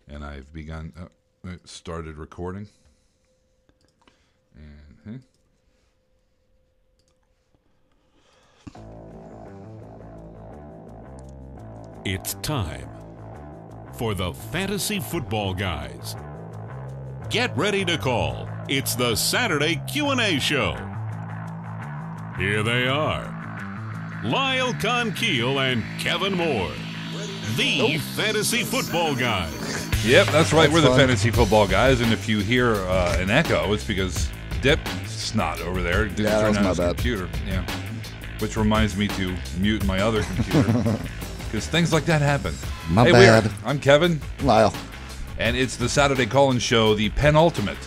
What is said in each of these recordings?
And I've started recording. And It's time for the Fantasy Football Guys. Get ready to call. It's the Saturday Q&A show. Here they are, Lyle Conkeel and Kevin Moore, the Fantasy Football Guys. Yep, that's right. We're the fun. Fantasy Football Guys, and if you hear an echo, it's because Dip snot over there didn't Yeah, that turn was on my his bad. computer. Yeah, which reminds me to mute my other computer because things like that happen. My hey, bad. I'm Kevin, Lyle. and it's the Saturday Call-In Show, the penultimate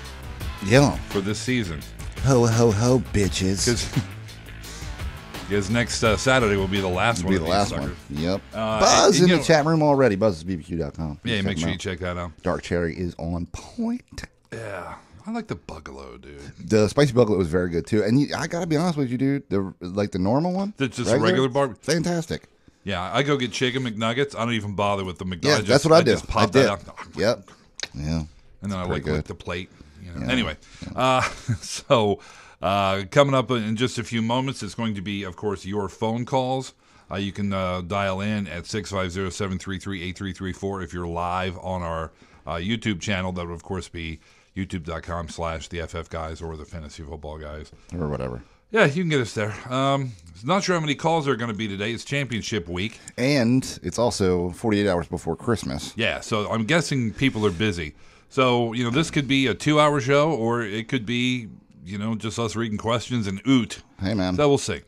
Yeah. for this season. Ho, ho, ho, bitches. Because next Saturday will be the last one. Be of the these last suckers. one. Yep. Uh, Buzz and in you the know- chat room already. BuzzBBQ.com. Yeah, make sure you out. check that out. Dark Cherry is on point. Yeah, I like the Bugalo, dude. The spicy bucket was very good too, and I gotta be honest with you, dude. The normal one, It's just a regular barbecue. fantastic. Yeah, I go get chicken McNuggets. I don't even bother with the McNuggets. Yeah, that's what I do. Just pop I did. that out. Yep. Yeah. And then I pretty lick good. the plate. You know. Yeah. Anyway, so coming up in just a few moments, it's going to be, of course, your phone calls. You can dial in at 650-733-8334 if you're live on our YouTube channel. That would, of course, be youtube.com/the FF Guys or the Fantasy Football Guys. Or whatever. Yeah, you can get us there. Not sure how many calls there are going to be today. It's championship week. And it's also 48 hours before Christmas. Yeah, so I'm guessing people are busy. So, this could be a 2-hour show, or it could be, just us reading questions and oot. Hey, man. So we'll see.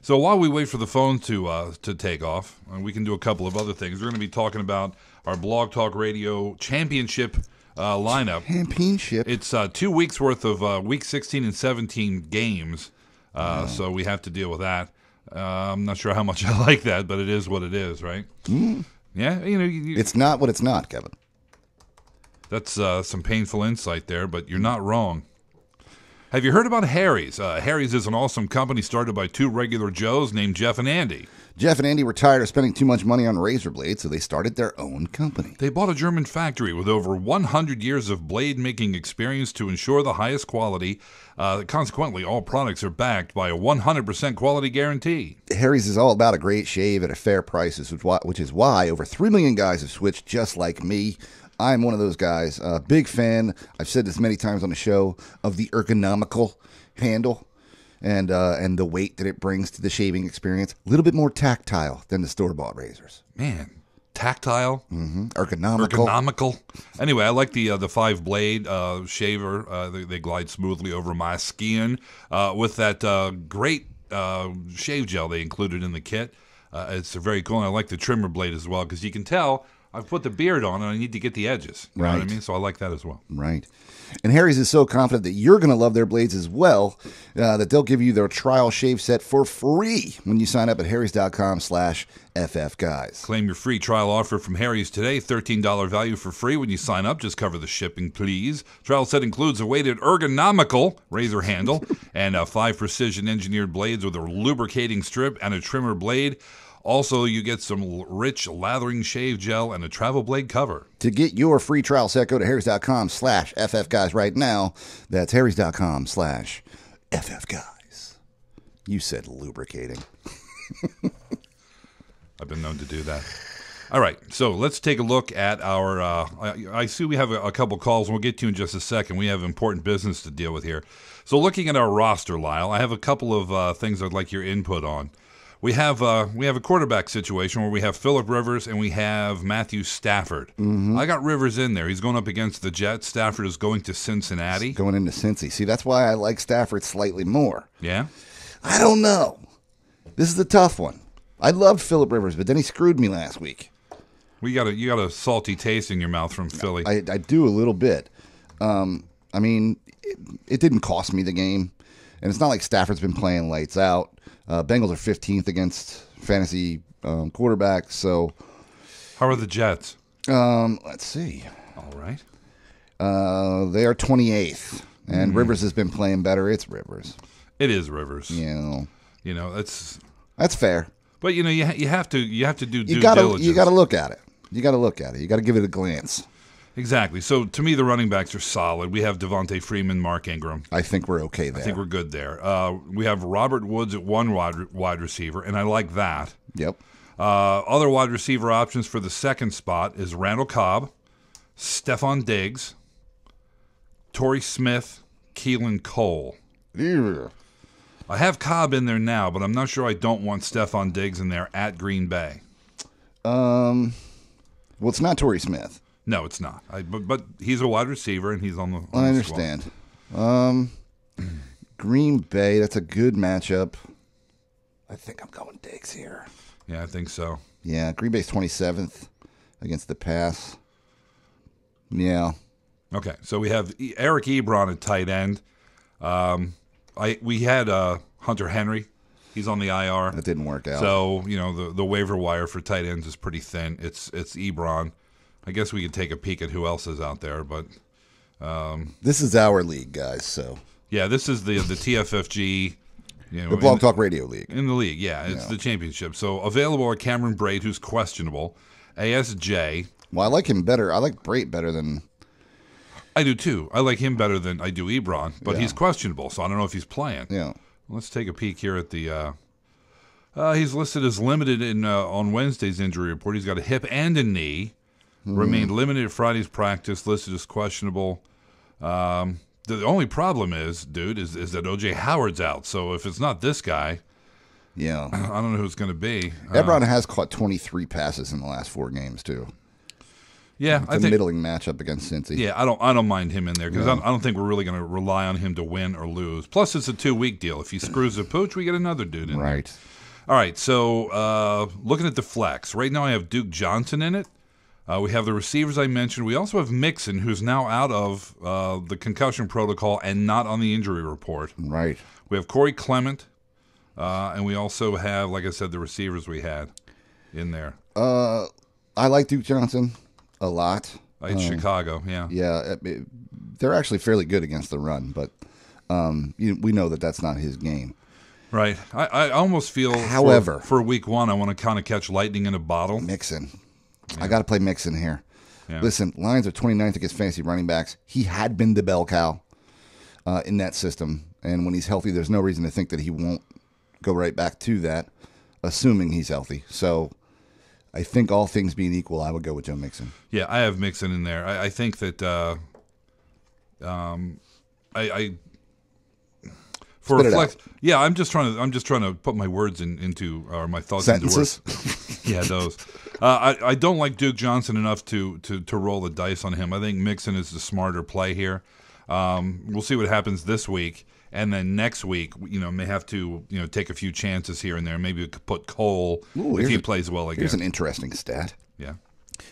So while we wait for the phone to take off, we can do a couple of other things. We're going to be talking about our Blog Talk Radio championship lineup. Championship. It's 2 weeks worth of Week 16 and 17 games, so we have to deal with that. I'm not sure how much I like that, but it is what it is, right? Yeah, It's not what it's not, Kevin. that's some painful insight there, but you're not wrong. Have you heard about Harry's? Harry's is an awesome company started by two regular Joes named Jeff and Andy. Jeff and Andy were tired of spending too much money on razor blades, so they started their own company. They bought a German factory with over 100 years of blade-making experience to ensure the highest quality. Consequently, all products are backed by a 100% quality guarantee. Harry's is all about a great shave at a fair price, which is why over 3 million guys have switched just like me. I'm one of those guys. Big fan, I've said this many times on the show, of the ergonomical handle and the weight that it brings to the shaving experience. A little bit more tactile than the store-bought razors. Man, tactile, Ergonomical. ergonomical. Anyway, I like the 5-blade shaver. They glide smoothly over my skin with that great shave gel they included in the kit. It's very cool, and I like the trimmer blade as well because you can tell I've put the beard on and I need to get the edges. You know what I Right. mean? So I like that as well. Right. And Harry's is so confident that you're going to love their blades as well that they'll give you their trial shave set for free when you sign up at harrys.com/ffguys. Claim your free trial offer from Harry's today. $13 value for free when you sign up. Just cover the shipping, please. Trial set includes a weighted ergonomical razor handle and 5 precision engineered blades with a lubricating strip and a trimmer blade. Also, you get some rich lathering shave gel and a travel blade cover. To get your free trial set, go to harrys.com/ffguys right now. That's harrys.com/ffguys. You said lubricating. I've been known to do that. All right, so let's take a look at our I see we have a couple calls, and we'll get to you in just a second. We have important business to deal with here. So looking at our roster, Lyle, I have a couple of things I'd like your input on. We have a quarterback situation where we have Phillip Rivers and we have Matthew Stafford. I got Rivers in there. He's going up against the Jets. Stafford is going to Cincinnati. Going into Cincy. See, that's why I like Stafford slightly more. Yeah? I don't know. This is a tough one. I loved Phillip Rivers, but then he screwed me last week. You got a salty taste in your mouth from Philly. I do a little bit. I mean, it didn't cost me the game, and it's not like Stafford's been playing lights out. Bengals are 15th against fantasy quarterbacks. So, How are the Jets? let's see. All right. They are 28th, and Rivers has been playing better. It's Rivers. It is Rivers. You know, That's fair. But you have to do due You gotta diligence. look at it. You got to give it a glance. Exactly. So to me, the running backs are solid. We have Devontae Freeman, Mark Ingram. I think we're okay there. I think we're good there. We have Robert Woods at one wide receiver, and I like that. Yep. Other wide receiver options for the second spot is Randall Cobb, Stephon Diggs, Torrey Smith, Keelan Cole. Ew. I have Cobb in there now, but I'm not sure I don't want Stephon Diggs in there at Green Bay. Well, it's not Torrey Smith. No, it's not. But he's a wide receiver, and he's on the I understand. Green Bay, that's a good matchup. I think I'm going Diggs here. Yeah, I think so. Yeah, Green Bay's 27th against the pass. Yeah. Okay, so we have Eric Ebron at tight end. We had Hunter Henry. He's on the IR. That didn't work out. So, the waiver wire for tight ends is pretty thin. It's Ebron. I guess we could take a peek at who else is out there, but this is our league, guys, so. Yeah, this is the TFFG. The Blog Talk Radio League. In the league, yeah. It's the championship. So available are Cameron Braid, who's questionable. ASJ. Well, I like him better. I like Braid better than... I do, too. I like him better than I do Ebron, but he's questionable, so I don't know if he's playing. Yeah. Let's take a peek here at the... he's listed as limited on Wednesday's injury report. He's got a hip and a knee. Remained limited at Friday's practice, listed as questionable. The only problem is, dude, is that O.J. Howard's out. So if it's not this guy, yeah, I don't know who it's going to be. Ebron has caught 23 passes in the last 4 games too. Yeah, it's a middling matchup against Cincy. Yeah, I don't mind him in there because I don't think we're really going to rely on him to win or lose. Plus, it's a 2-week deal. If he screws the pooch, we get another dude in there. Right. All right. So looking at the flex right now, I have Duke Johnson in it. We have the receivers I mentioned. We also have Mixon, who's now out of the concussion protocol and not on the injury report. Right. We have Corey Clement, and we also have, like I said, the receivers we had in there. I like Duke Johnson a lot. It's Chicago, yeah. Yeah, they're actually fairly good against the run, but we know that that's not his game. Right. I almost feel, however, for week 1, I want to kind of catch lightning in a bottle. Mixon. Yeah. I got to play Mixon here. Yeah. Listen, Lions are 29th against fantasy running backs. He had been the bell cow in that system, and when he's healthy, there's no reason to think that he won't go right back to that, assuming he's healthy. So I think all things being equal, I would go with Joe Mixon. Yeah, I have Mixon in there. I think that for a flex, yeah, I'm just trying to put my words into or my thoughts sentences. Into words. Yeah, those. I don't like Duke Johnson enough to roll the dice on him. I think Mixon is the smarter play here. We'll see what happens this week, and then next week, may have to take a few chances here and there. Maybe we could put Cole if he plays well again. Here's an interesting stat. Yeah.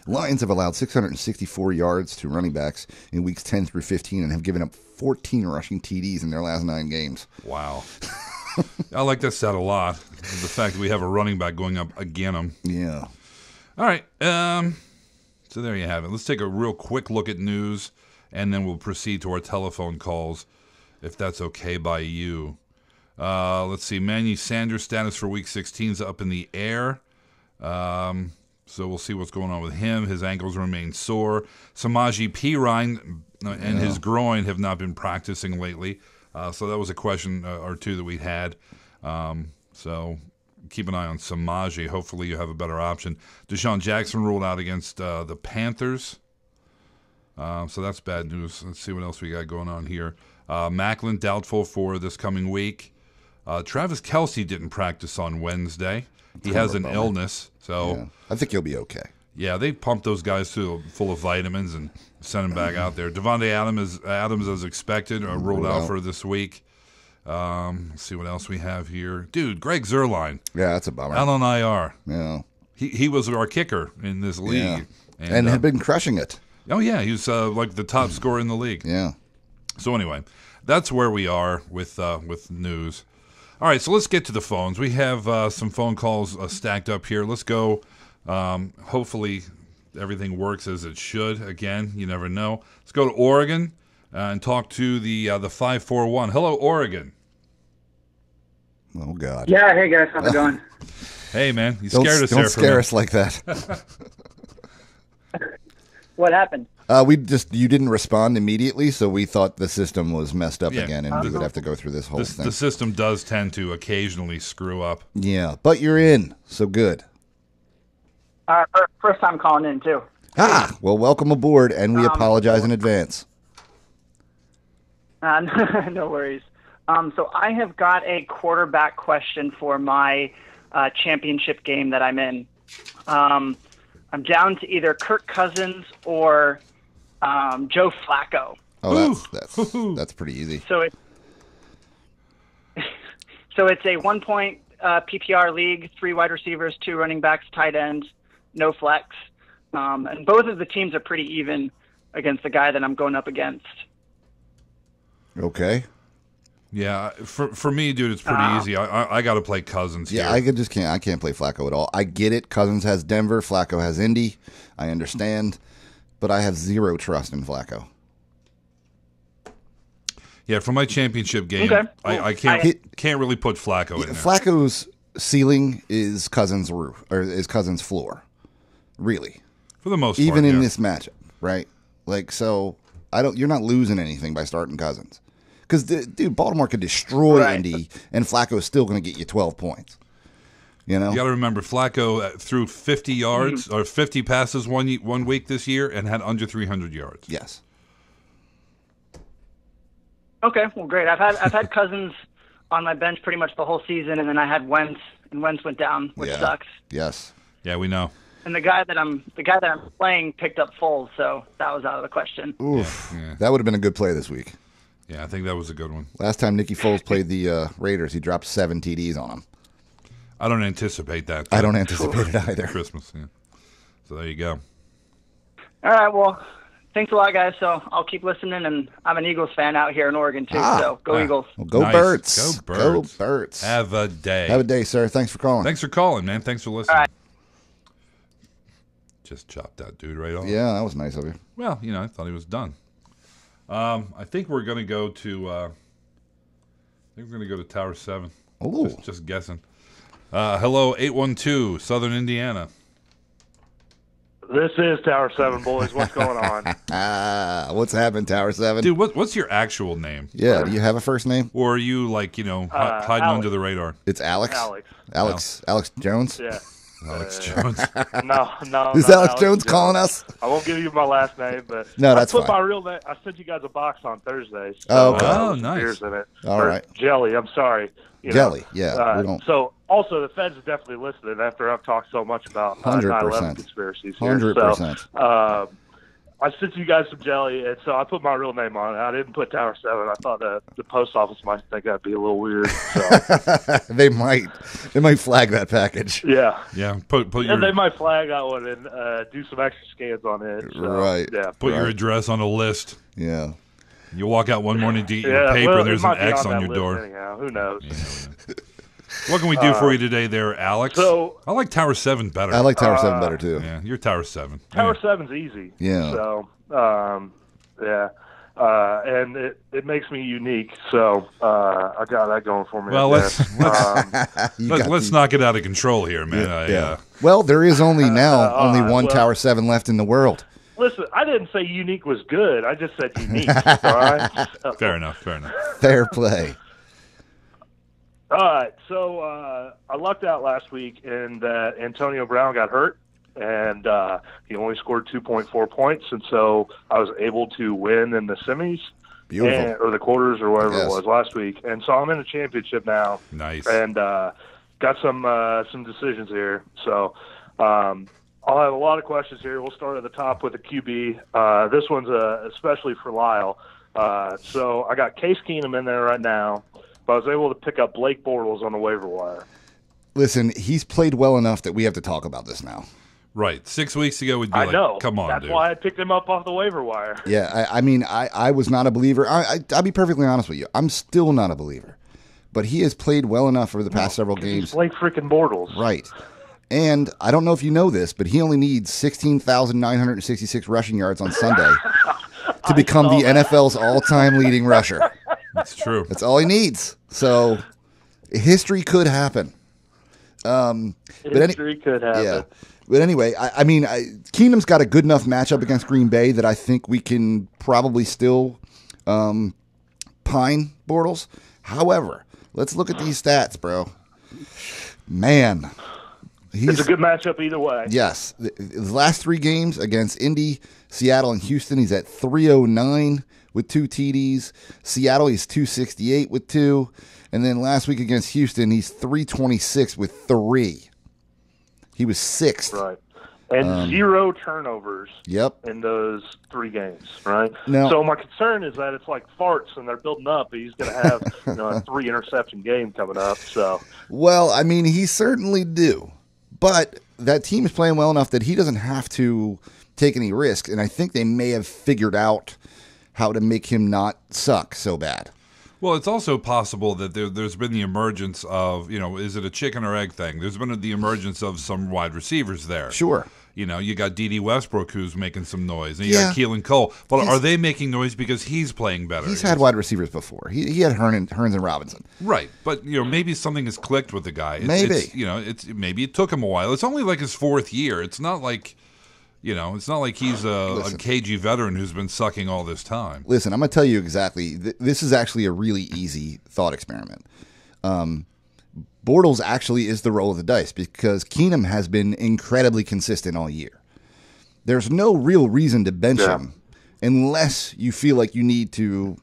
Lions have allowed 664 yards to running backs in weeks 10 through 15 and have given up 14 rushing TDs in their last 9 games. Wow. I like that stat a lot. The fact that we have a running back going up again him. Yeah. All right. So there you have it. Let's take a real quick look at news, and then we'll proceed to our telephone calls, if that's okay by you. Let's see. Manny Sanders' status for Week 16 is up in the air. So we'll see what's going on with him. His ankles remain sore. Samaje Perine and his groin have not been practicing lately. So that was a question or two that we had. So keep an eye on Samaje. Hopefully you have a better option. Deshaun Jackson ruled out against the Panthers. So that's bad news. Let's see what else we got going on here. Macklin doubtful for this coming week. Travis Kelce didn't practice on Wednesday. He has an illness, so yeah. I think he'll be okay. Yeah, they pumped those guys full of vitamins and sent him back out there. Devontae Adams, as expected, ruled out for this week. Let's see what else we have here. Dude, Greg Zuerlein. Yeah, that's a bummer. Out on IR. Yeah. He was our kicker in this league. Yeah. And had been crushing it. Oh, yeah. He was like the top scorer in the league. Yeah. So anyway, that's where we are with news. All right, so let's get to the phones. We have some phone calls stacked up here. Let's go. Hopefully everything works as it should. Again, you never know. Let's go to Oregon and talk to the 541. Hello, Oregon. Oh, God. Yeah, hey, guys. How's it going? Hey, man. You scared us there. Don't scare us like that. What happened? You didn't respond immediately, so we thought the system was messed up Yeah. again, and we would have to go through this whole thing. The system does tend to occasionally screw up. Yeah, but you're in, so good. First time calling in, too. Well, welcome aboard, and we apologize in advance. No worries. So I have got a quarterback question for my championship game that I'm in. I'm down to either Kirk Cousins or Joe Flacco. Oh, that's pretty easy. So it's a 1 point PPR league, 3 wide receivers, 2 running backs, tight ends, no flex. And both of the teams are pretty even against the guy that I'm going up against. Okay. Yeah, for me, dude, it's pretty easy. I got to play Cousins here. Yeah, I can't play Flacco at all. I get it. Cousins has Denver. Flacco has Indy. I understand. But I have zero trust in Flacco. Yeah, for my championship game, Okay. I can't really put Flacco in there. Flacco's ceiling is Cousins' roof, or is Cousins' floor. Really. For the most Even part, in this matchup, right? Like, so you're not losing anything by starting Cousins. Because, dude, Baltimore could destroy Indy, and Flacco is still going to get you 12 points. You know? You got to remember, Flacco threw 50 yards or 50 passes one week this year and had under 300 yards. Yes. Okay, well, great. I've had Cousins on my bench pretty much the whole season, and then I had Wentz, and Wentz went down, which sucks. Yes. Yeah, we know. And the guy that I'm playing picked up Foles, so that was out of the question. Oof. Yeah. That would have been a good play this week. Yeah, I think that was a good one. Last time Nicky Foles played the Raiders, he dropped 7 TDs on them. I don't anticipate that. I don't anticipate it either. Christmas, yeah. So there you go. All right, well, thanks a lot, guys. So I'll keep listening, and I'm an Eagles fan out here in Oregon, too, so go Eagles. Well, go Nice. Birds. Go Birds. Go Birds. Have a day. Have a day, sir. Thanks for calling. Thanks for calling, man. Thanks for listening. All right. Just chopped that dude right off. Yeah, that was nice of you. Well, I thought he was done. I think we're going to go to Tower 7. Oh. Just guessing. Hello, 812, Southern Indiana. This is Tower 7, boys. What's going on? What's happened, Tower 7? Dude, what's your actual name? Yeah, do you have a first name? Or are you, hiding Alex. under the radar? It's Alex? Alex. Alex Jones? Yeah. Alex Jones. No. Is Alex Jones calling us? I won't give you my last name, but No, that's I put fine. my real name. I sent you guys a box on Thursday. So, Oh, okay. Oh, nice. Beers in it. All Or right. Jelly. I'm sorry. Jelly, yeah. We don't. So also the feds are definitely listening after I've talked so much about 100%. 9/11 conspiracies here. 100%. So, I sent you guys some jelly, and so I put my real name on it. I didn't put Tower 7. I thought the post office might think that'd be a little weird. So. They might flag that package. Yeah. Yeah, put And your they might flag that one and do some extra scans on it. So, Right. Yeah. put your address on a list. Yeah. You walk out one morning to eat your Yeah, paper, well, and there's it an might be X on on that your list door. Anyhow, who knows? What can we do for you today, there, Alex? So- I like Tower 7 better. I like Tower 7 better, too. Yeah, you're Tower 7. Tower 7's easy. Yeah. So, yeah. And it makes me unique. So I got that going for me. Well, I guess. let's not get out of control here, man. Yeah. Well, there is only only one well- Tower 7 left in the world. Listen, I didn't say unique was good. I just said unique. All right. Fair enough. Fair play. All right. So I lucked out last week in that Antonio Brown got hurt, and he only scored 2.4 points, and so I was able to win in the semis. Beautiful. Or the quarters or whatever Yes. it was last week. And so I'm in a championship now. Nice. And got some decisions here. So I'll have a lot of questions here. We'll start at the top with the QB. This one's especially for Lyle. So I got Case Keenum in there right now, but I was able to pick up Blake Bortles on the waiver wire. Listen, he's played well enough that we have to talk about this now. Right. 6 weeks ago, we'd be I like, know. come on, That's dude. why I picked him up off the waiver wire. Yeah, I mean, I was not a believer. I'll be perfectly honest with you. I'm still not a believer. But he has played well enough over the past several He's games. Blake freaking Bortles. Right. And I don't know if you know this, but he only needs 16,966 rushing yards on Sunday to become the NFL's all-time leading rusher. That's true. That's all he needs. So history could happen. History could happen. Yeah. But anyway, I mean, Keenum's got a good enough matchup against Green Bay that I think we can probably still pine Bortles. However, let's look at these stats, bro. Man. It's a good matchup either way. Yes. The last 3 games against Indy, Seattle, and Houston, he's at 309 with 2 TDs. Seattle, he's 268 with 2. And then last week against Houston, he's 326 with 3. He was 6th. Right. And 0 turnovers in those 3 games, right? Now, so my concern is that it's like farts and they're building up. He's going to have a 3 interception game coming up. So, well, I mean, he certainly do. But that team is playing well enough that he doesn't have to take any risks. And I think they may have figured out how to make him not suck so bad. Well, it's also possible that there's been the emergence of, is it a chicken or egg thing? There's been the emergence of some wide receivers there. Sure. You got D.D. Westbrook who's making some noise, and you got Keelan Cole. But are they making noise because he's playing better? He's had wide receivers before. He had Hearns and Robinson. Right, but maybe something has clicked with the guy. Maybe it took him a while. It's only like his 4th year. It's not like. It's not like he's a cagey veteran who's been sucking all this time. Listen, I'm going to tell you exactly. This is actually a really easy thought experiment. Bortles actually is the roll of the dice because Keenum has been incredibly consistent all year. There's no real reason to bench him unless you feel like you need to,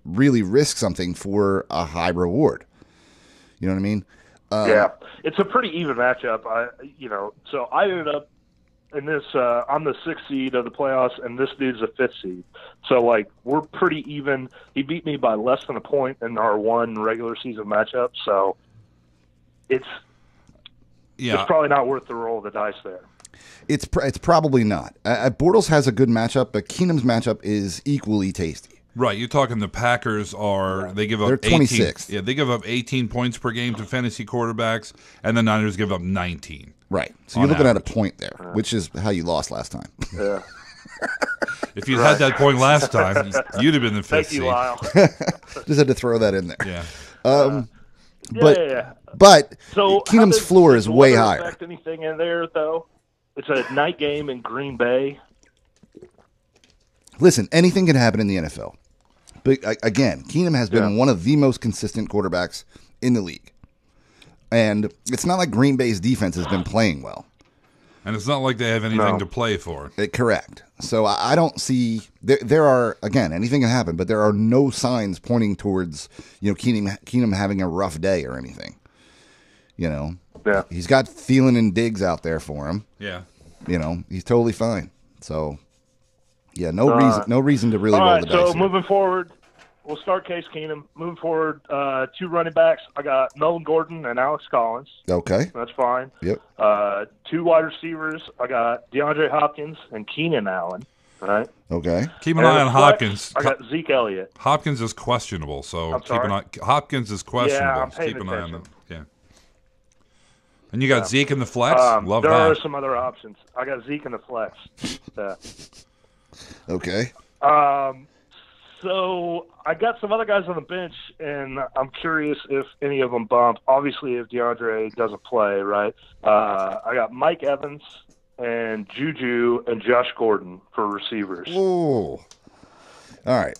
really risk something for a high reward. You know what I mean? It's a pretty even matchup. So I ended up in this. I'm the 6th seed of the playoffs, and this dude's the 5th seed. So we're pretty even. He beat me by less than a point in our 1 regular season matchup. So it's probably not worth the roll of the dice there. It's probably not. Bortles has a good matchup, but Keenum's matchup is equally tasty. Right, you're talking the Packers they give up They're 26. They give up 18 points per game to fantasy quarterbacks, and the Niners give up 19. Right. So you're looking at a point there, which is how you lost last time. Yeah. If you had that point last time, you'd have been the 5th Thank seed. you, Lyle. Just had to throw that in there. Yeah. But so Keenum's floor is way higher. Affect anything in there though? It's a night game in Green Bay. Listen, anything can happen in the NFL. But again, Keenum has been one of the most consistent quarterbacks in the league. And it's not like Green Bay's defense has been playing well. And it's not like they have anything to play for. Correct. So I don't see there are, again, anything can happen, but there are no signs pointing towards Keenum having a rough day or anything. He's got Thielen and Diggs out there for him. Yeah. He's totally fine. So no reason to really roll the dice. So moving forward, we'll start Case Keenum. Moving forward, 2 running backs. I got Melvin Gordon and Alex Collins. Okay. That's fine. Yep. 2 wide receivers. I got DeAndre Hopkins and Keenan Allen. Right. Okay. Keep an eye on Hopkins. I got Zeke Elliott. Hopkins is questionable, so keep an eye. Hopkins is questionable. Yeah, I'm paying keep an eye on attention. that. Yeah. And you got Zeke in the flex. Love there that. There are some other options. I got Zeke in the flex. Okay. So I got some other guys on the bench, and I'm curious if any of them bump. Obviously, if DeAndre doesn't play, right? I got Mike Evans and Juju and Josh Gordon for receivers. Ooh. All right.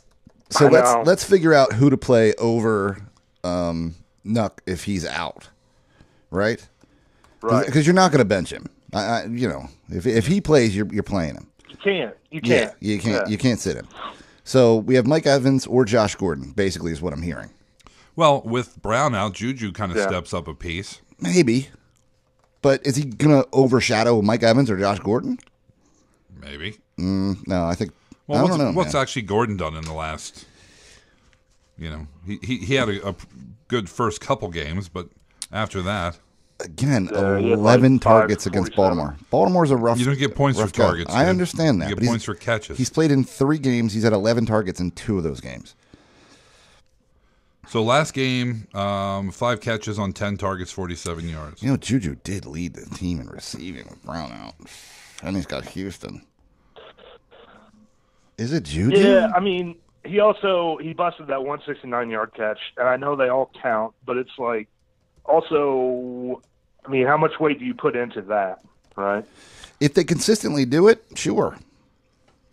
So let's figure out who to play over Nuck if he's out, right? Right. Because you're not going to bench him. If he plays, you're playing him. You can't. Yeah, you can't. You can't sit him. So we have Mike Evans or Josh Gordon, basically, is what I'm hearing. Well, with Brown out, Juju kind of steps up a piece. Maybe. But is he going to overshadow Mike Evans or Josh Gordon? Maybe. No, I think. Well, I don't know. What's actually Gordon done in the last? He had a good first couple games, but after that, again, 11 targets against Baltimore. Baltimore's a rough. You don't get points for targets. I understand that. You get points for catches. He's played in 3 games. He's had 11 targets in 2 of those games. So last game, 5 catches on 10 targets, 47 yards. Juju did lead the team in receiving with Brown out. And he's got Houston. Is it Juju? Yeah, I mean, he busted that 169-yard catch, and I know they all count, but it's like, also, I mean, how much weight do you put into that, Right. If they consistently do it, sure.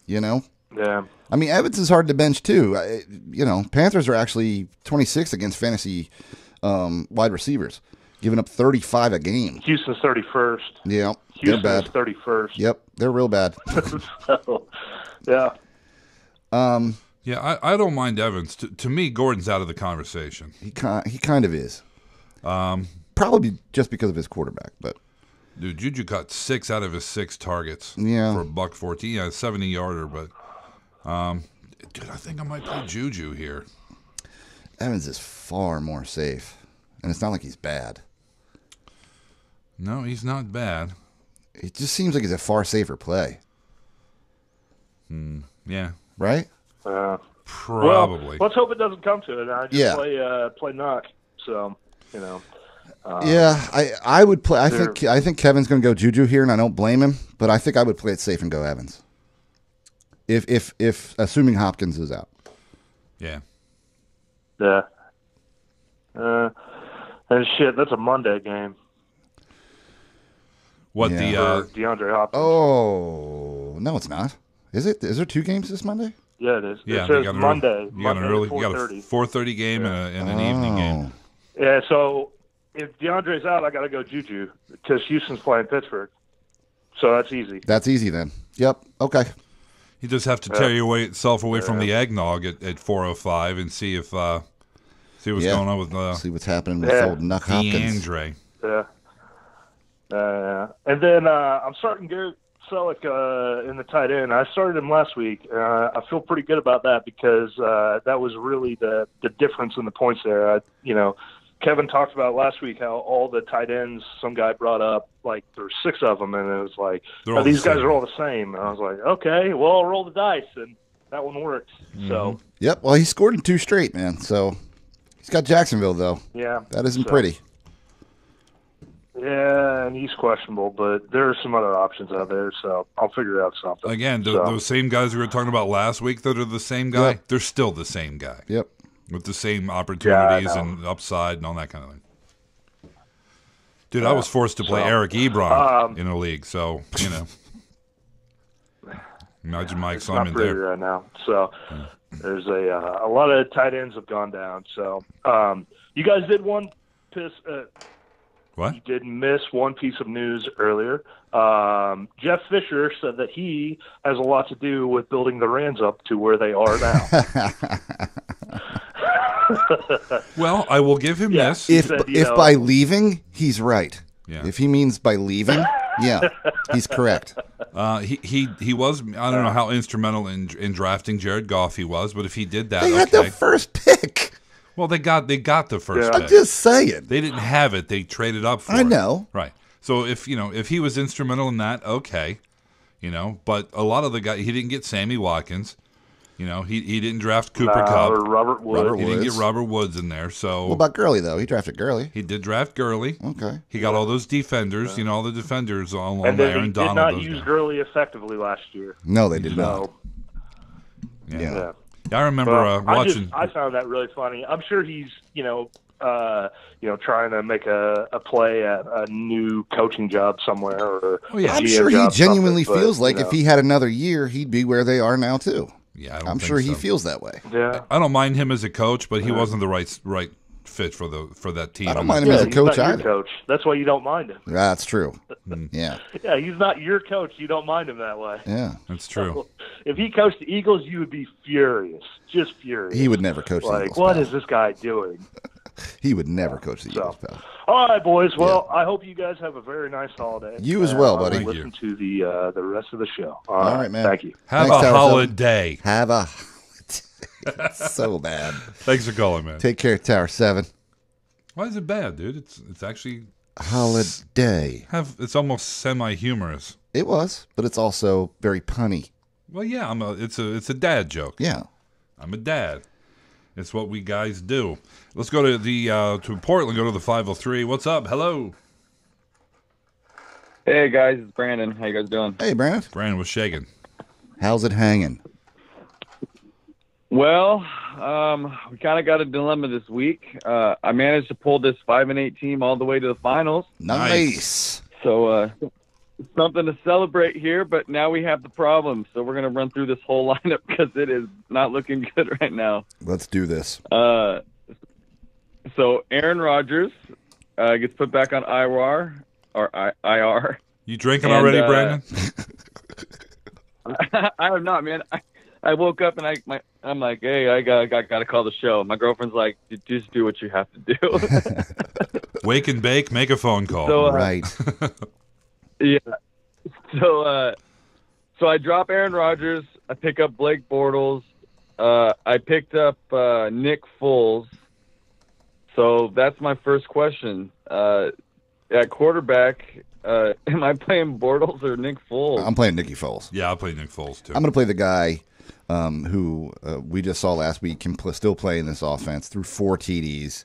You know? Yeah. I mean, Evans is hard to bench, too. Panthers are actually 26th against fantasy wide receivers, giving up 35 a game. Houston's 31st. Yeah, Houston they're is bad. 31st. Yep, they're real bad. So, yeah. Yeah, I don't mind Evans. To me, Gordon's out of the conversation. He kind of is. Probably just because of his quarterback, but Dude, Juju caught 6 out of his 6 targets for $114. Yeah, 70-yarder, but dude, I think I might play Juju here. Evans is far more safe, and it's not like he's bad. No, he's not bad. It just seems like he's a far safer play, Yeah, right? probably. Well, let's hope it doesn't come to it. I just Yeah. play knock. So, I would play. I think Kevin's going to go Juju here, and I don't blame him. But I think I would play it safe and go Evans. If assuming Hopkins is out. Yeah. Yeah. And shit, that's a Monday game. What Yeah. For DeAndre Hopkins. Oh no, it's not. Is it? Is there 2 games this Monday? Yeah, it is. Yeah, It they says got an Monday. You got an early. You got a 4:30. 4:30 game and an evening game. Yeah, so if DeAndre's out, I got to go Juju because Houston's playing Pittsburgh. So that's easy. That's easy then. Yep. Okay. You just have to tear yourself away from the eggnog at 4:05 and see if see what's going on with See what's happening with old Nuck Hopkins. DeAndre. Yeah. And then I'm starting Garrett Selleck in the tight end. I started him last week. I feel pretty good about that because that was really the difference in the points there. Kevin talked about last week how all the tight ends, some guy brought up, like there were 6 of them, and it was like, these guys are all the same. And I was like, okay, well, I'll roll the dice, and that one worked. So. Yep. Well, he scored in 2 straight, man. So he's got Jacksonville though. Yeah. That isn't pretty. Yeah, and he's questionable, but there are some other options out there, so I'll figure out something. Again, those same guys we were talking about last week that are the same guy, Yep. they're still the same guy. Yep. With the same opportunities Yeah, I know. and upside and all that kind of thing. Dude, I was forced to play Eric Ebron in a league, so, imagine my It's not assignment pretty there. right now. So there's a lot of tight ends have gone down. So you guys did What? You did miss one piece of news earlier. Jeff Fisher said that he has a lot to do with building the Rams up to where they are now. Well, I will give him this. If said, by leaving, he's right. Yeah. If he means by leaving, yeah, he's correct. He was, I don't know how instrumental in drafting Jared Goff he was, but if he did that, They had okay. the first pick. Well, they got the first Yeah. pick. I'm just saying. They didn't have it. They traded up for it. I know. Right. So if he was instrumental in that, okay. But a lot of the guys, he didn't get Sammy Watkins. He didn't draft Cooper Kupp. Or Robert Woods. He didn't get Robert Woods in there. So What about Gurley, though? He drafted Gurley. he did draft Gurley. Okay. He got all those defenders, all the defenders along And there. then he Aaron did Donald. not those use guys. Gurley effectively last year. No, they did not. So, Yeah. yeah. I remember Well, watching. I found that really funny. I'm sure he's, trying to make a play at a new coaching job somewhere. Or Oh, yeah. I'm GM sure he job genuinely something, feels but, like if he had another year, he'd be where they are now, too. Yeah, I don't I'm think sure he so. feels that way. Yeah. I don't mind him as a coach, but he wasn't the right fit for that team. I don't mind him as a he's coach not either. your coach. That's why you don't mind him. That's true. Yeah. Yeah, he's not your coach. You don't mind him that way. Yeah. That's true. If he coached the Eagles, you would be furious. Just furious. He would never coach the Like, Eagles. what pal. is this guy doing? He would never coach the Eagles, pal. All right, boys. Well, I hope you guys have a very nice holiday. You as well, I will buddy. Thank listen to the rest of the show. All right, man. Thank you. Have Thanks, a Tower holiday. Have a so bad. Thanks for calling, man. Take care, Tower 7. Why is it bad, dude? It's actually Holiday. it's almost semi-humorous. It was, but it's also very punny. Well, yeah, it's a dad joke. Yeah. I'm a dad. It's what we guys do. Let's go to to Portland. Go to the 503. What's up? Hello. Hey guys, it's Brandon. How you guys doing? Hey, Brandon. Brandon was shaking. How's it hanging? Well, we kind of got a dilemma this week. I managed to pull this 5-8 team all the way to the finals. Nice. So, something to celebrate here, but now we have the problem. So we're going to run through this whole lineup because it is not looking good right now. Let's do this. So Aaron Rodgers gets put back on IR. You drinking And, already, Brandon? I am not, man. I woke up and I'm like, hey, I got to call the show. My girlfriend's like, just do what you have to do. Wake and bake, make a phone call. So, Right. yeah. So I drop Aaron Rodgers. I pick up Blake Bortles. I picked up Nick Foles. So that's my first question. At quarterback, am I playing Bortles or Nick Foles? I'm playing Nicky Foles. Yeah, I'll play Nick Foles, too. I'm going to play the guy who we just saw last week can still play in this offense through 4 TDs.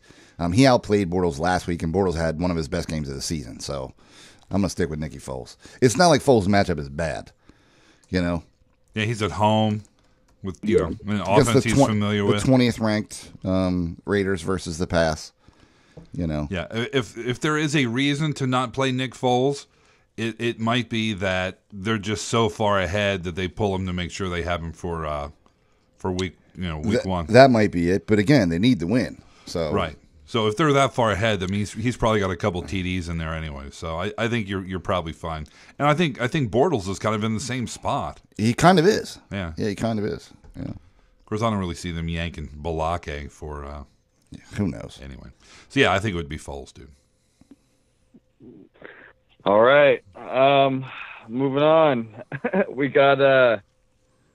He outplayed Bortles last week, and Bortles had one of his best games of the season. So I'm going to stick with Nicky Foles. It's not like Foles' matchup is bad, you know. Yeah, he's at home with an offense he's familiar with. The 20th ranked Raiders versus the pass, you know. Yeah, if there is a reason to not play Nick Foles, it might be that they're just so far ahead that they pull him to make sure they have him for week one. That might be it. But again, they need the win. So right. So if they're that far ahead, that means he's probably got a couple TDs in there anyway. So I think you're probably fine. And I think Bortles is kind of in the same spot. He kind of is. Yeah. Yeah, he kind of is. Yeah. Of course, I don't really see them yanking Balake for. Who knows? Anyway, so yeah, I think it would be Foles, dude. All right. Moving on. We got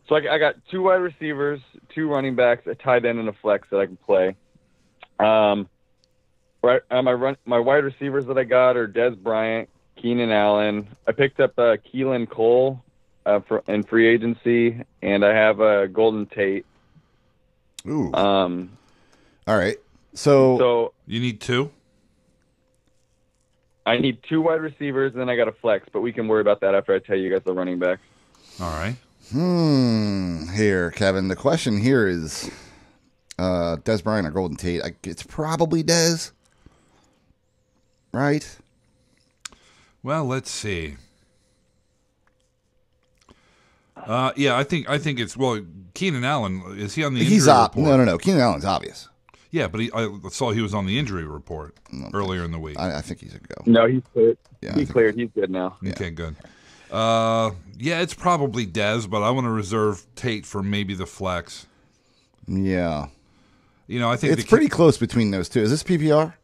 so I got 2 wide receivers, 2 running backs, a tight end, and a flex that I can play. Right. My wide receivers that I got are Des Bryant, Keenan Allen. I picked up Keelan Cole in free agency, and I have Golden Tate. Ooh. All right. So you need 2. I need 2 wide receivers, and then I got a flex, but we can worry about that after I tell you guys the running back. All right. Here, Kevin. The question here is Des Bryant or Golden Tate. It's probably Des, right? Well, let's see. Yeah, I think it's Keenan Allen, is he on the injury report? No. Keenan Allen's obvious. Yeah, but I saw he was on the injury report earlier in the week. I think he's a go. No, he's cleared. Yeah, he's cleared. He's good now. Okay, good. Yeah, it's probably Dez, but I want to reserve Tate for maybe the flex. Yeah. I think it's pretty close between those two. Is this PPR?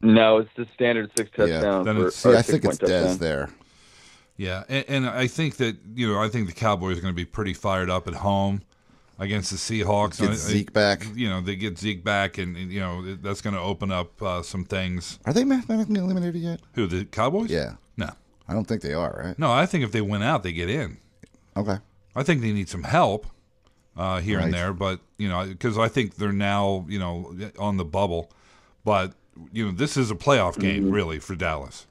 No, it's just standard 6 touchdowns. I think it's Dez there. Yeah, and I think that I think the Cowboys are going to be pretty fired up at home against the Seahawks. Get Zeke back. They get Zeke back, and that's going to open up some things. Are they mathematically eliminated yet? Who, the Cowboys? Yeah. No. I don't think they are, right? No, I think if they win out, they get in. Okay. I think they need some help here and there, but because I think they're now on the bubble, but this is a playoff game really for Dallas,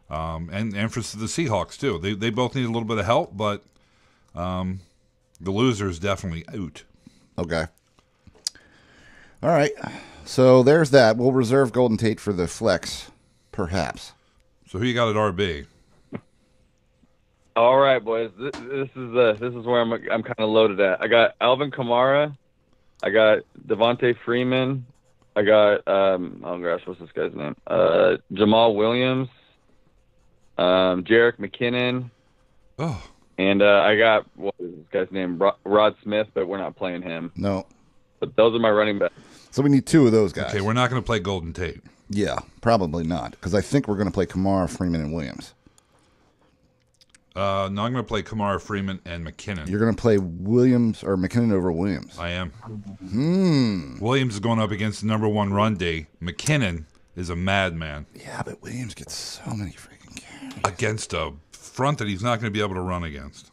and for the Seahawks too. They both need a little bit of help, but the loser is definitely out. Okay. All right. So there's that. We'll reserve Golden Tate for the flex, perhaps. So who you got at RB? All right, boys. This is where I'm kind of loaded at. I got Alvin Kamara. I got Devontae Freeman. I got what's this guy's name? Jamal Williams. Jerick McKinnon. Oh. And I got what is this guy's name? Rod Smith, but we're not playing him. No. But those are my running backs. So we need 2 of those guys. Okay, we're not going to play Golden Tate. Yeah, probably not, because I think we're going to play Kamara, Freeman, and Williams. No, I'm going to play Kamara, Freeman, and McKinnon. You're going to play Williams or McKinnon over Williams. I am. Williams is going up against the number 1 run D. McKinnon is a madman. Yeah, but Williams gets so many freaking carries. Against a front that he's not going to be able to run against.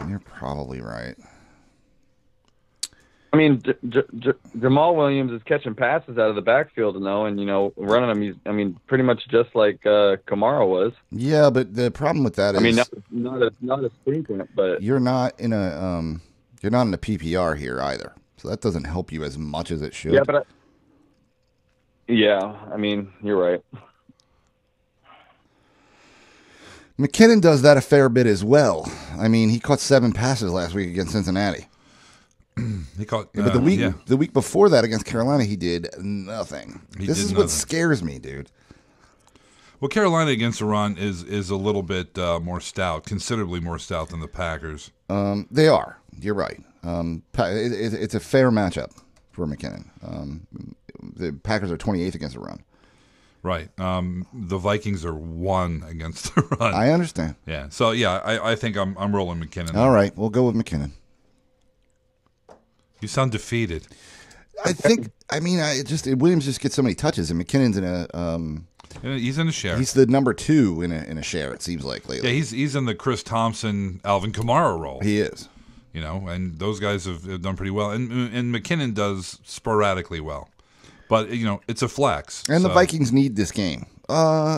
You're probably right. I mean, Jamal Williams is catching passes out of the backfield, and running them. Pretty much just like Kamara was. Yeah, but the problem with that is, not a sprinter, but you're not in a PPR here either, so that doesn't help you as much as it should. Yeah, you're right. McKinnon does that a fair bit as well. I mean, he caught 7 passes last week against Cincinnati. He caught, Yeah, but the week before that against Carolina, he did nothing. This is what scares me, dude. Well, Carolina against the run is a little bit more stout, considerably more stout than the Packers. They are. You're right. It's a fair matchup for McKinnon. The Packers are 28th against the run. Right. The Vikings are 1 against the run. I understand. Yeah. So yeah, I think I'm rolling McKinnon. All right, we'll go with McKinnon. You sound defeated. I think. I mean, Williams just gets so many touches, and McKinnon's in a. He's in a share. He's the number 2 in a share. It seems like lately. Yeah, he's in the Chris Thompson, Alvin Kamara role. He is. You know, and those guys have done pretty well, and McKinnon does sporadically well, but you know it's a flex. And the Vikings need this game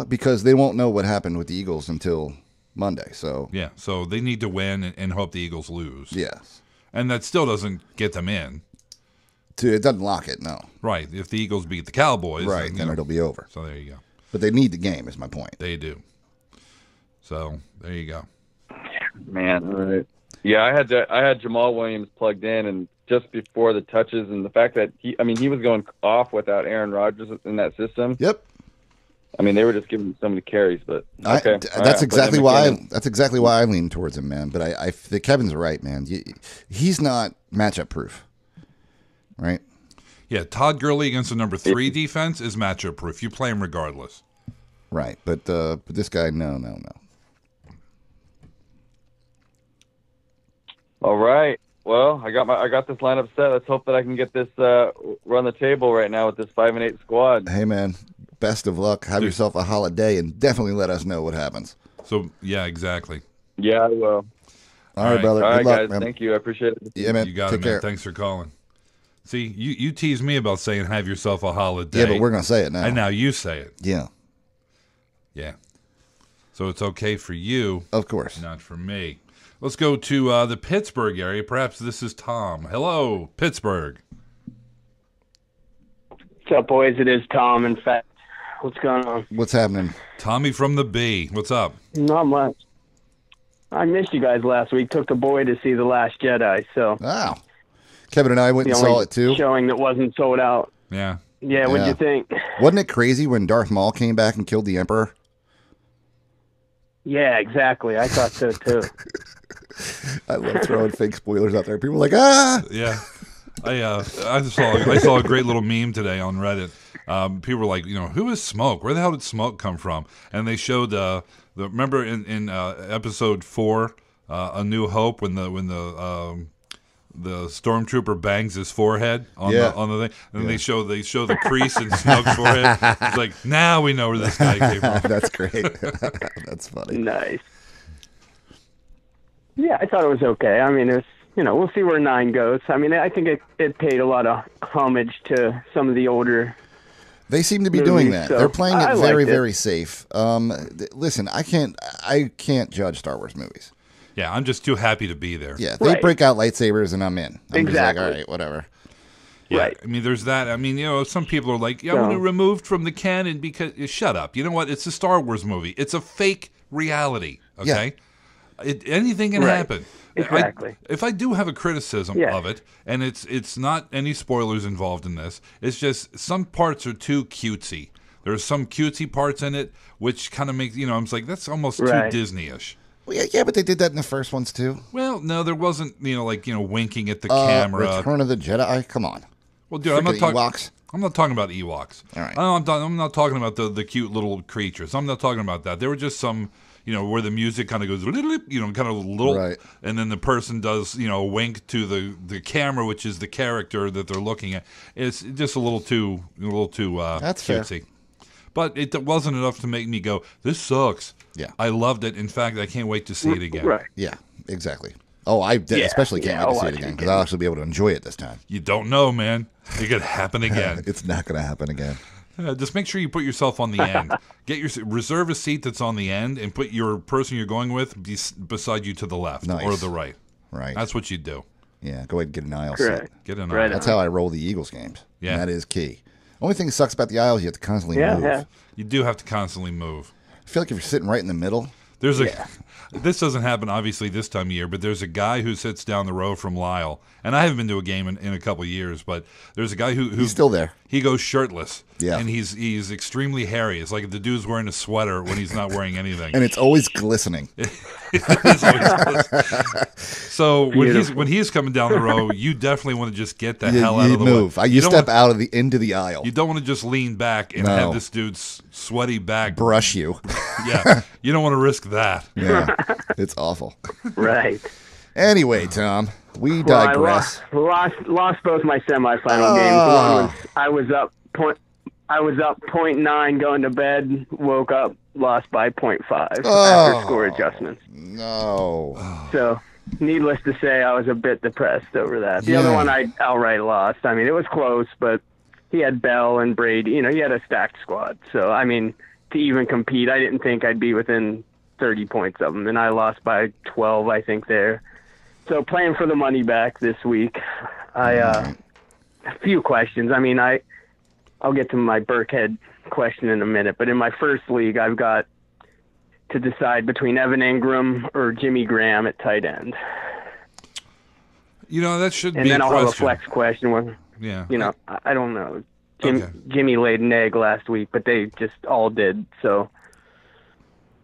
because they won't know what happened with the Eagles until Monday. So yeah, so they need to win and hope the Eagles lose. Yes. And that still doesn't get them in. It doesn't lock it, no. Right. If the Eagles beat the Cowboys, then it'll be over. So there you go. But they need the game, is my point. They do. So there you go. Man, right. Yeah, I had Jamal Williams plugged in, and just before the touches and the fact that he was going off without Aaron Rodgers in that system. Yep. I mean, they were just giving him so many carries, but okay. That's exactly why I lean towards him, man. But Kevin's right, man. He's not matchup proof, right? Yeah, Todd Gurley against the number 3 defense is matchup proof. You play him regardless, right? But this guy, no. All right. Well, I got this lineup set. Let's hope that I can get this run the table right now with this 5-8 squad. Hey, man. Best of luck. Have yourself a holiday, and definitely let us know what happens. So, yeah, exactly. Yeah, I will. All right, brother. All right, Good luck, guys. man. Thank you. I appreciate it. Yeah, man. You got Take it, man. care. Thanks for calling. See, you tease me about saying have yourself a holiday. Yeah, but we're going to say it now. And now you say it. Yeah. Yeah. So it's okay for you. Of course. Not for me. Let's go to the Pittsburgh area. Perhaps this is Tom. Hello, Pittsburgh. What's up, boys? It is Tom, in fact. What's going on? What's happening? Tommy from the B. What's up? Not much. I missed you guys last week. Took the boy to see The Last Jedi, so... Wow. Kevin and I went and saw it, too. Showing that wasn't sold out. Yeah. Yeah, what'd you think? Wasn't it crazy when Darth Maul came back and killed the Emperor? Yeah, exactly. I thought so, too. I love throwing fake spoilers out there. People are like, ah! Yeah. I saw a great little meme today on Reddit. People were like, who is Smoke? Where the hell did Smoke come from? And they showed remember in episode 4, A New Hope, when the stormtrooper bangs his forehead on the thing, and they show the crease in Smoke's forehead. It's like, now we know where this guy came from. That's great. That's funny. Nice. Yeah, I thought it was okay. I mean, it's we'll see where 9 goes. I mean, I think it paid a lot of homage to some of the older. They seem to be doing that. So they're playing it very, liked very safe. Listen, I can't judge Star Wars movies. Yeah, I'm just too happy to be there. Yeah, they break out lightsabers and I'm in. I'm just like, Exactly. all right, whatever. Yeah, Right. I mean, there's that. I mean, some people are like, I want it removed from the canon because... Shut up. You know what? It's a Star Wars movie. It's a fake reality, okay? Anything can happen. Exactly. If I do have a criticism of it, and it's not any spoilers involved in this, it's just some parts are too cutesy. There's some cutesy parts in it which kind of make, I'm like, that's almost too Disney-ish. Well, yeah, but they did that in the first ones too. Well, no, there wasn't, winking at the camera. Return of the Jedi. Come on. Well, dude, I'm not talking. Ewoks. I'm not talking about Ewoks. All right. I'm not talking about the cute little creatures. I'm not talking about that. There were just some, where the music kind of goes, kind of little, Right. and then the person does, a wink to the camera, which is the character that they're looking at. It's just a little too That's fair. cutesy. But it wasn't enough to make me go, this sucks. Yeah. I loved it. In fact, I can't wait to see it again. Right. Yeah, exactly. Oh, I especially can't wait to see it again because I'll actually be able to enjoy it this time. You don't know, man. It could happen again. It's not going to happen again. Just make sure you put yourself on the end. Reserve a seat that's on the end, and put your person you're going with beside you to the left or the right. Right. That's what you do. Yeah, go ahead and get an aisle Correct. seat. Get an Right. eye. That's how I roll the Eagles games. Yeah. And that is key. Only thing that sucks about the aisle is you have to constantly move. Yeah. You do have to constantly move. I feel like if you're sitting right in the middle, There's this doesn't happen obviously this time of year, but there's a guy who sits down the row from Lyle, and I haven't been to a game in a couple of years, but there's a guy who's He's still there. He goes shirtless, Yeah. and he's extremely hairy. It's like the dude's wearing a sweater when he's not wearing anything. And it's always glistening. It's always so when he's coming down the row, you definitely want to just get the hell out of the move. way. You step out of into the aisle. You don't want to just lean back and have this dude's sweaty back brush you. Yeah, you don't want to risk that. Yeah, it's awful. Right. Anyway, Tom, we Well, digress. I lost both my semifinal games. One was I was up 0.9 going to bed, woke up, lost by 0.5 after score adjustments. No. So, needless to say, I was a bit depressed over that. The other one I outright lost. I mean, it was close, but he had Bell and Brady. You know, he had a stacked squad. So, I mean, to even compete, I didn't think I'd be within 30 points of him, and I lost by 12, I think, there. So, playing for the money back this week, a few questions. I mean, I'll get to my Burkhead question in a minute, but in my first league, I've got to decide between Evan Ingram or Jimmy Graham at tight end. You know, that should and be a then I'll question. have a flex question where, you know, I don't know. Jimmy laid an egg last week, but they just all did, so.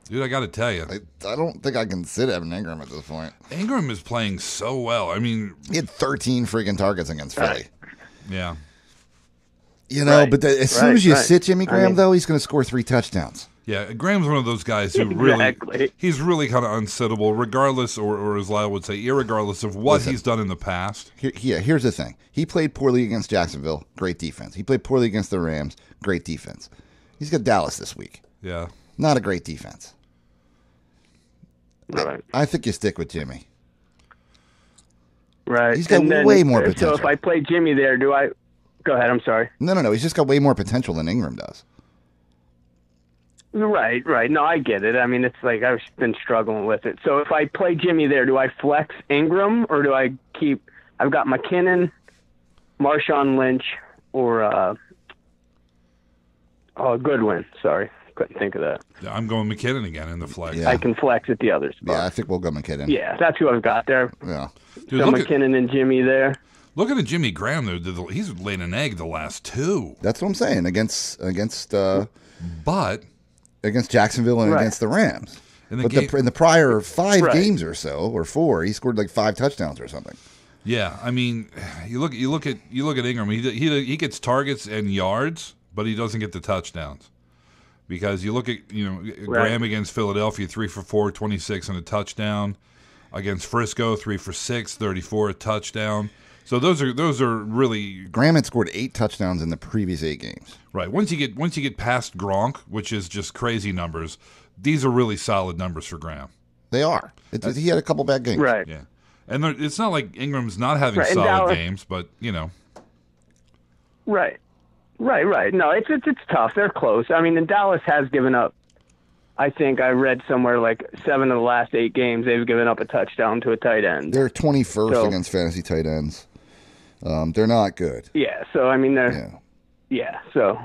Dude, I got to tell you. I don't think I can sit Evan Ingram at this point. Ingram is playing so well. I mean. He had 13 freaking targets against Philly. Yeah. You know, but as soon as you sit Jimmy Graham, though, he's going to score 3 touchdowns. Yeah, Graham's one of those guys who he's really kind of unsittable, regardless, or as Lyle would say, irregardless of what he's done in the past. Here's the thing. He played poorly against Jacksonville, great defense. He played poorly against the Rams, great defense. He's got Dallas this week. Yeah. Not a great defense. Right. I think you stick with Jimmy. Right. He's got way more potential. So if I play Jimmy there, do I... Go ahead, I'm sorry. No. He's just got way more potential than Ingram does. Right. No, I get it. I mean, it's like I've been struggling with it. So if I play Jimmy there, do I flex Ingram or do I keep... I've got McKinnon, Marshawn Lynch, or Goodwin. Sorry. Couldn't think of that. Yeah, I'm going McKinnon again in the flex. Yeah. I can flex at the other spot. Yeah, I think we'll go McKinnon. Yeah, that's who I've got there. Yeah. Dude, so McKinnon and Jimmy there. Looking at Jimmy Graham, though, he's laid an egg the last 2. That's what I'm saying. Against Jacksonville and against the Rams. In the prior 5 games or so, or 4, he scored like 5 touchdowns or something. Yeah, I mean, you look at Ingram. He gets targets and yards, but he doesn't get the touchdowns. Because you look at Graham against Philadelphia, 3 for 4, 26 and a touchdown. Against Frisco, 3 for 6, 34, a touchdown. So those are really. Graham had scored 8 touchdowns in the previous 8 games. Right. Once you get past Gronk, which is just crazy numbers, these are really solid numbers for Graham. They are. He had a couple bad games. Right. Yeah. And it's not like Ingram's not having solid games, but Right. No, it's tough. They're close. I mean, and Dallas has given up. I think I read somewhere like 7 of the last 8 games they've given up a touchdown to a tight end. They're 21st against fantasy tight ends. They're not good. Yeah. So I mean, yeah. So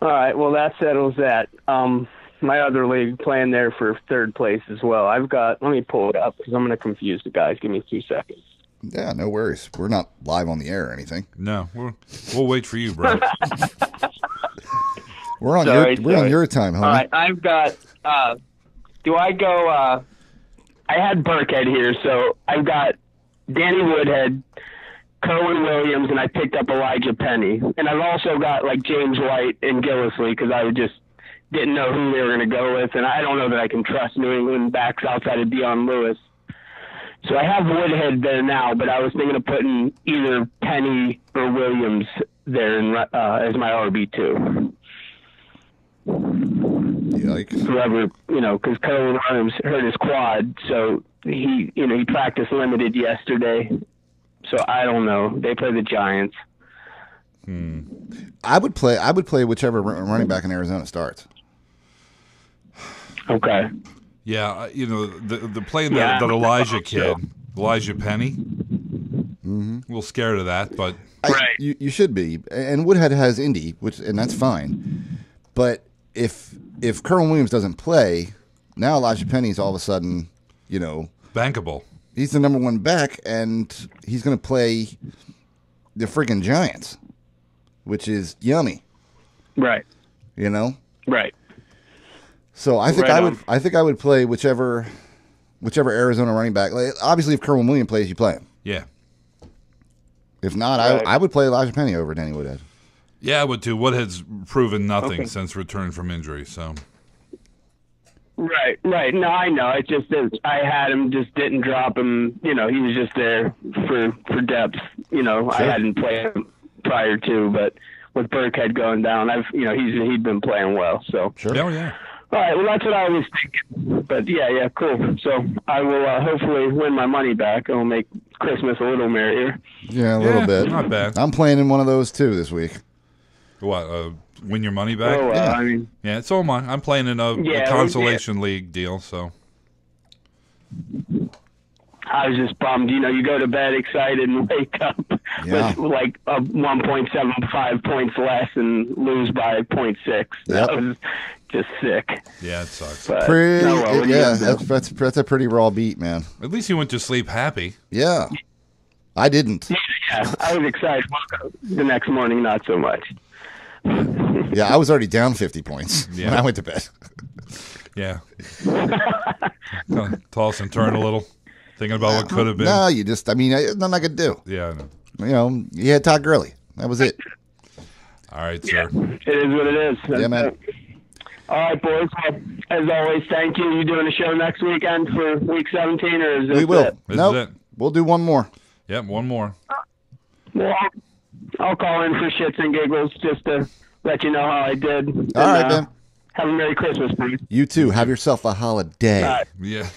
all right. Well, that settles that. My other league playing there for 3rd place as well. Let me pull it up because I'm going to confuse the guys. Give me 2 seconds. Yeah, no worries. We're not live on the air or anything. No, we'll wait for you, bro. We're on your time, homie. All right, I've got. Do I go? I had Burkhead here, so I've got Danny Woodhead, Kerwin Williams, and I picked up Elijah Penny, and I've also got like James White and Gillisley because I just didn't know who they were going to go with, and I don't know that I can trust New England backs outside of Dion Lewis. So I have Woodhead there now, but I was thinking of putting either Penny or Williams there as my RB2. Yikes. Whoever, because Kerwin Williams hurt his quad, so he practiced limited yesterday. So I don't know. They play the Giants. I would play whichever running back in Arizona starts. Okay. Yeah, the playing that Elijah kid, Elijah Penny. Mm-hmm. A little scared of that, but you should be. And Woodhead has Indy, and that's fine. But if Kerwin Williams doesn't play, now Elijah Penny's all of a sudden, Bankable. he's the number one back, and he's going to play the freaking Giants, which is yummy. Right. Right. So I think Right on. I think I would play whichever Arizona running back. Like, obviously, if Kerwin Williams plays, you play him. Yeah. If not, Right. I would play Elijah Penny over Danny Woodhead. Yeah, I would too. Wood has proven nothing Okay. since return from injury. So Right. No, I know. It just is. I had him, just didn't drop him. He was just there for depth. I hadn't played him prior to, but with Burkhead going down, he'd been playing well. So. Sure. hell yeah. All right, well, that's what I was thinking. But, yeah, cool. So I will hopefully win my money back. It'll make Christmas a little merrier. Yeah, a little bit. Not bad. I'm playing in one of those too this week. What? Win your money back? Oh, Yeah. I mean, Yeah, so am I. I'm playing in a Yeah, consolation league deal. So I was just bummed. You go to bed excited and wake up Yeah. with like 1.75 points less and lose by 0.6. Yep. That was just sick. yeah, it sucks. But, Pretty, oh, well, what are you yeah, gonna do? that's a pretty raw beat, man. At least you went to sleep happy. Yeah, I didn't. Yeah, I was excited. The next morning, not so much. Yeah, I was already down 50 points when Yeah. I went to bed. Yeah. Toss and turn a little, thinking about what could have been. No, nothing I could do. Yeah, I know. You had Todd Gurley. That was it. All right, Yeah, sir. it is what it is. Yeah, man. That's it. All right, boys. Well, as always, thank you. You doing a show next weekend for Week 17, or is this We will. it? This Nope. is it. We'll do one more. Yep, one more. Well, I'll call in for shits and giggles just to let you know how I did. All right, man. Have a Merry Christmas, please. You too. Have yourself a holiday. All right. Yeah.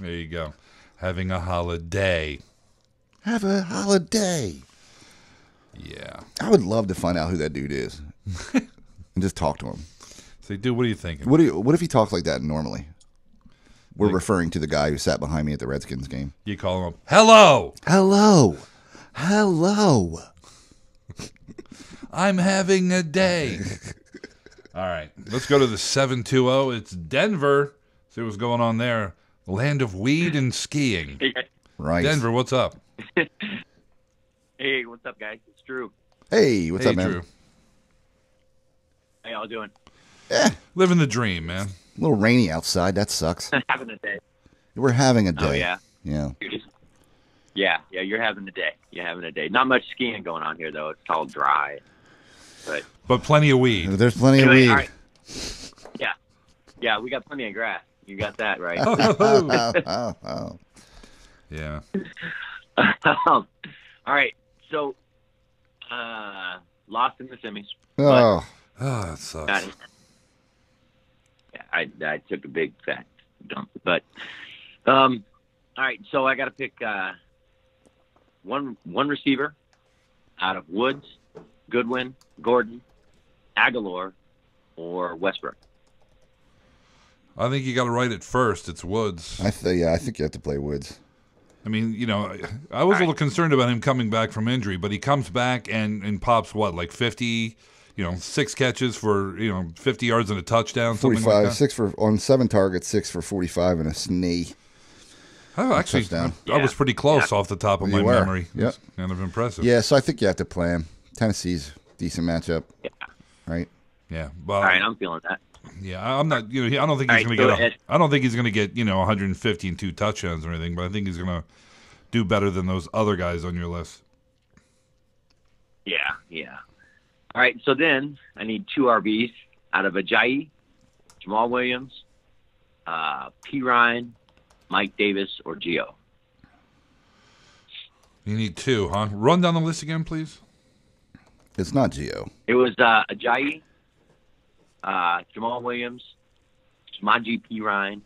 There you go. Having a holiday. Have a holiday. Yeah. I would love to find out who that dude is and just talk to him. Say, dude, what are you thinking? What if he talks like that normally? We're referring to the guy who sat behind me at the Redskins game. You call him up. Hello. Hello. Hello. I'm having a day. All right. Let's go to the 720. It's Denver. See what's going on there. Land of weed and skiing. Right. Denver, what's up? Hey, what's up, guys? It's Drew. Hey, what's Hey, up, man? Drew. How y'all doing? Living the dream, man. A little rainy outside. That sucks. Having a day. We're having a day. Oh, yeah? Yeah. Yeah, you're having a day. You're having a day. Not much skiing going on here, though. It's all dry. But plenty of weed. There's plenty of Anyway, weed. all right. Yeah, we got plenty of grass. You got that right. Oh. Yeah. All right, so lost in the semis. Oh. Oh, that sucks. Yeah, I took a big fat dump. But all right, so I got to pick one receiver out of Woods, Goodwin, Gordon, Aguilar, or Westbrook. I think you got to write it first. It's Woods. I think you have to play Woods. I mean, I was a little concerned about him coming back from injury, but he comes back and pops what, like 50, 6 catches for, 50 yards and a touchdown, something 45, like that. 6 on 7 targets, 6 for 45 and a snee. Oh, actually, touchdown. I was pretty close off the top of my You were. memory. Yep. It's kind of impressive. Yeah, so I think you have to play him. Tennessee's decent matchup. Yeah. Right? Yeah. But, All right, I'm feeling that. yeah, I'm not. I don't think All he's right, going to go get. ahead. I don't think he's going to get 150 and 2 touchdowns or anything. But I think he's going to do better than those other guys on your list. Yeah. All right, so then I need 2 RBs out of Ajayi, Jamal Williams, P. Ryan, Mike Davis, or Gio. You need 2, huh? Run down the list again, please. It's not Gio. It was Ajayi, Jamal Williams, Samaje P. Ryan,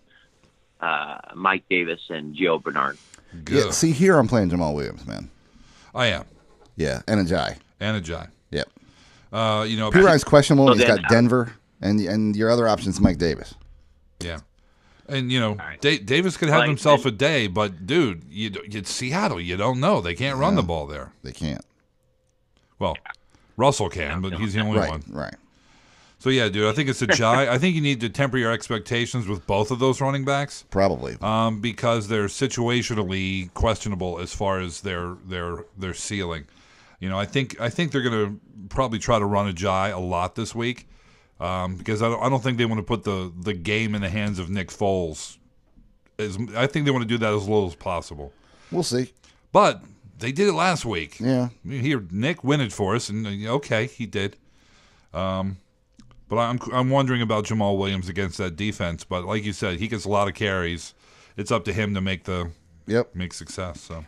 Mike Davis, and Gio Bernard. Good. Yeah, see, here I'm playing Jamal Williams, man. I am. Yeah, and Ajay. And Ajay. Yep. P. P. Ryan's questionable. So He's then- got Denver, and your other option's Mike Davis. Yeah. And, right. Davis could have Like, himself a day, but, dude, it's Seattle. You don't know. They can't run the ball there. They can't. Well, Russell can, but he's the only Right, one. right. So, yeah, dude, I think it's a jai. I think you need to temper your expectations with both of those running backs. Probably. Because they're situationally questionable as far as their ceiling. You know, I think they're going to probably try to run a jai a lot this week because I don't think they want to put the game in the hands of Nick Foles. I think they want to do that as low as possible. We'll see. But they did it last week. Yeah. Here, Nick win it for us, and okay, he did. But I'm wondering about Jamal Williams against that defense. But like you said, he gets a lot of carries. It's up to him to make success. So.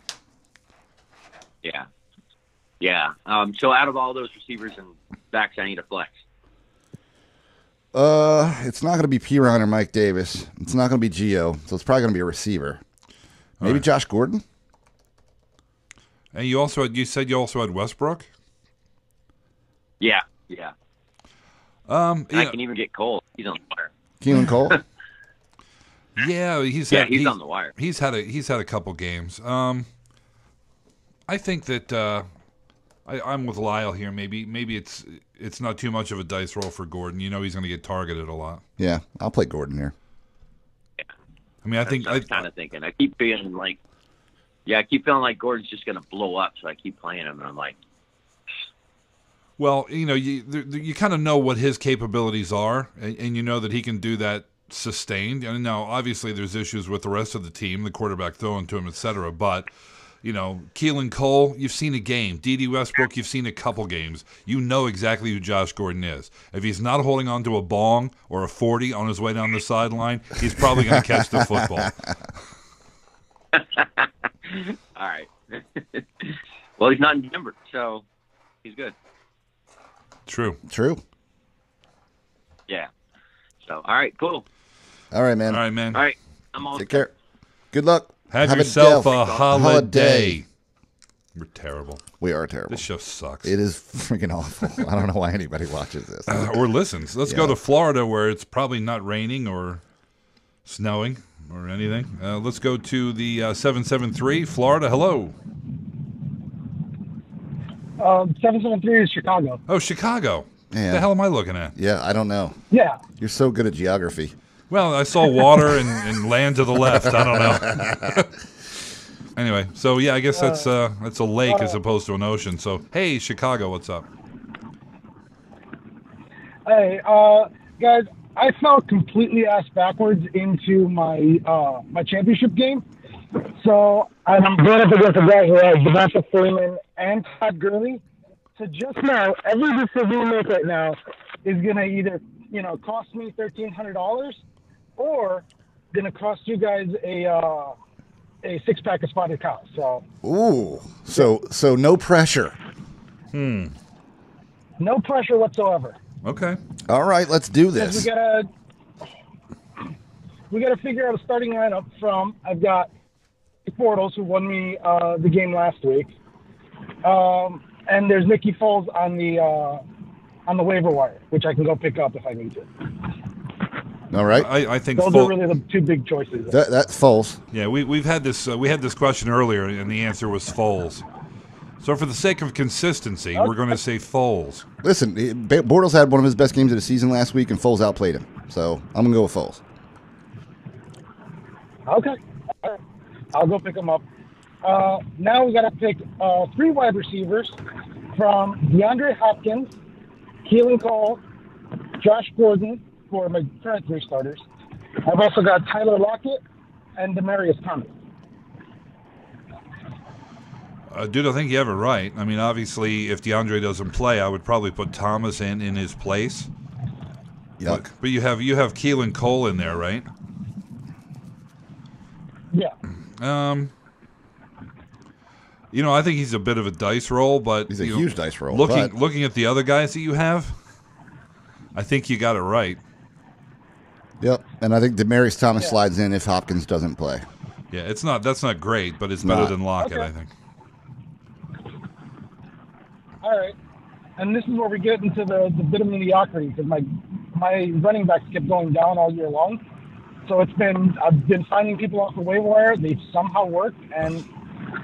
Yeah. So out of all those receivers and backs, I need a flex. It's not going to be Piron or Mike Davis. It's not going to be Gio, so it's probably going to be a receiver. Maybe right. Josh Gordon. And you said you also had Westbrook. Yeah. I can even get Cole. He's on the wire. Keelan Cole. Yeah, he's on the wire. He's had a couple games. I think that I'm with Lyle here. Maybe it's not too much of a dice roll for Gordon. You know he's going to get targeted a lot. Yeah, I'll play Gordon here. Yeah. I mean, I'm kind of thinking. I keep feeling like Gordon's just going to blow up, so I keep playing him, and I'm like. Well, you know, you kind of know what his capabilities are, and you know that he can do that sustained. And now, obviously, there's issues with the rest of the team, the quarterback throwing to him, etc. But, you know, Keelan Cole, you've seen a game. D.D. Westbrook, you've seen a couple games. You know exactly who Josh Gordon is. If he's not holding on to a bong or a 40 on his way down the sideline, he's probably going to catch the football. All right. Well, he's not in Denver, so he's good. True. Yeah. So, all right, cool. All right, man. All right, I'm all Take care. Good luck. Have yourself a holiday. We're terrible. We are terrible. This show sucks. It is freaking awful. I don't know why anybody watches this. Or listens. Let's go to Florida where it's probably not raining or snowing or anything. Let's go to the 773. Florida, hello. 773 is Chicago. Oh, Chicago. Yeah. What the hell am I looking at? Yeah, I don't know. Yeah. You're so good at geography. Well, I saw water and land to the left. I don't know. Anyway, so yeah, I guess that's a lake as opposed to an ocean. So, hey, Chicago, what's up? Hey, guys, I fell completely ass backwards into my my championship game. So I'm going up against a guy who has Devonta Freeman and Todd Gurley. So just now, every decision we make right now is going to either, cost me $1,300 or going to cost you guys a 6-pack of spotted cows. So. Ooh. So no pressure. No pressure whatsoever. Okay. All right, let's do this. We gotta figure out a starting lineup from. I've got Bortles, who won me the game last week, and there's Nicky Foles on the waiver wire, which I can go pick up if I need to. All right. I think those are really the two big choices. That's Foles. Yeah, we've had this. We had this question earlier, and the answer was Foles. So for the sake of consistency, we're going to say Foles. Listen, Bortles had one of his best games of the season last week, and Foles outplayed him. So I'm going to go with Foles. Okay. All right. I'll go pick them up. Now we got to pick 3 wide receivers from DeAndre Hopkins, Keelan Cole, Josh Gordon for my current 3 starters. I've also got Tyler Lockett and Demaryius Thomas. Dude, I think you have it right. I mean, obviously, if DeAndre doesn't play, I would probably put Thomas in his place. Yuck. But you have Keelan Cole in there, right? Yeah. I think he's a bit of a dice roll, but he's a huge dice roll. Looking at the other guys that you have, I think you got it right. Yep, and I think Demaryius Thomas slides in if Hopkins doesn't play. Yeah, that's not great, but it's better than Lockett, I think. All right, and this is where we get into the bit of mediocrity because my running backs kept going down all year long. So I've been finding people off the waiver wire. They've somehow worked, and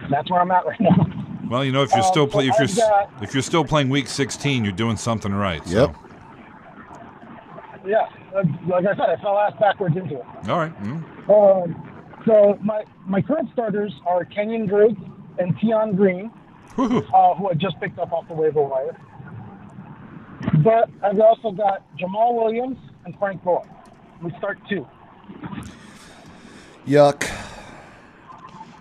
that's where I'm at right now. Well, if you're still playing Week 16, you're doing something right. Yep. So. Yeah, like I said, I fell ass backwards into it. All right. So my current starters are Kenyon Drake and Tion Green, who I just picked up off the waiver wire. But I've also got Jamal Williams and Frank Gore. We start 2. Yuck.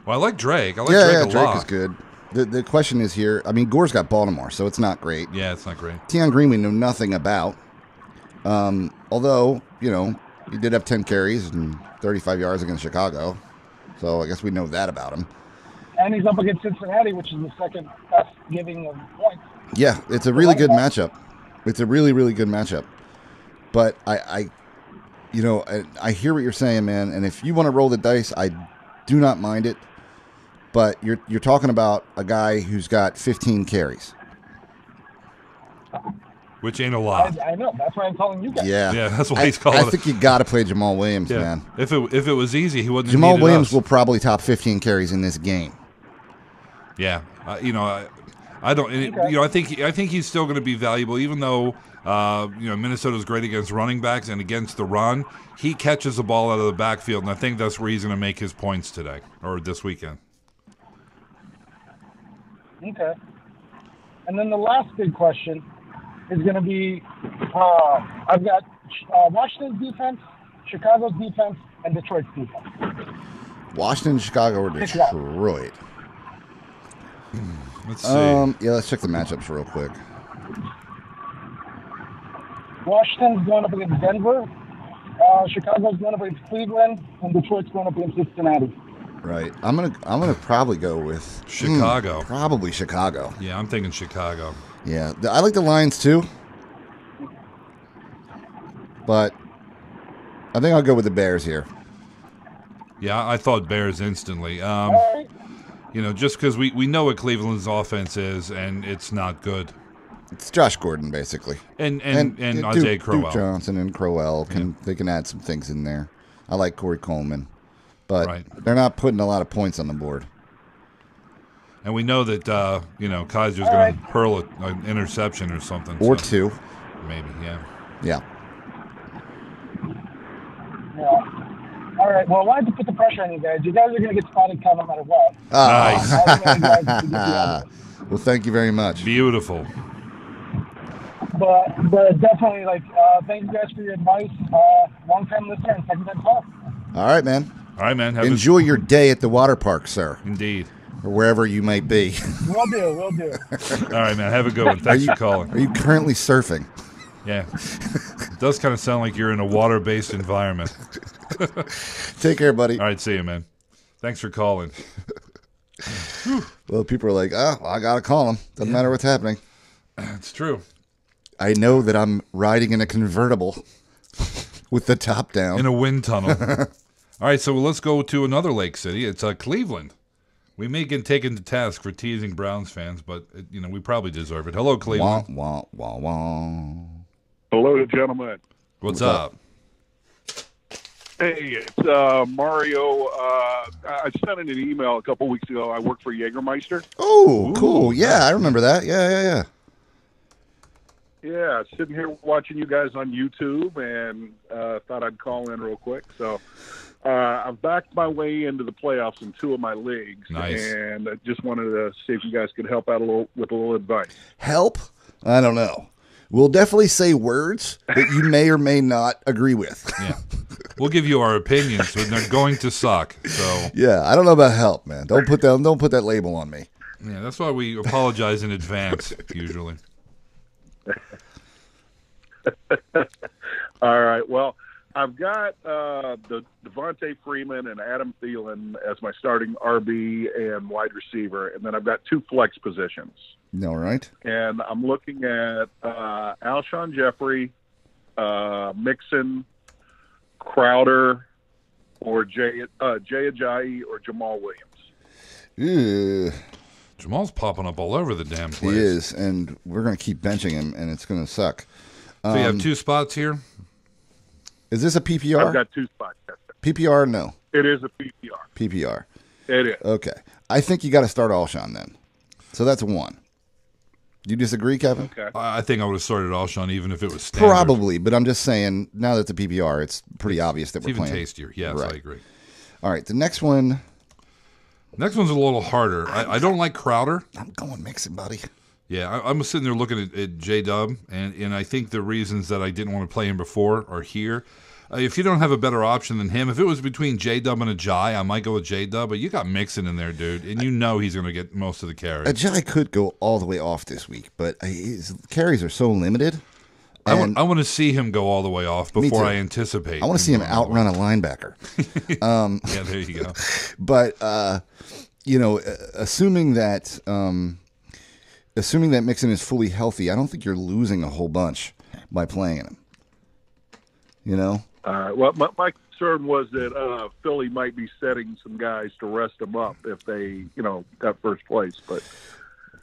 Well, I like Drake. I like Yeah, Drake yeah, a Drake lot. is good. The question is here, I mean, Gore's got Baltimore, so it's not great. Yeah, it's not great. Tion Green we know nothing about. Although, you know, he did have 10 carries and 35 yards against Chicago. So I guess we know that about him. And he's up against Cincinnati, which is the second best giving of points. Yeah, it's a really good matchup. It's a really, really good matchup. But I hear what you're saying, man. And if you want to roll the dice, I do not mind it. But you're talking about a guy who's got 15 carries. Which ain't a lot. I know. That's why I'm calling you guys. Yeah, Yeah, that's why he's calling I it. think you got to play Jamal Williams, Yeah. man. If it was easy, he wouldn't. Jamal have needed Williams us. will probably top 15 carries in this game. Yeah, I don't. I think he's still going to be valuable, even though Minnesota's great against running backs and against the run. He catches the ball out of the backfield, and I think that's where he's going to make his points today or this weekend. Okay. And then the last big question is going to be, I've got Washington's defense, Chicago's defense, and Detroit's defense. Washington, Chicago, or Pick one. Detroit. Let's see. Yeah, let's check the matchups real quick. Washington's going up against Denver, Chicago's going up against Cleveland, and Detroit's going up against Cincinnati. Right. I'm gonna probably go with Chicago. Probably Chicago. Yeah, I'm thinking Chicago. Yeah, I like the Lions too, but I think I'll go with the Bears here. Yeah, I thought Bears instantly. All right. Just because we know what Cleveland's offense is, and it's not good. It's Josh Gordon basically, And Isaiah Crowell. Duke Johnson and Crowell they can add some things in there. I like Corey Coleman, but Right. they're not putting a lot of points on the board. And we know that Kaiser's going to hurl an interception or something. Or so two. Maybe, yeah. Yeah. Yeah. All right. Well, I wanted to put the pressure on you guys. You guys are going to get spotted count no matter what. Nice. I want you guys to get the other. Well, thank you very much. Beautiful. But definitely, thank you guys for your advice. Long-time listener and second-time call. All right, man. All right, man. Enjoy your day at the water park, sir. Indeed. Or wherever you may be. Will do. All right, man. Have a good one. Thanks for calling. Are you currently surfing? Yeah. It does kind of sound like you're in a water-based environment. Take care, buddy. All right, see you, man. Thanks for calling. Well, people are like, I got to call him. Doesn't matter what's happening. It's true. I know that I'm riding in a convertible with the top down. In a wind tunnel. All right, so let's go to another lake city. It's Cleveland. We may get taken to task for teasing Browns fans, but we probably deserve it. Hello, Cleveland. Wah, wah, wah, wah. Hello, gentlemen. What's up? Hey, it's Mario. I sent in an email a couple weeks ago. I work for Jägermeister. Oh, cool. Yeah, I remember that. Yeah. Yeah, sitting here watching you guys on YouTube and thought I'd call in real quick. So I've backed my way into the playoffs in 2 of my leagues. Nice. And I just wanted to see if you guys could help out with a little advice. Help? I don't know. We'll definitely say words that you may or may not agree with. Yeah. We'll give you our opinions, but they're going to suck. So yeah, I don't know about help, man. Don't put that label on me. Yeah, that's why we apologize in advance usually. All right. Well, I've got the Devontae Freeman and Adam Thielen as my starting RB and wide receiver, and then I've got 2 flex positions. All right. And I'm looking at Alshon Jeffrey, Mixon, Crowder, or Jay Ajayi or Jamal Williams. Ew. Jamal's popping up all over the damn place. He is, and we're going to keep benching him, and it's going to suck. So you have 2 spots here? Is this a PPR? I've got 2 spots. PPR? No. It is a PPR. PPR. It is. Okay. I think you got to start Alshon then. So that's 1. Do you disagree, Kevin? Okay. I think I would have started Alshon even if it was standard. Probably, but I'm just saying, now that it's a PPR, it's pretty obvious that It's we're even playing. tastier. Yes, Right. I agree. All right, the next one. Next one's a little harder. I don't like Crowder. I'm going Mixon, buddy. Yeah, I'm sitting there looking at J-Dub, and I think the reasons that I didn't want to play him before are here. If you don't have a better option than him, if it was between J-Dub and Ajay, I might go with J-Dub, but you got Mixon in there, dude, and you know he's going to get most of the carries. Ajay could go all the way off this week, but his carries are so limited. I want to see him go all the way off before too. I anticipate. I want to see him outrun a linebacker. Yeah, there you go. But assuming that Mixon is fully healthy, I don't think you're losing a whole bunch by playing him. You know? Well, my concern was that Philly might be setting some guys to rest them up if they, got first place. But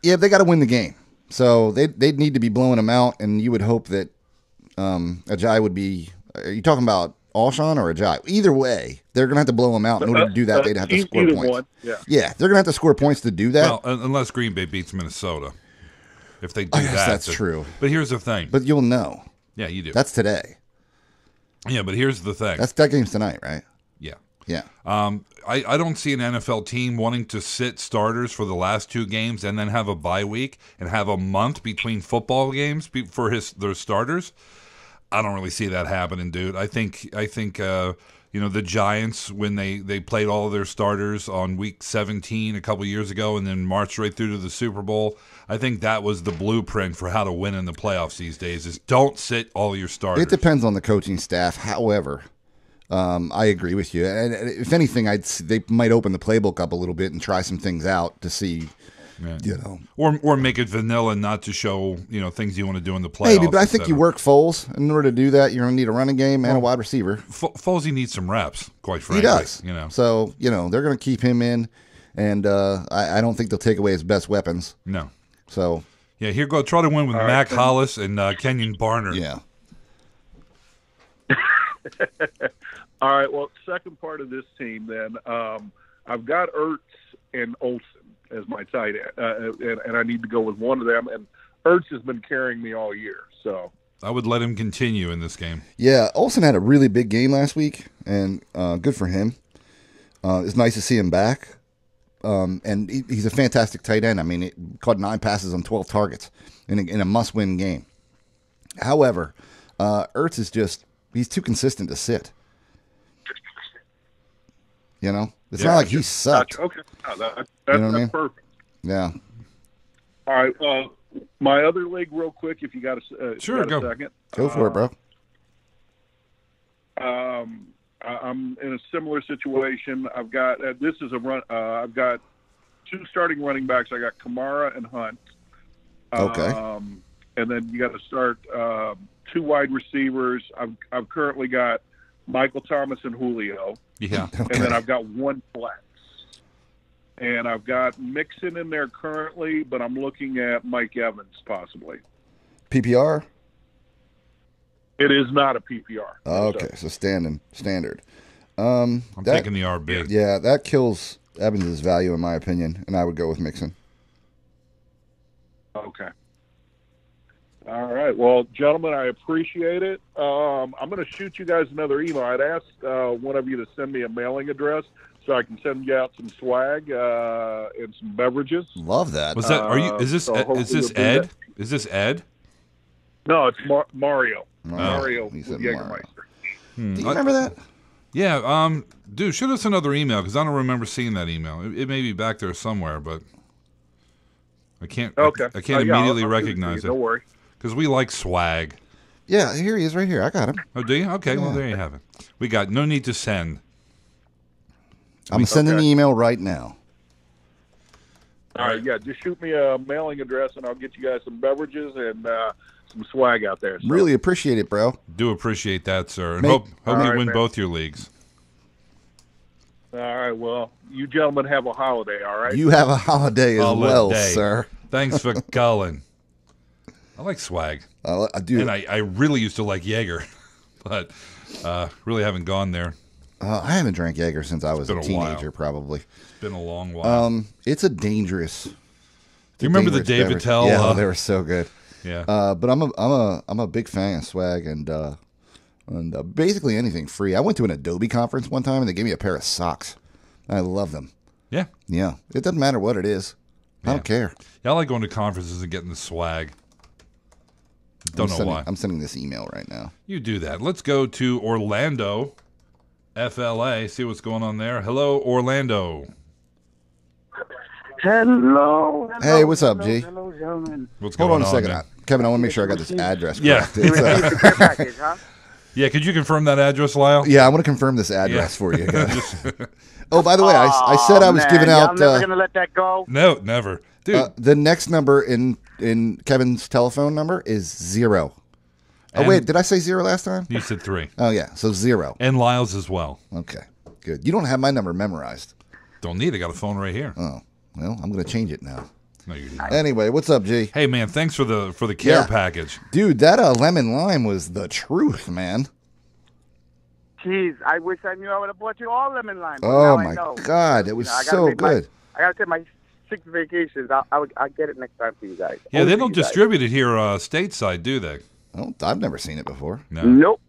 yeah, they got to win the game, so they'd need to be blowing them out, and you would hope that Ajay would be. Are you talking about Alshon or Ajay? Either way, they're going to have to blow them out in order to do that. They'd have to score either points. one, Yeah, they're going to have to score points to do that. Well, unless Green Bay beats Minnesota. If they do I guess that. that's true. But here's the thing. But you'll know. Yeah, you do. That's today. Yeah, but here's the thing. That game's tonight, right? Yeah. Yeah. I don't see an NFL team wanting to sit starters for the last two games and then have a bye week and have a month between football games for their starters. I don't really see that happening, dude. I think the Giants, when they played all of their starters on week 17 a couple years ago and then marched right through to the Super Bowl, I think that was the blueprint for how to win in the playoffs these days is don't sit all your starters. It depends on the coaching staff. However, I agree with you. And if anything, they might open the playbook up a little bit and try some things out to see, or make it vanilla, not to show things you want to do in the playoffs. Maybe, but I think you work Foles. In order to do that, you're going to need a running game and a wide receiver. Folesy needs some reps, quite frankly. He does. So they're going to keep him in, and I don't think they'll take away his best weapons. No. So yeah, here go. Try to win with Mac Hollis and Kenyon Barner. Yeah. All right. Well, second part of this team, then I've got Ertz and Olsen as my tight end, and I need to go with one of them. And Ertz has been carrying me all year, so I would let him continue in this game. Yeah, Olsen had a really big game last week, and good for him. It's nice to see him back. And he's a fantastic tight end. I mean, he caught 9 passes on 12 targets in a must-win game. However, Ertz is he's too consistent to sit. It's not like he sucked. Gotcha. Okay, that's what I mean? perfect. Yeah. All right, my other league, real quick, if you got a second. Go for it, bro. I'm in a similar situation. I've got this is a run. I've got 2 starting running backs. I got Kamara and Hunt. Okay. And then you got to start 2 wide receivers. I've currently got Michael Thomas and Julio. Yeah. Okay. And then I've got 1 flex. And I've got Mixon in there currently, but I'm looking at Mike Evans possibly. PPR? It is not a PPR. Okay, so standard. I'm taking the RB. Yeah, that kills Evans' value in my opinion, and I would go with Mixon. Okay. All right. Well, gentlemen, I appreciate it. I'm going to shoot you guys another email. I'd asked one of you to send me a mailing address so I can send you out some swag and some beverages. Love that. Was that? Is this Ed? Is this Ed? No, it's Mario. Mario with said Jägermeister. Do you remember that? Yeah. Dude, shoot us another email because I don't remember seeing that email. It may be back there somewhere, but I can't. Okay. I can't immediately I'll recognize it. Don't worry. Because we like swag. Yeah, here he is right here. I got him. Oh, do you? Okay, well, there you have it. We got no need to send. I'm sending the email right now. All right, yeah, just shoot me a mailing address, and I'll get you guys some beverages and some swag out there. So. Really appreciate it, bro. Do appreciate that, sir. And hope you win both your leagues. All right, well, you gentlemen have a holiday, all right? You have a holiday as well, sir. Thanks for calling. I like swag. I do. And I really used to like Jaeger, but really haven't gone there. I haven't drank Jaeger since I was a teenager, probably. It's been a long while. It's a dangerous you remember the Dane Ridge David beverage. Tell? Yeah, they were so good. Yeah. But I'm a big fan of swag and basically anything free. I went to an Adobe conference one time and they gave me a pair of socks. I love them. Yeah. Yeah, it doesn't matter what it is. I don't care. Yeah, I like going to conferences and getting the swag. Don't know why. I'm sending this email right now. You do that. Let's go to Orlando, FLA. See what's going on there. Hello, Orlando. Hello. Hey, what's up, G? Hello, gentlemen. What's Hold going on a second, man? Kevin. I want to make sure I got this address Yeah. correct. It's, The care package, huh? Yeah, could you confirm that address, Lyle? yeah, I want to confirm this address for you. Oh, by the way, Aw, I said I was man, giving out. I'm never gonna let that go. No, never. Dude, The next number in Kevin's telephone number is 0. Oh, And- wait, did I say 0 last time? you said 3. Oh, yeah, so 0. And Lyle's as well. Okay, good. You don't have my number memorized. Don't need it. I got a phone right here. Oh, well, I'm going to change it now. No, you don't. Anyway, what's up, G? Hey, man, thanks for the care Yeah. package. Dude, that lemon lime was the truth, man. Jeez, I wish I knew I would have bought you all lemon lime. but Oh, now I my know. God, it was I gotta so take my- good. I gotta take my 6 vacations. I'll get it next time for you guys. Yeah, Only they for don't you guys. distribute it here stateside, do they? I've never seen it before. No. Nope.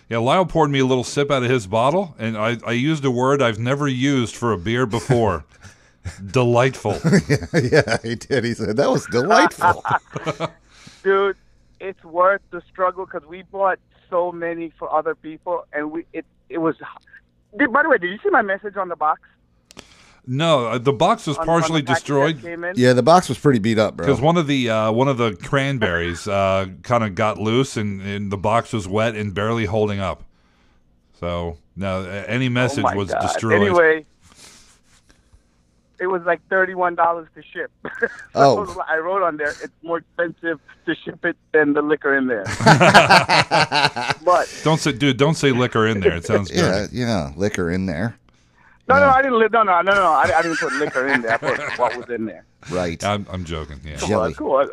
Yeah, Lyle poured me a little sip out of his bottle, and I used a word I've never used for a beer before. Delightful. Yeah, he did. He said, that was delightful. Dude, it's worth the struggle because we bought so many for other people, and it was. By the way, did you see my message on the box? No, the box was On partially the package that destroyed came in? Yeah, the box was pretty beat up, bro. because one of the cranberries kind of got loose, and the box was wet and barely holding up. So no, any message Oh my was God. destroyed. Anyway, it was like $31 to ship. So Oh. I wrote on there, it's more expensive to ship it than the liquor in there. But Don't say liquor in there. It sounds good. yeah, liquor in there. no, I didn't. No, I didn't put liquor in there. I put what was in there. Right. I'm joking. Yeah. Jelly. Cool.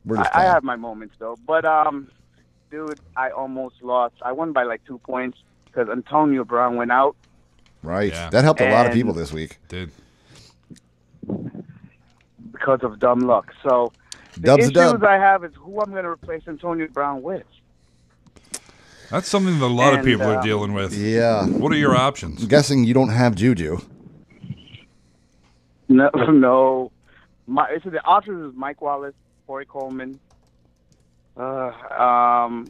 We're just I playing. have my moments though, but dude, I almost lost. I won by like 2 points because Antonio Brown went out. Right. Yeah. That helped a lot of And- people this week. Dude. Because of dumb luck. So the Dub's a issues dub. I have is who I'm going to replace Antonio Brown with. That's something that a lot of And, people are dealing with. Yeah. What are your options? I'm guessing you don't have Juju. No, no. So the options is Mike Wallace, Corey Coleman, the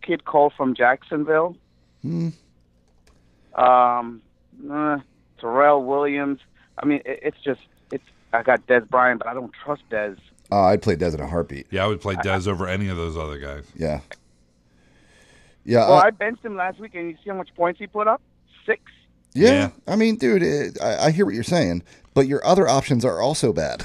kid Cole from Jacksonville, Terrell Williams. I mean, I got Des Bryant, but I don't trust Des. Oh, I'd play Des in a heartbeat. Yeah, I would play Dez over any of those other guys. Yeah. Yeah. Well, I benched him last week, and you see how much points he put up? 6. yeah. Yeah. I mean, dude, I hear what you're saying, but your other options are also bad.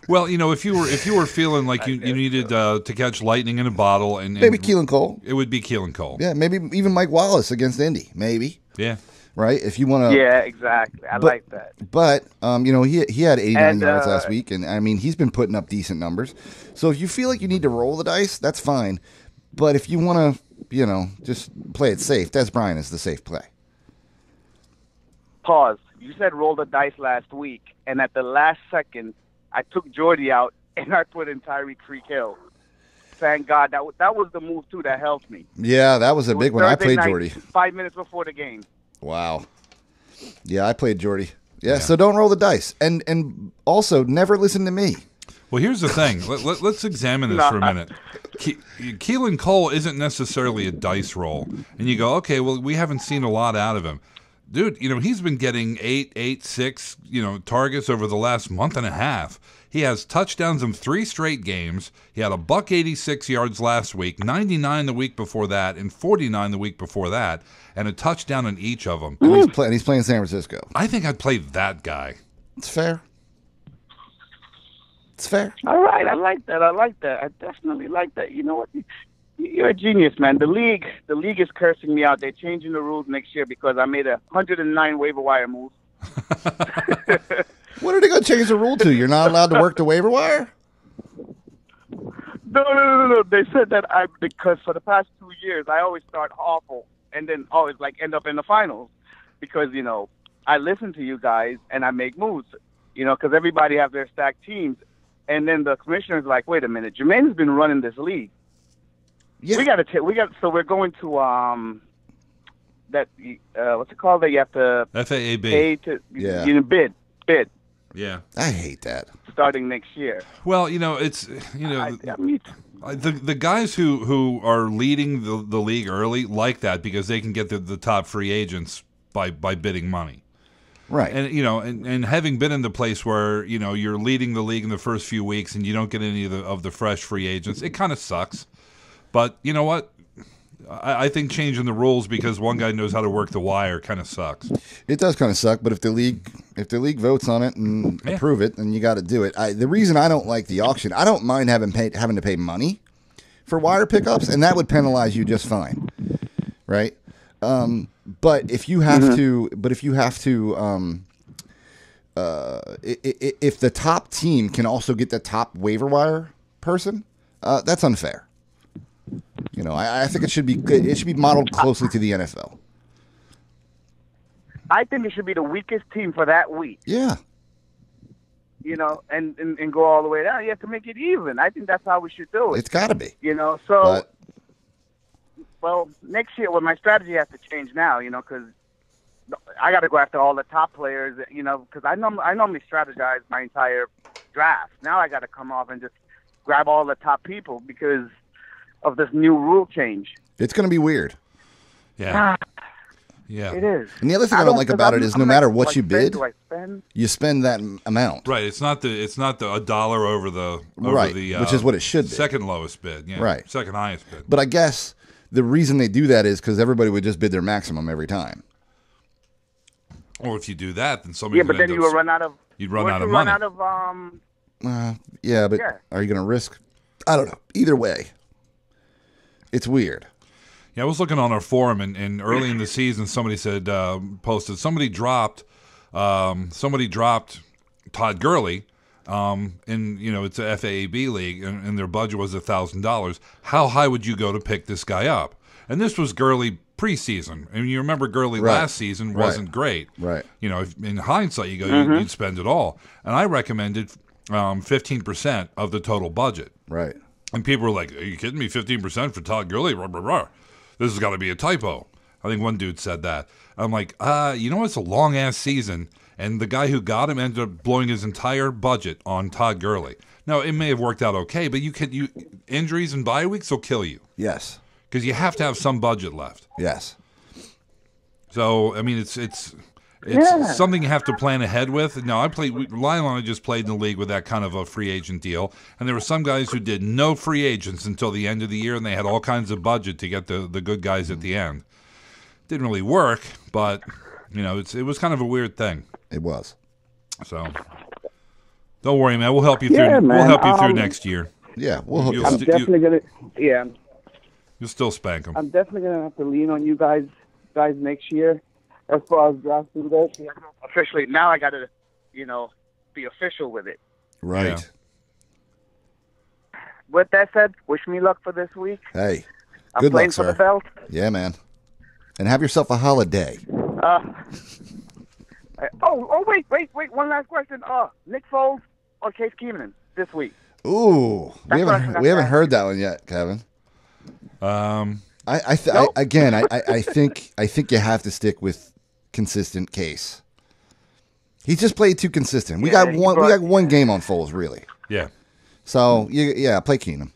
Well, if you were feeling like you needed to catch lightning in a bottle, and Maybe Keelan Cole. it would be Keelan Cole. Yeah, maybe even Mike Wallace against Indy. Maybe. Yeah. Right? If you want to. Yeah, exactly. I like that. But he had 89 And, yards last week, and I mean he's been putting up decent numbers. So if you feel like you need to roll the dice, that's fine. But if you want to, just play it safe, Des Bryant is the safe play. Pause. You said roll the dice last week, and at the last second, I took Jordy out and I put in Tyreek Hill. Thank God that was the move too that helped me. Yeah, that was a It big was one. I Thursday played night, Jordy. 5 minutes before the game. Wow. Yeah, I played Jordy. Yeah, so don't roll the dice, and also never listen to me. Well, here's the thing. Let's examine this for a minute. Keelan Cole isn't necessarily a dice roll, and you go, okay, well, we haven't seen a lot out of him. Dude, he's been getting 6, targets over the last month and a half. He has touchdowns in 3 straight games. He had $186 yards last week, 99 the week before that, and 49 the week before that, and a touchdown in each of them. And he's playing San Francisco. I think I'd play that guy. It's fair. It's fair. All right, I like that. I definitely like that. You know what? You're a genius, man. The league is cursing me out. They're changing the rules next year because I made 109 waiver wire moves. What are they going to change the rule to? You're not allowed to work the waiver wire? No. They said that because for the past 2 years I always start awful and then always end up in the finals because I listen to you guys and I make moves. Because everybody have their stacked teams. And then the commissioner's like, wait a minute, Jermaine's been running this league. Yeah. So we're going to that what's it called that you have to FAAB. pay to bid Yeah. I hate that. starting next year. Well, it's the guys who are leading the league early like that because they can get the top free agents by bidding money. Right. And and having been in the place where you're leading the league in the first few weeks and you don't get any of the fresh free agents, it kind of sucks. But you know what? I think changing the rules because one guy knows how to work the wire kind of sucks. It does kind of suck, but if the league votes on it and approve it, then you got to do it. The reason I don't like the auction, I don't mind having to pay money for wire pickups, and that would penalize you just fine, right? But if you have if the top team can also get the top waiver wire person, that's unfair. I think it should be modeled closely to the NFL. I think it should be the weakest team for that week. Yeah. And go all the way down. You have to make it even. I think that's how we should do it. It's got to be. Well, next year, my strategy has to change now, because I got to go after all the top players, because I normally strategize my entire draft. Now I got to come off and just grab all the top people because of this new rule change. It's going to be weird. Yeah. Yeah. It is. And the other thing I don't like about it is no matter what you bid, you spend that amount. Right. It's not the $1 over the which is what it should be. Second lowest bid. Yeah. Right. Second highest bid. But I guess the reason they do that is because everybody would just bid their maximum every time. Or if you do that, then somebody. Yeah, but then you would run out of. You'd run out of money. Yeah, but are you going to risk? I don't know. Either way, it's weird. Yeah, I was looking on our forum, and early in the season, somebody said posted somebody dropped Todd Gurley, and it's a FAAB league, and their budget was $1,000. How high would you go to pick this guy up? And this was Gurley preseason, and you remember Gurley last season wasn't great. Right. In hindsight, you go you'd spend it all, and I recommended 15% of the total budget. Right. And people were like, "Are you kidding me? 15% for Todd Gurley? Rah, rah, rah. This has got to be a typo." I think one dude said that. I'm like, it's a long-ass season, and the guy who got him ended up blowing his entire budget on Todd Gurley. Now, it may have worked out okay, but injuries and bye weeks will kill you. Yes. Because you have to have some budget left. Yes. So, I mean, it's something you have to plan ahead with. Now, Lionel and I just played in the league with that kind of a free agent deal, and there were some guys who did no free agents until the end of the year, and they had all kinds of budget to get the good guys at the end. Didn't really work, but it was kind of a weird thing. It was. So, don't worry, man. We'll help you through. Man. We'll help you through next year. Yeah, we'll help you. I'm definitely gonna. Yeah. You'll still spank them. I'm definitely gonna have to lean on you guys next year. As far as drafting goes, officially now I got to, be official with it. Right. Yeah. With that said, wish me luck for this week. Hey, I'm good playing luck, for sir. the belt. Yeah, man. And have yourself a holiday. Wait! One last question. Nick Foles or Case Keenum this week? Ooh, we haven't heard that one yet, Kevin. I think you have to stick with consistent Case. He's just played too consistent. We got one game on Foles, really. Yeah. So play Keenum.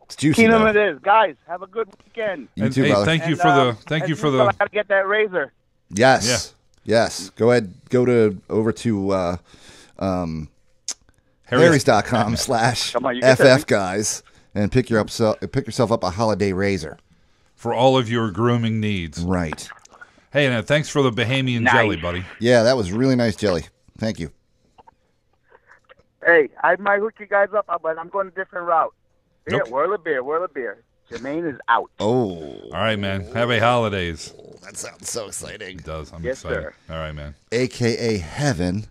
It's juicy. Keenum it is, guys. Have a good weekend. You too, brother. Thank you for the. I gotta get that razor. Yes. Yeah. Yes. Go ahead. Go over to Harrys.com/FF guys and pick yourself up a holiday razor for all of your grooming needs. Right. Hey, now thanks for the Bahamian jelly, buddy. Yeah, that was really nice jelly. Thank you. Hey, I might hook you guys up, but I'm going a different route. Here, whirl a beer. Jermaine is out. Oh. All right, man. Happy holidays. That sounds so exciting. It does. I'm yes, excited. Sir. All right, man. AKA Heaven,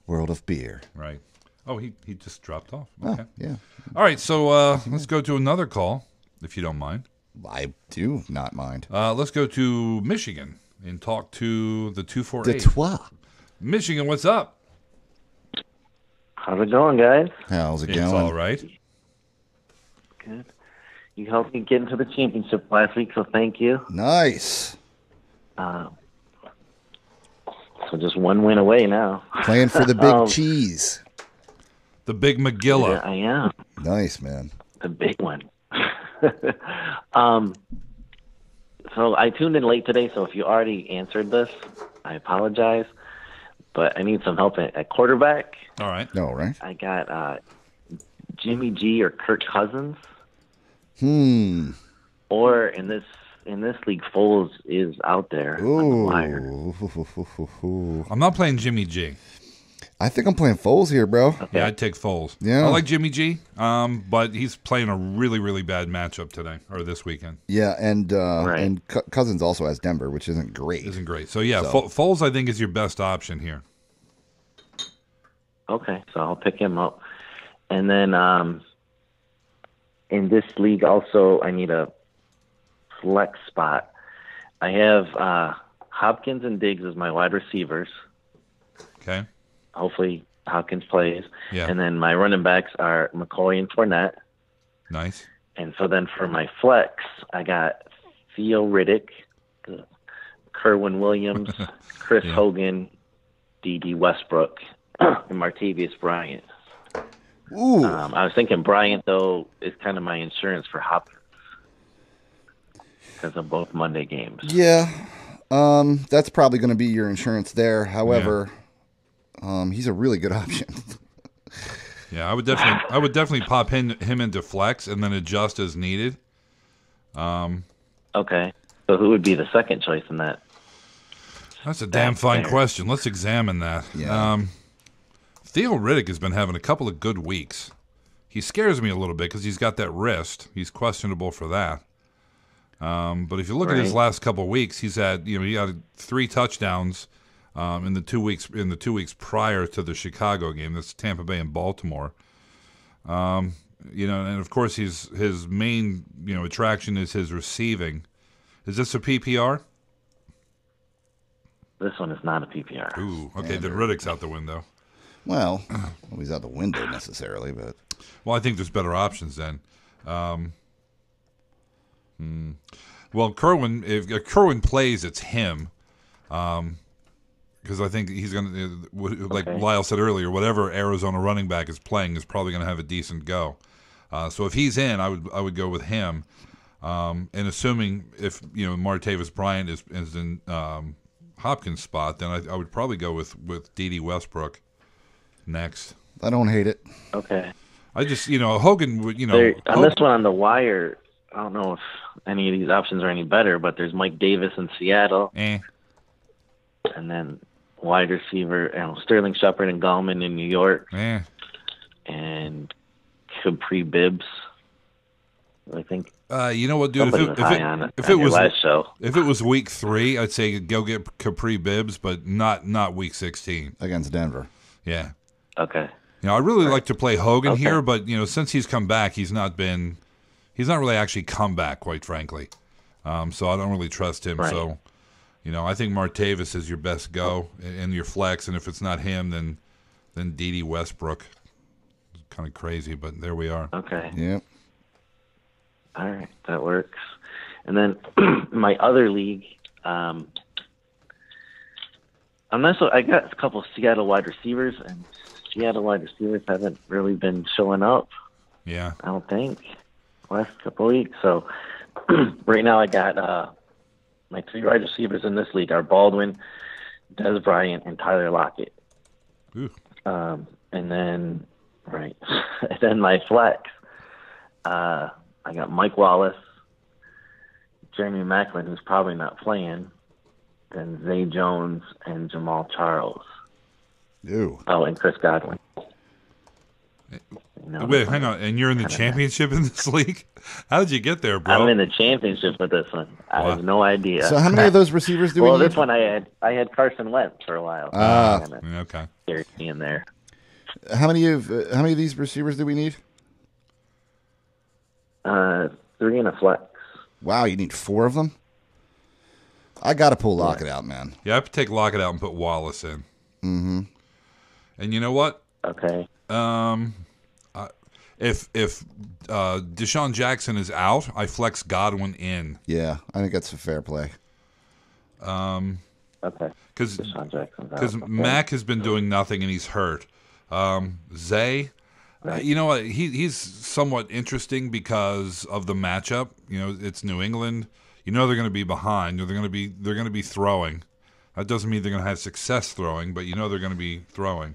World of Beer. Right. Oh, he just dropped off. Okay. Oh, yeah. All right, so let's go to another call, if you don't mind. I do not mind. Let's go to Michigan and talk to the 248. Detroit. Michigan, what's up? How's it going, guys? How's it It's going? all right. Good. You helped me get into the championship last week, so thank you. Nice. So just one win away now. Playing for the big cheese. The big Magilla. Yeah, I am. Nice, man. The big one. So I tuned in late today, so if you already answered this, I apologize. But I need some help at quarterback. All right. All right. I got Jimmy G or Kirk Cousins. Or in this league, Foles is out there on the wire. I'm not playing Jimmy G. I think I'm playing Foles here, bro. Okay. Yeah, I'd take Foles. Yeah. I like Jimmy G, but he's playing a really, really bad matchup today or this weekend. Yeah, and Right. and Cousins also has Denver, which isn't great. Isn't great. So, yeah, So- Foles, I think, is your best option here. Okay, so I'll pick him up. And then in this league also, I need a flex spot. I have Hopkins and Diggs as my wide receivers. Okay. Hopefully Hopkins plays. Yeah. And then my running backs are McCoy and Fournette. Nice. And so then for my flex, I got Theo Riddick, Kerwin Williams, Chris Hogan, D.D. Westbrook, and Martavius Bryant. Ooh. I was thinking Bryant, though, is kind of my insurance for Hopkins because of both Monday games. Yeah. That's probably going to be your insurance there. However, he's a really good option. Yeah, I would definitely pop him into flex and then adjust as needed. Okay. So who would be the second choice in that? That's a damn fine fair. question. Let's examine that. Yeah. Theo Riddick has been having a couple of good weeks. He scares me a little bit because he's got that wrist. He's questionable for that. But if you look at his Right. last couple of weeks, he had 3 touchdowns in the 2 weeks prior to the Chicago game. That's Tampa Bay and Baltimore. And of course his main attraction is his receiving. Is this a PPR? This one is not a PPR. Ooh, okay. Then Riddick's out the window. Well, he's out the window necessarily, but Well, I think there's better options then. Well, Kerwin, if Kerwin plays, it's him. Because I think he's going to, like Okay. Lyle said earlier, whatever Arizona running back is playing is probably going to have a decent go. So if he's in, I would go with him. And assuming if Martavis Bryant is in Hopkins' spot, then I would probably go with D.D. Westbrook next. I don't hate it. Okay. I just Hogan would On this one on the wire, I don't know if any of these options are any better, but there's Mike Davis in Seattle. And then wide receiver, Sterling Shepard and Gallman in New York. And Capri Bibbs, I think. You know what, dude? Somebody was high on it If on it your was last show. if it was week 3, I'd say go get Capri Bibbs, but not week 16 against Denver. Yeah. Okay. I really like to play Hogan Okay. here, but since he's come back, he's not really actually come back, quite frankly. So I don't really trust him. Right. So, I think Martavis is your best go in your flex, and if it's not him, then D.D. Westbrook. It's kind of crazy, but there we are. Okay. Yep. All right, that works. And then my other league, I got a couple of Seattle wide receivers, and Seattle wide receivers haven't really been showing up. Yeah. I don't think last couple of weeks. So right now I got my 3 wide receivers in this league are Baldwin, Des Bryant, and Tyler Lockett. Ooh. And then and then my flex, I got Mike Wallace, Jeremy Maclin, who's probably not playing, then Zay Jones and Jamal Charles. Ew. Oh, and Chris Godwin. Wait, hang on. And you're in the championship in this league? How did you get there, bro? I'm in the championship with this one. I have no idea. So how many of those receivers do we Well, need? this one I had Carson Wentz for a while. Okay. Carried me in there. How many of these receivers do we need? 3 in a flex. Wow, you need 4 of them. I got to pull Lockett out, man. Yeah, I have to take Lockett out and put Wallace in. Mm-hmm. And you know what? Okay. If Deshaun Jackson is out, I flex Godwin in. Yeah, I think that's a fair play. Okay. Because Mac has been doing nothing and he's hurt. Zay, you know what? He's somewhat interesting because of the matchup. You know, it's New England. You know they're going to be behind. They're going to be throwing. That doesn't mean they're going to have success throwing, but you know they're going to be throwing.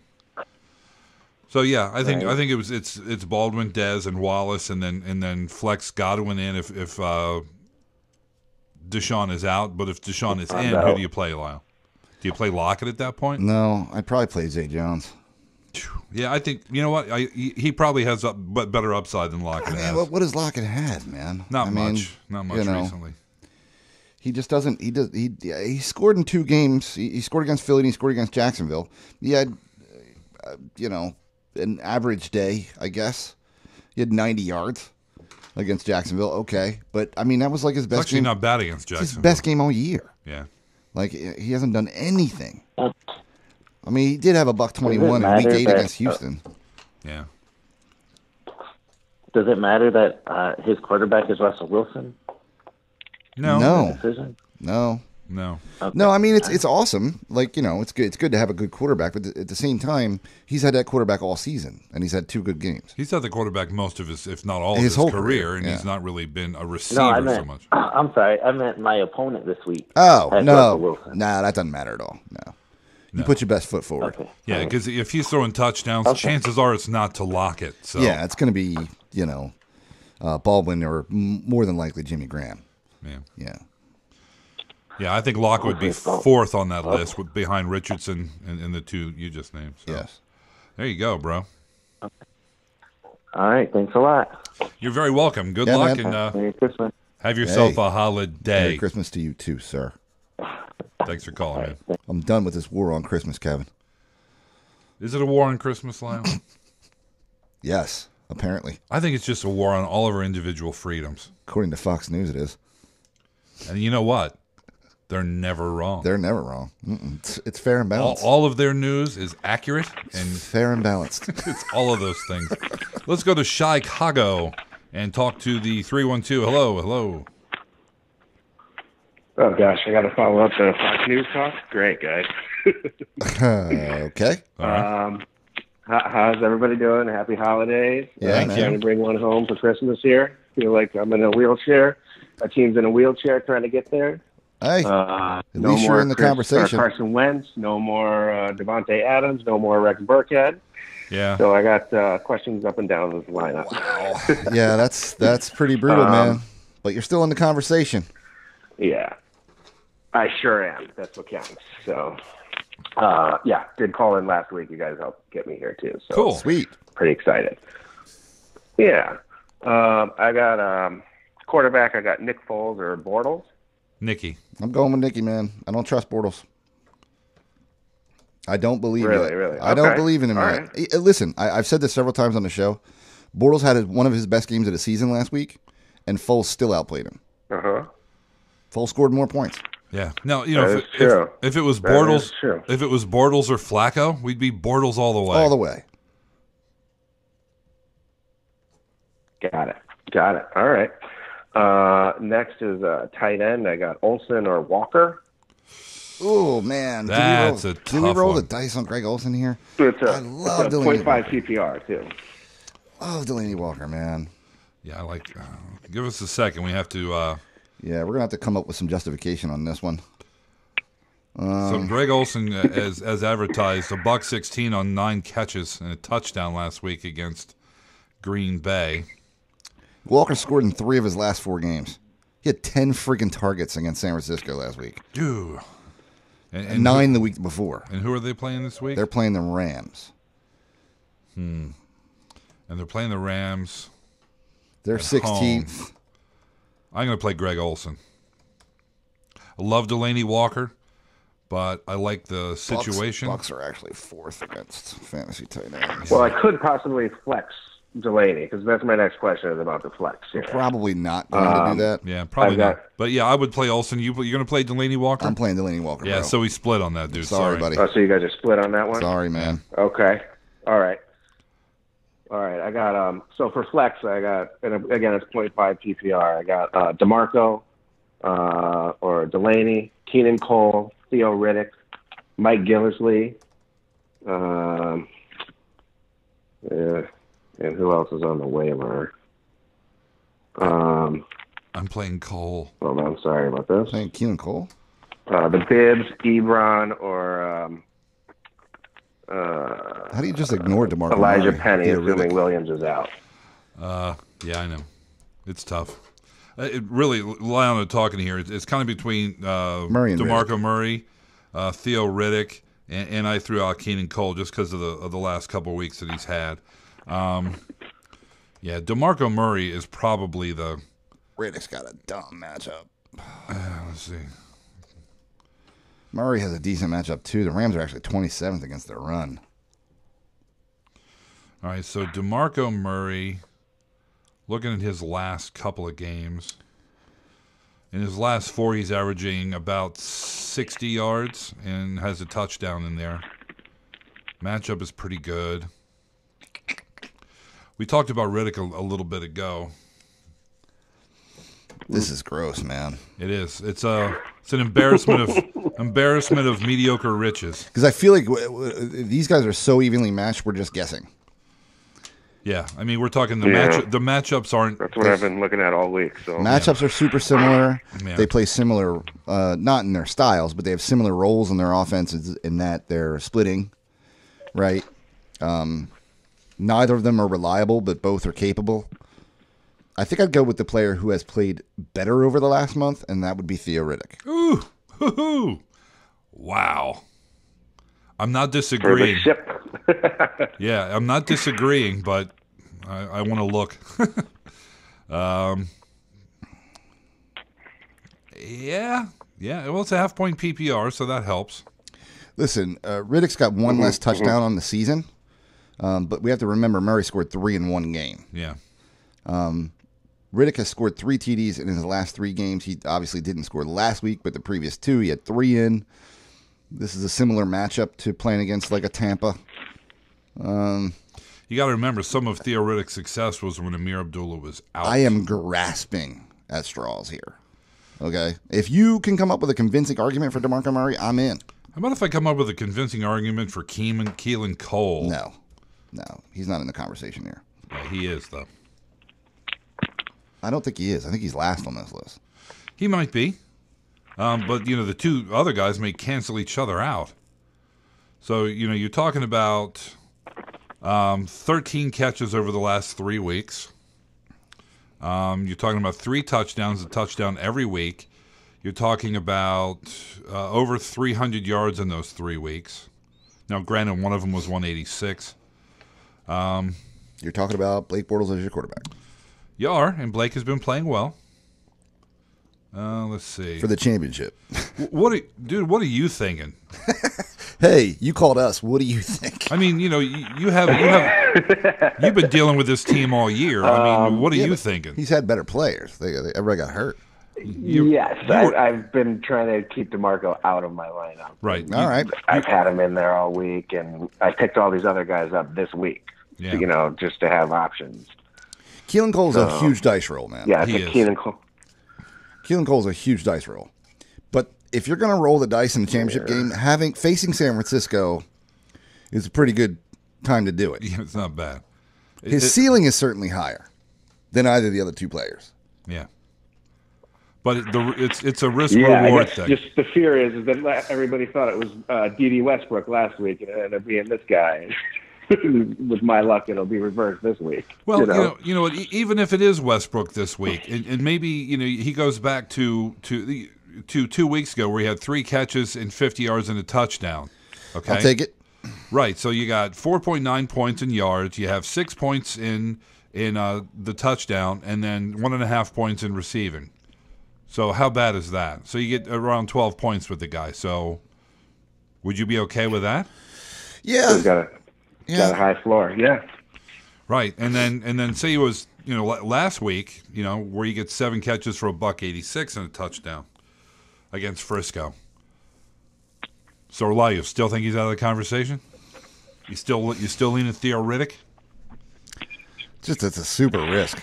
So yeah, I think it's Baldwin, Dez, and Wallace, and then flex Godwin in if Deshaun is out. But if Deshaun is in, who do you play, Lyle? Do you play Lockett at that point? No, I'd probably play Zay Jones. Yeah, I think you know what he probably has better upside than Lockett has. What has Lockett had, man? Not much recently. He just doesn't. He scored in 2 games. He scored against Philly and he scored against Jacksonville. He had, an average day, I guess. He had 90 yards against Jacksonville. Okay, but I mean that was like his best. It's actually game. Not bad against Jacksonville. His best game all year. Yeah. Like he hasn't done anything. I mean, he did have a $121 in Week 8 against Houston. Yeah. Does it matter that his quarterback is Russell Wilson? No. Decision? No. Okay. No, I mean it's awesome. Like, it's good. It's good to have a good quarterback, but at the same time, he's had that quarterback all season, and he's had 2 good games. He's had the quarterback most of his, if not all of his whole career, and yeah. he's not really been a receiver so much. I'm sorry, I meant my opponent this week. Oh had no, Russell Wilson. nah, that doesn't matter at all. No, you put your best foot forward. Okay. Yeah, because if he's throwing touchdowns, chances are it's not to Lockett. So yeah, it's going to be Baldwin or more than likely Jimmy Graham. Yeah. Yeah, I think Lockett would be 4th on that list behind Richardson and the 2 you just named. So. Yes. There you go, bro. Okay. All right, thanks a lot. You're very welcome. Good luck, man. and Merry Christmas. have yourself a holiday. Merry Christmas to you too, sir. Thanks for calling, man. I'm done with this war on Christmas, Kevin. Is it a war on Christmas, Lyle? Yes, apparently. I think it's just a war on all of our individual freedoms. According to Fox News, it is. And you know what? They're never wrong. They're never wrong. It's fair and balanced. All of their news is accurate and fair and balanced. It's all of those things. Let's go to Chicago and talk to the 312. Hello. Oh gosh, I got to follow up the Fox News talk. Great, guys. Okay. All right. How's everybody doing? Happy holidays. Yeah, I'm trying to bring one home for Christmas here. Feel like I'm in a wheelchair. Our team's in a wheelchair trying to get there. Hey, at least you're in the conversation. Carson Wentz, no more Devontae Adams, no more Rex Burkhead. Yeah. So I got questions up and down this lineup. Wow. Yeah, that's pretty brutal, man. But you're still in the conversation. Yeah, I sure am. That's what counts. So, did call in last week. You guys helped get me here too. So cool, sweet, pretty excited. Yeah, I got quarterback. I got Nick Foles or Bortles. Nicky. I'm going with Nicky, man. I don't trust Bortles. I don't believe it. Really? I don't believe in him. All yet. Listen, I've said this several times on the show. Bortles had one of his best games of the season last week, and Foles still outplayed him. Foles scored more points. Yeah. Now, if it was Bortles, if it was Bortles or Flacco, we'd be Bortles all the way. All the way. Got it. All right. Next is tight end. I got Olsen or Walker. Oh man, that's a tough Did we roll one. the dice on Greg Olsen here? I love it's a Delaney 0.5 PPR too. Love Delaney Walker, man. Yeah, I like. Give us a second. We have to. Yeah, we're gonna have to come up with some justification on this one. So Greg Olsen, as advertised, $116 on 9 catches and a touchdown last week against Green Bay. Walker scored in 3 of his last 4 games. He had 10 freaking targets against San Francisco last week. Dude. And 9 the week before. And who are they playing this week? They're playing the Rams. And they're playing the Rams. They're 16th. I'm going to play Greg Olsen. I love Delaney Walker, but I like the situation. Bucks are actually 4th against fantasy tight ends. Well, I could possibly flex Delaney because that's my next question is about the flex. Here. We're probably not going to do that. Yeah, probably not. But yeah, I would play Olsen. You're going to play Delaney Walker? I'm playing Delaney Walker. Yeah, bro. so we split on that, dude. Sorry, buddy. Oh, so you guys are split on that one? Sorry, man. Okay. All right. I got so for flex, I got, and again it's 0.5 PPR. I got DeMarco or Delaney, Keenan Cole, Theo Riddick, Mike Gillisley, and who else is on the waiver? I'm playing Cole. Hold on, I'm sorry about this. Playing Keenan Cole? The Bibbs, Ebron, or how do you just ignore DeMarco Elijah Murray? Penny, Theo assuming Riddick. Williams is out. Yeah, I know. It's tough. It really, Lionel talking here, it's kind of between Murray and DeMarco Murray, Theo Riddick, and I threw out Keenan Cole just because of the last couple of weeks that he's had. Yeah, DeMarco Murray is probably the... Riddick's got a dumb matchup. Let's see. Murray has a decent matchup, too. The Rams are actually 27th against their run. All right, so DeMarco Murray, looking at his last couple of games, in his last 4, he's averaging about 60 yards and has a touchdown in there. Matchup is pretty good. We talked about Riddick a little bit ago. This is gross, man. It is. It's an embarrassment of mediocre riches. Because I feel like these guys are so evenly matched, we're just guessing. Yeah, I mean, we're talking the matchups aren't... That's what I've been looking at all week. So matchups are super similar. Yeah. They play similar, not in their styles, but they have similar roles in their offenses in that they're splitting, right? Neither of them are reliable, but both are capable. I think I'd go with the player who has played better over the last month, and that would be Theo Riddick. Ooh, hoo-hoo. Wow. I'm not disagreeing. For the ship. Yeah, I'm not disagreeing, but I want to look. Yeah. Well, it's a half-point PPR, so that helps. Listen, Riddick's got one less touchdown on the season, but we have to remember Murray scored 3 in one game. Yeah. Riddick has scored 3 TDs in his last 3 games. He obviously didn't score last week, but the previous 2, he had 3 in. This is a similar matchup to playing against like a Tampa. You got to remember, some of Theo Riddick's success was when Amir Abdullah was out. I am grasping at straws here. Okay? If you can come up with a convincing argument for DeMarco Murray, I'm in. How about if I come up with a convincing argument for Keelan Cole? No, he's not in the conversation here. Yeah, he is, though. I don't think he is. I think he's last on this list. He might be. But, the 2 other guys may cancel each other out. So, you're talking about 13 catches over the last 3 weeks. You're talking about 3 touchdowns, a touchdown every week. You're talking about over 300 yards in those 3 weeks. Now, granted, one of them was 186. You're talking about Blake Bortles as your quarterback. You are, and Blake has been playing well. Let's see. For the championship. What are you thinking? Hey, you called us. What do you think? I mean, you've been dealing with this team all year. I mean, what are you thinking? He's had better players. Everybody got hurt. I've been trying to keep DeMarco out of my lineup. Right. All right. I've had him in there all week, and I picked all these other guys up this week. Yeah. Just to have options. Keelan Cole's a huge dice roll, man. Yeah, Keelan Cole. Keelan Cole's a huge dice roll. But if you're going to roll the dice in the championship game, facing San Francisco is a pretty good time to do it. Yeah, it's not bad. His ceiling is certainly higher than either of the other 2 players. Yeah. But it's a risk-reward thing. Just the fear is that everybody thought it was D.D. Westbrook last week, and it ended up being this guy. With my luck, it'll be reversed this week. Well, you know what? Even if it is Westbrook this week, and maybe he goes back to 2 weeks ago where he had 3 catches and 50 yards and a touchdown. Okay, I'll take it. Right. So you got 4.9 points in yards. You have 6 points in the touchdown, and then 1.5 points in receiving. So how bad is that? So you get around 12 points with the guy. So would you be okay with that? Yeah. Got a high floor, yeah. Right, and then say it was last week, where you get 7 catches for $186 and a touchdown against Frisco. So, you still think he's out of the conversation? You still leaning Theo Riddick? Just it's a super risk.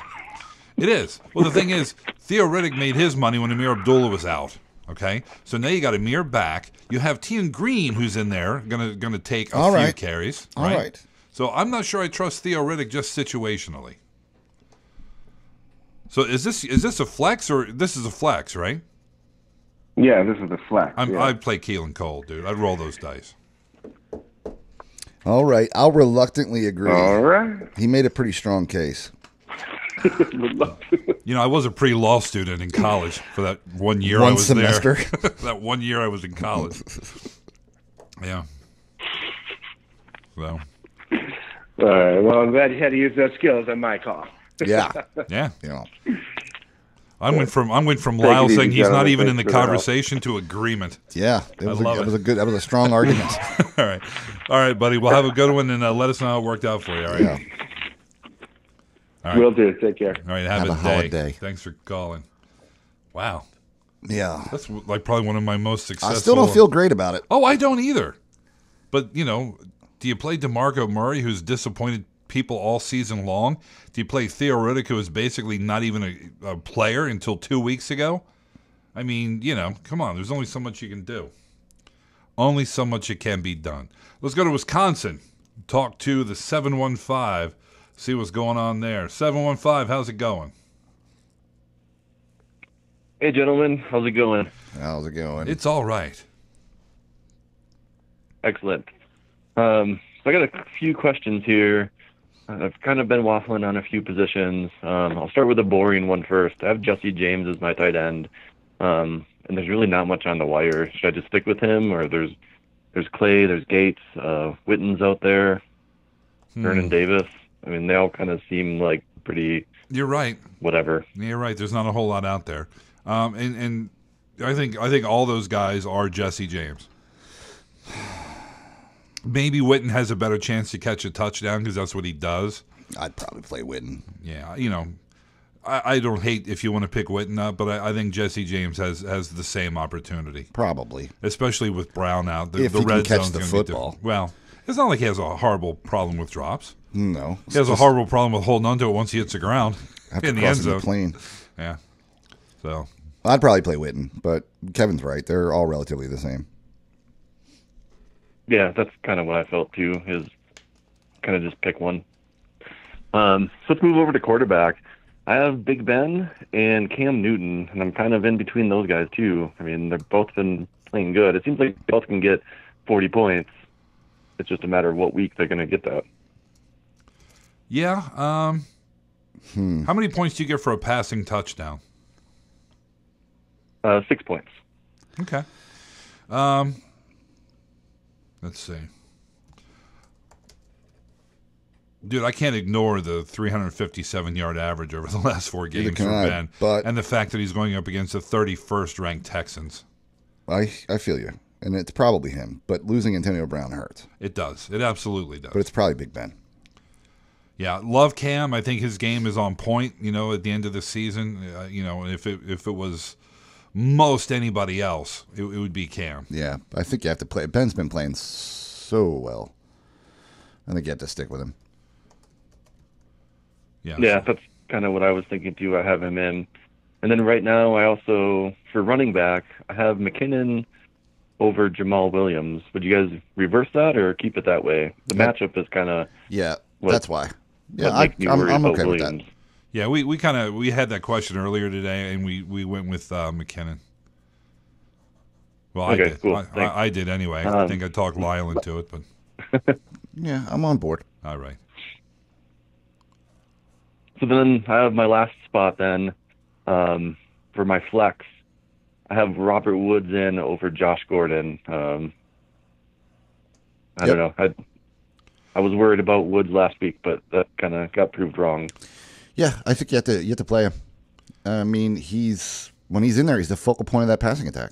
It is. Well, the thing is, Theo Riddick made his money when Amir Abdullah was out. Okay, so now you got Amir back. You have Tion Green, who's in there, gonna take a few carries. All right. So I'm not sure I trust Theo Riddick just situationally. So is this a flex or this is a flex, right? Yeah, this is the flex. I'd play Keelan Cole, dude. I'd roll those dice. All right, I'll reluctantly agree. All right. He made a pretty strong case. I was a pre-law student in college for that 1 year I was semester. there. That 1 year I was in college. Yeah. So. All right. Well, I'm glad you had to use those skills on my call. Yeah. Yeah. Yeah. I went from Lyle saying he's not even in the Thanks for the help. conversation to agreement. Yeah, I love it. That was a strong argument. All right, buddy. We'll have a good one and let us know how it worked out for you. All right. Yeah. All right. Will do. Take care. All right. Have a holiday. Thanks for calling. Wow. Yeah. That's like probably one of my most successful. I still don't feel great about it. Oh, I don't either. But, do you play DeMarco Murray, who's disappointed people all season long? Do you play Theo Riddick, who is basically not even a player until 2 weeks ago? I mean, come on. There's only so much you can do. Only so much it can be done. Let's go to Wisconsin. Talk to the 715. See what's going on there. 715, how's it going? Hey, gentlemen. How's it going? How's it going? It's all right. Excellent. So I got a few questions here. I've kind of been waffling on a few positions. I'll start with the boring one first. I have Jesse James as my tight end, and there's really not much on the wire. Should I just stick with him, or there's Clay, there's Gates, Witten's out there, Vernon Davis. I mean, they all kind of seem like pretty. You're right. Whatever. You're right. There's not a whole lot out there, and I think all those guys are Jesse James. Maybe Witten has a better chance to catch a touchdown because that's what he does. I'd probably play Witten. Yeah, I don't hate if you want to pick Witten up, but I think Jesse James has the same opportunity. Probably. Especially with Brown out. If the he red can catch zone's the gonna football. Be well, it's not like he has a horrible problem with drops. No. He has a horrible problem with holding onto it once he hits the ground in the end zone. Plane. Yeah. So. I'd probably play Witten, but Kevin's right. They're all relatively the same. Yeah, that's kind of what I felt too, is kind of just pick one. So let's move over to quarterback. I have Big Ben and Cam Newton, and I'm kind of in between those guys too. I mean, they've both been playing good. It seems like both can get 40 points. It's just a matter of what week they're going to get that. Yeah. How many points do you get for a passing touchdown? 6 points. Okay. Let's see. Dude, I can't ignore the 357-yard average over the last 4 games for Ben, and the fact that he's going up against the 31st ranked Texans. I feel you, and it's probably him. But losing Antonio Brown hurts. It does. It absolutely does. But it's probably Big Ben. Yeah, love Cam. I think his game is on point. At the end of the season, if it was most anybody else, it would be Cam. Yeah, I think you have to play. Ben's been playing so well. I think you have to stick with him. Yeah, that's kind of what I was thinking too. I have him in. And then right now, I also, for running back, I have McKinnon over Jamal Williams. Would you guys reverse that or keep it that way? The matchup is kind of... Yeah, that's why. Yeah, I'm okay with that. Yeah, we had that question earlier today, and we went with McKinnon. Well, okay, I did. Cool. I did anyway. I think I talked Lyle into it, but yeah, I'm on board. All right. So then I have my last spot then for my flex. I have Robert Woods in over Josh Gordon. I don't know. I was worried about Woods last week, but that kind of got proved wrong. Yeah, I think you have to play him. I mean, when he's in there, he's the focal point of that passing attack.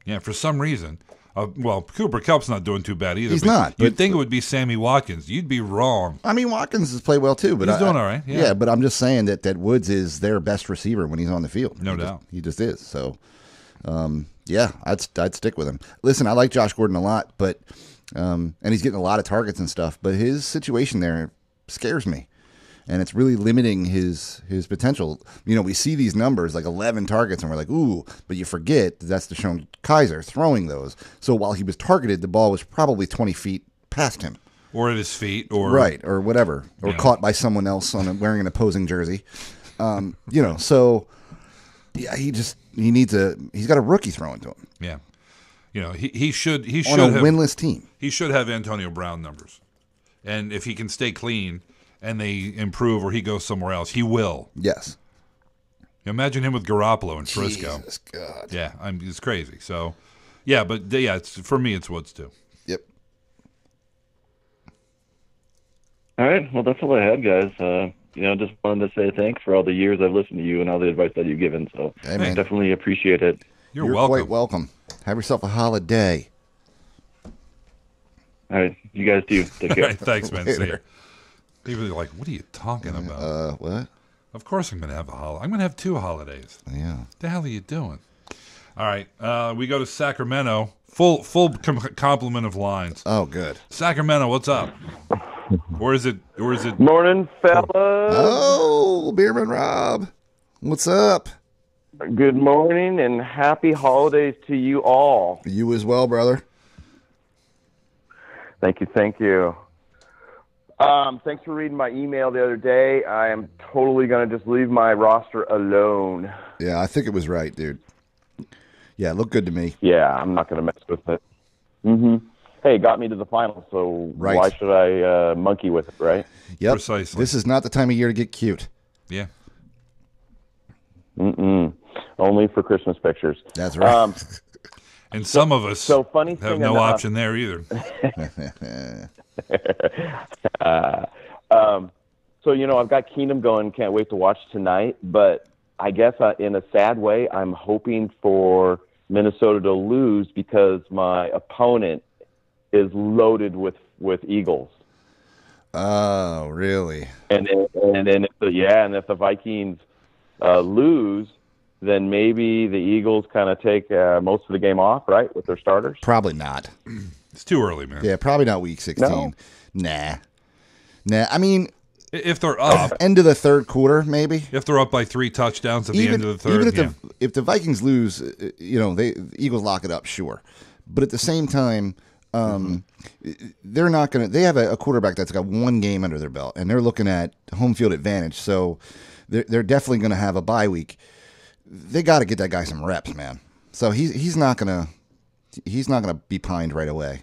Yeah, for some reason. Cooper Kupp's not doing too bad either. He's not. You'd think it would be Sammy Watkins. You'd be wrong. I mean, Watkins has played well too, but he's doing all right. Yeah. But I'm just saying that Woods is their best receiver when he's on the field. No doubt. He just is. So, yeah, I'd stick with him. Listen, I like Josh Gordon a lot, but And he's getting a lot of targets and stuff, but his situation there scares me. And it's really limiting his potential. You know, we see these numbers, like 11 targets, and we're like, ooh, but you forget that's DeShone Kaiser throwing those. So while he was targeted, the ball was probably 20 feet past him. Or at his feet. Or right, or whatever. Or caught by someone else wearing an opposing jersey. You know, so yeah, he's got a rookie throwing to him. Yeah. You know, he should on a have winless team. He should have Antonio Brown numbers. And if he can stay clean and they improve or he goes somewhere else, he will. Yes. Imagine him with Garoppolo in Frisco. Jesus God. Yeah, it's crazy. So, yeah, but yeah, for me, it's Woods too. Yep. All right. Well, that's all I had, guys. You know, just wanted to say thanks for all the years I've listened to you and all the advice that you've given. So, hey, man. Definitely appreciate it. You're welcome. Quite welcome. Have yourself a holiday. All right. You guys do. Take care. All right, thanks, man. See you. People are like, what are you talking about? What? Of course I'm going to have a holiday. I'm going to have 2 holidays. Yeah. What the hell are you doing? All right. We go to Sacramento. Full complement of lines. Oh, good. Sacramento, what's up? Or is it? Morning, fellas. Oh, Beerman Rob. What's up? Good morning and happy holidays to you all. You as well, brother. Thank you. Thanks for reading my email the other day. I am totally going to just leave my roster alone. Yeah, I think it was right, dude. Yeah, it looked good to me. Yeah, I'm not going to mess with it. Mm-hmm. Hey, it got me to the final, so why should I monkey with it, right? Yep. Precisely. This is not the time of year to get cute. Yeah. Only for Christmas pictures. That's right. And some of us have no option there either. So, you know, I've got Kingdom going. Can't wait to watch tonight. But I guess in a sad way, I'm hoping for Minnesota to lose because my opponent is loaded with Eagles. Oh, really? And if the Vikings lose, then maybe the Eagles kind of take most of the game off, right, with their starters? Probably not. It's too early, man. Yeah, probably not week 16. No. Nah. I mean, if they're up, end of the third quarter, maybe. If they're up by 3 touchdowns at the end of the third, even if the Vikings lose, you know, the Eagles lock it up, sure. But at the same time, they're not going to. They have a quarterback that's got 1 game under their belt, and they're looking at home field advantage. So they're definitely going to have a bye week. They got to get that guy some reps, man. So he's not gonna be pined right away.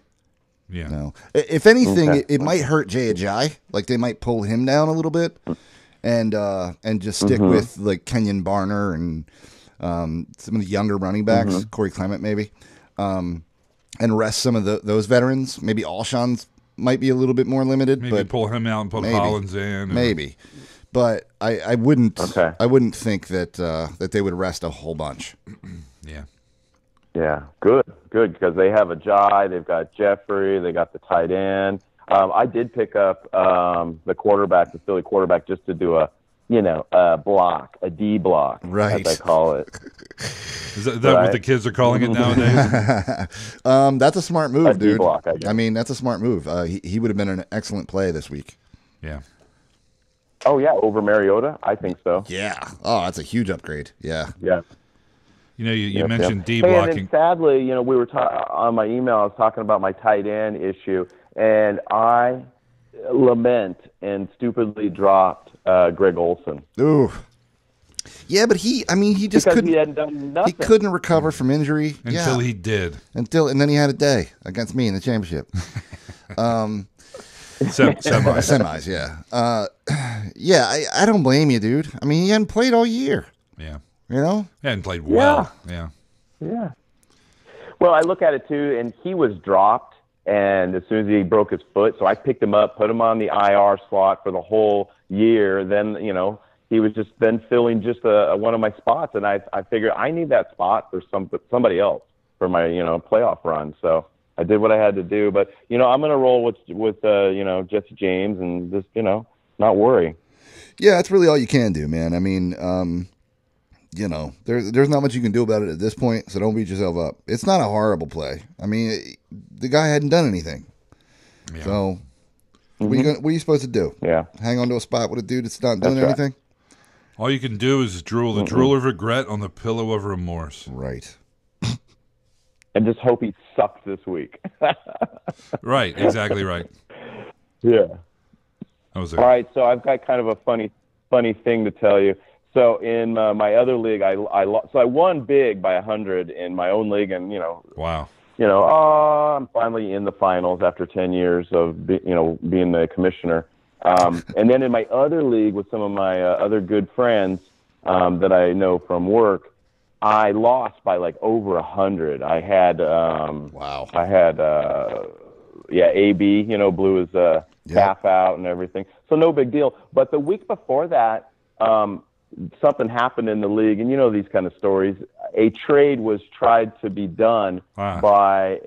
Yeah. No. If anything, it might hurt Jay Ajayi. Like they might pull him down a little bit, and just stick with like Kenyon Barner and some of the younger running backs, Corey Clement maybe, and rest some of those veterans. Maybe Alshon's might be a little bit more limited. Maybe but pull him out and put Hollins in. Maybe. But I wouldn't think that they would rest a whole bunch. Yeah. Yeah, good, because they have Ajayi, they've got Jeffrey, they got the tight end. I did pick up the quarterback, the Philly quarterback, just to do a block, a D block, right, as I call it. Is that what the kids are calling it nowadays? That's a smart move, dude. D-block, I mean, that's a smart move. He would have been an excellent play this week. Yeah. Oh, yeah, over Mariota? I think so. Yeah. Oh, that's a huge upgrade. Yeah. Yeah. You know, you mentioned D Hey, blocking. and then sadly, we were on my email, I was talking about my tight end issue, and I lament and stupidly dropped Greg Olson. Ooh. Yeah, but he just couldn't. He hadn't done nothing. He couldn't recover from injury until he did. And then he had a day against me in the championship. Semis, yeah. Yeah, I don't blame you, dude. I mean, he hadn't played all year. Yeah. You know? He hadn't played well. Yeah. Yeah. Well, I look at it, too, and he was dropped, and as soon as he broke his foot, so I picked him up, put him on the IR slot for the whole year. Then, he was just then filling just one of my spots, and I figured I need that spot for somebody else for my, playoff run. So I did what I had to do. But, I'm going to roll with Jesse James and just, not worry. Yeah, that's really all you can do, man. I mean, there's not much you can do about it at this point, so don't beat yourself up. It's not a horrible play. I mean, the guy hadn't done anything. Yeah. So, what are you supposed to do? Yeah. Hang on to a spot with a dude that's not doing That's right. anything? All you can do is drool the drool of regret on the pillow of remorse. Right. And just hope he sucks this week. Right, exactly right. Yeah. That was All right, so I've got kind of a funny thing to tell you. So in my other league, I won big by 100 in my own league, and wow. I'm finally in the finals after 10 years of being the commissioner. And then in my other league with some of my other good friends that I know from work, I lost by like over 100. I had wow. I had AB, blew his calf out and everything. So no big deal. But the week before that, something happened in the league, and these kind of stories. A trade was tried to be done by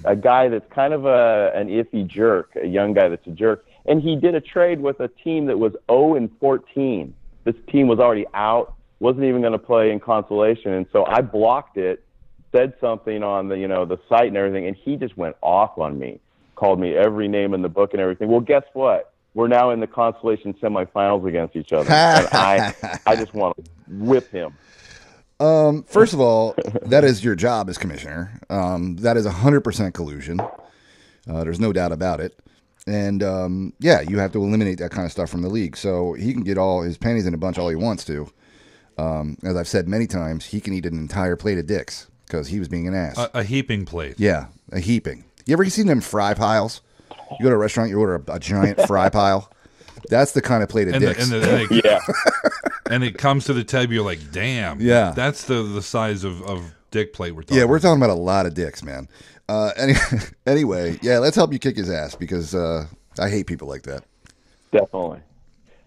a guy that's kind of an iffy jerk, a young guy that's a jerk, and he did a trade with a team that was 0-14. This team was already out, wasn't even going to play in consolation, and so I blocked it, said something on the site and everything, and he just went off on me, called me every name in the book and everything. Well, guess what? We're now in the consolation semifinals against each other, and I just want to whip him. First of all, that is your job as commissioner. That is 100% collusion. There's no doubt about it. And, you have to eliminate that kind of stuff from the league. So he can get all his pennies in a bunch all he wants to. As I've said many times, he can eat an entire plate of dicks because he was being an ass. A heaping plate. Yeah, a heaping. You ever seen them fry piles? You go to a restaurant, you order a giant fry pile. That's the kind of plate of dicks. And it comes to the table, you're like, damn. Yeah. That's the size of dick plate we're talking Yeah, we're talking about a lot of dicks, man. Anyway, let's help you kick his ass because I hate people like that. Definitely.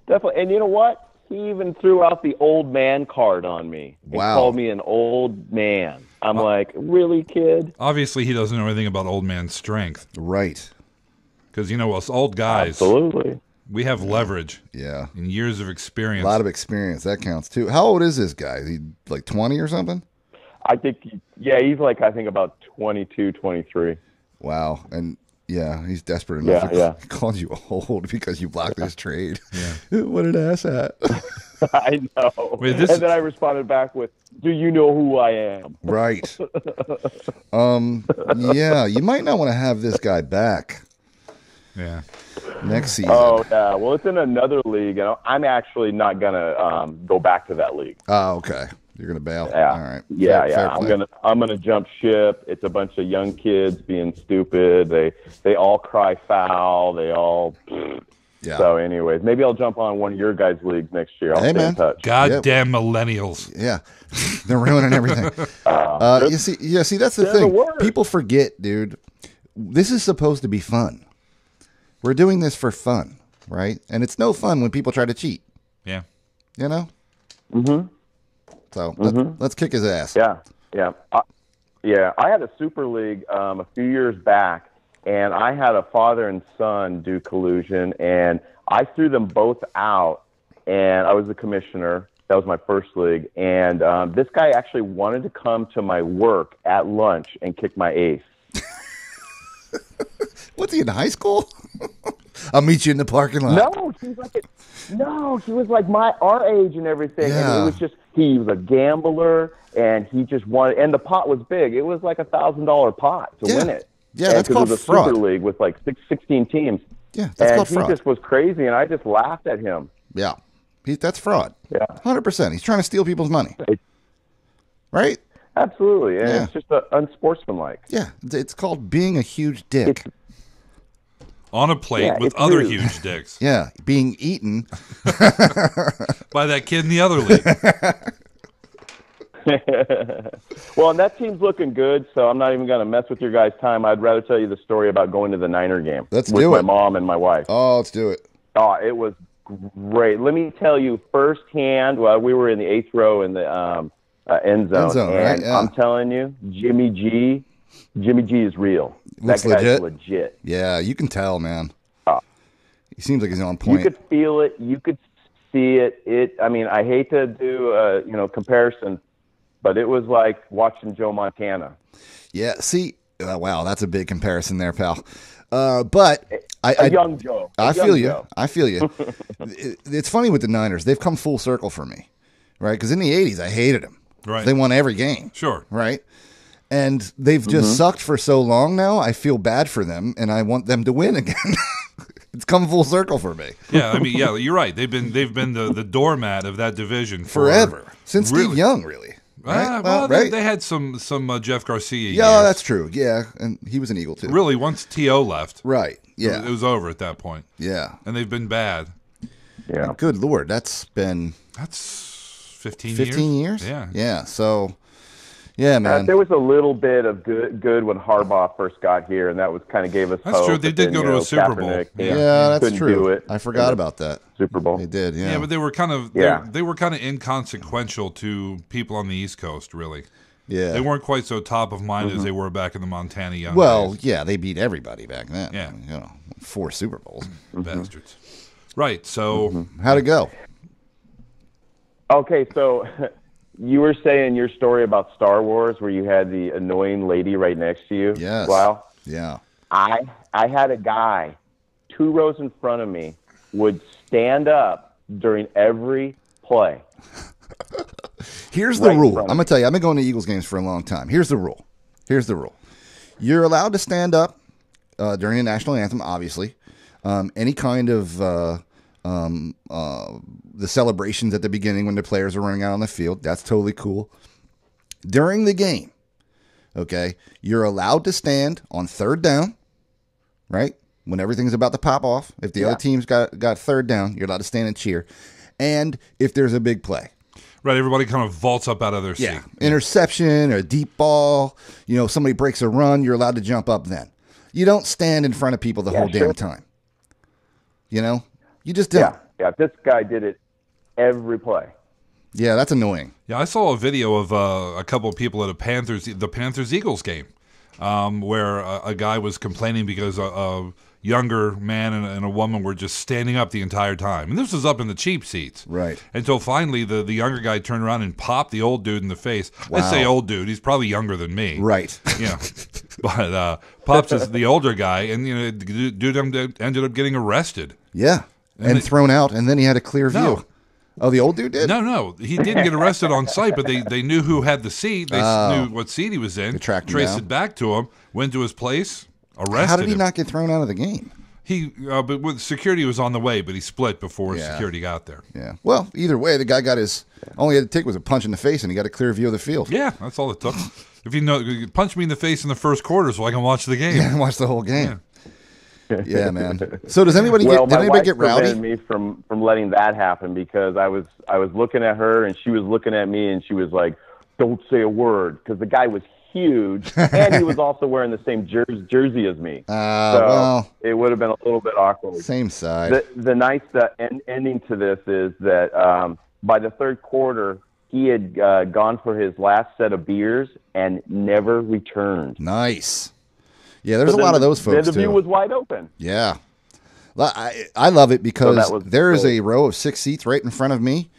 And you know what? He even threw out the old man card on me. He called me an old man. I'm like, really, kid? Obviously, he doesn't know anything about old man's strength. Right. Because, us old guys. Absolutely. We have leverage. Yeah. And years of experience. A lot of experience. That counts, too. How old is this guy? Is he like 20 or something? I think, he's like, about 22, 23. Wow. And, he's desperate enough. He called you old because you blocked his trade. Yeah. What an asshat. I know. Wait, and then I responded back with, do you know who I am? Right. You might not want to have this guy back. Yeah. Next season. Oh, yeah. Well, it's in another league, and I'm actually not going to go back to that league. Oh, okay. You're going to bail? Yeah. All right. Fair I'm gonna jump ship. It's a bunch of young kids being stupid. They all cry foul. They all... Yeah. So anyways, maybe I'll jump on one of your guys' leagues next year. I'll stay in touch. Goddamn millennials. Yeah. They're ruining everything. You see, that's the thing. People forget, dude. This is supposed to be fun. We're doing this for fun, right? And it's no fun when people try to cheat. Yeah. Mm-hmm. So let's kick his ass. Yeah. I had a super league a few years back, and I had a father and son do collusion, and I threw them both out, and I was the commissioner. That was my first league, and this guy actually wanted to come to my work at lunch and kick my ace. What's he in high school? I'll meet you in the parking lot. No, he was like our age and everything. Yeah. And it was just he was a gambler, and he just wanted. And the pot was big. It was like $1,000 pot to win it. Yeah, that's called it was a fraud. super league with like 16 teams. Yeah, that's called fraud. fraud. He just was crazy, and I just laughed at him. Yeah, that's fraud. Yeah, 100%. He's trying to steal people's money. Right? Absolutely, and it's just unsportsmanlike. Yeah, it's called being a huge dick. On a plate with other huge dicks. Yeah, being eaten by that kid in the other league. Well, and that team's looking good, so I'm not even going to mess with your guys' time. I'd rather tell you the story about going to the Niner game with my mom and my wife. Oh, let's do it. Oh, it was great. Let me tell you firsthand. Well, we were in the 8th row in the end zone, and right? Yeah. I'm telling you, Jimmy G is real. Looks that guy's legit. Yeah, you can tell, man. He seems like he's on point. You could feel it. You could see it. I mean, I hate to do comparison, but it was like watching Joe Montana. Yeah. See, wow, that's a big comparison there, pal. But a young Joe. I feel you. I feel you. It's funny with the Niners. They've come full circle for me, right? Because in the 80s, I hated them. Right. They won every game. Sure. Right? And they've just sucked for so long now, I feel bad for them, and I want them to win again. It's come full circle for me. Yeah, I mean, yeah, you're right. They've been the doormat of that division forever. Since Steve Young, really. Right? Well, right? They had some Jeff Garcia years. Yeah, that's true. Yeah, and he was an Eagle, too. Really, once T.O. left. Right, yeah. It was over at that point. Yeah. And they've been bad. Yeah. Good Lord, that's 15 years? Yeah. Yeah, so, yeah, man. There was a little bit of good when Harbaugh first got here, and that was kind of gave us That's hope. true. They did go to a Super Bowl. Kaepernick, Yeah, that's couldn't true. do it. I forgot about that. Super Bowl. They did, yeah. Yeah, but they were kind of they were kind of inconsequential to people on the East Coast, really. Yeah. They weren't quite so top of mind as they were back in the Montana Young days. Yeah, they beat everybody back then. Yeah. 4 Super Bowls. Bastards. Right, so how'd it go? Okay, so you were saying your story about Star Wars where you had the annoying lady right next to you. Yes. Wow. Yeah. I had a guy 2 rows in front of me would stand up during every play. Here's the rule. I'm going to tell you, I've been going to Eagles games for a long time. Here's the rule. You're allowed to stand up during the national anthem, obviously. Any kind of the celebrations at the beginning when the players are running out on the field, that's totally cool. During the game, okay, you're allowed to stand on third down, right? When everything's about to pop off. If the other team's got third down, you're allowed to stand and cheer. And if there's a big play. Right, everybody kind of vaults up out of their seat. Yeah, interception or a deep ball, somebody breaks a run, you're allowed to jump up then. You don't stand in front of people the whole damn time. You just don't. Yeah, this guy did it every play. Yeah, that's annoying. Yeah, I saw a video of a couple of people at the Panthers-Eagles game where a guy was complaining because a younger man and a woman were just standing up the entire time. And this was up in the cheap seats. Right. Until finally the younger guy turned around and popped the old dude in the face. Wow. I say old dude. He's probably younger than me. Right. But pops the older guy, and dude ended up getting arrested. Yeah. And thrown out, and then he had a clear view. No. Oh, the old dude did? No. He didn't get arrested on site, but they knew who had the seat. They knew what seat he was in. They tracked him traced down. it back to him, went to his place, arrested How did he him. not get thrown out of the game? But with security was on the way, but he split before security got there. Yeah. Well, either way, the guy got all he had to take was a punch in the face, and he got a clear view of the field. Yeah, that's all it took. If you punch me in the face in the first quarter so I can watch the game. Yeah, watch the whole game. Yeah, man. So does anybody did anybody get rowdy? Prevented me from letting that happen because I was looking at her and she was looking at me and she was like, "Don't say a word," because the guy was huge and he was also wearing the same jersey as me. So it would have been a little bit awkward. Same side. The nice ending to this is that by the third quarter he had gone for his last set of beers and never returned. Nice. Yeah, there's a lot of those folks, the view was wide open. Yeah. I love it because there is great. a row of 6 seats right in front of me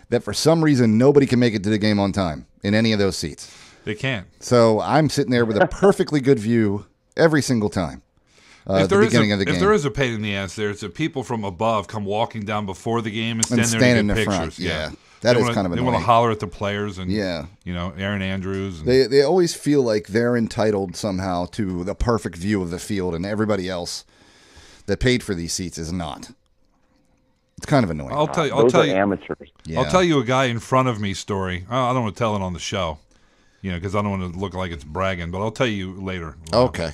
that for some reason nobody can make it to the game on time in any of those seats. They can't. So I'm sitting there with a perfectly good view every single time. At the beginning of the game. If there is a pain in the ass, there's people from above come walking down before the game and stand there stand and in get the pictures. front. Yeah. That is kind of They annoying. want to holler at the players and Yeah. Aaron Andrews. And, They always feel like they're entitled somehow to the perfect view of the field, and everybody else that paid for these seats is not. It's kind of annoying. I'll tell you, amateurs. Yeah. I'll tell you a guy in front of me story. I don't want to tell it on the show, because I don't want to look like it's bragging. But I'll tell you later. Okay.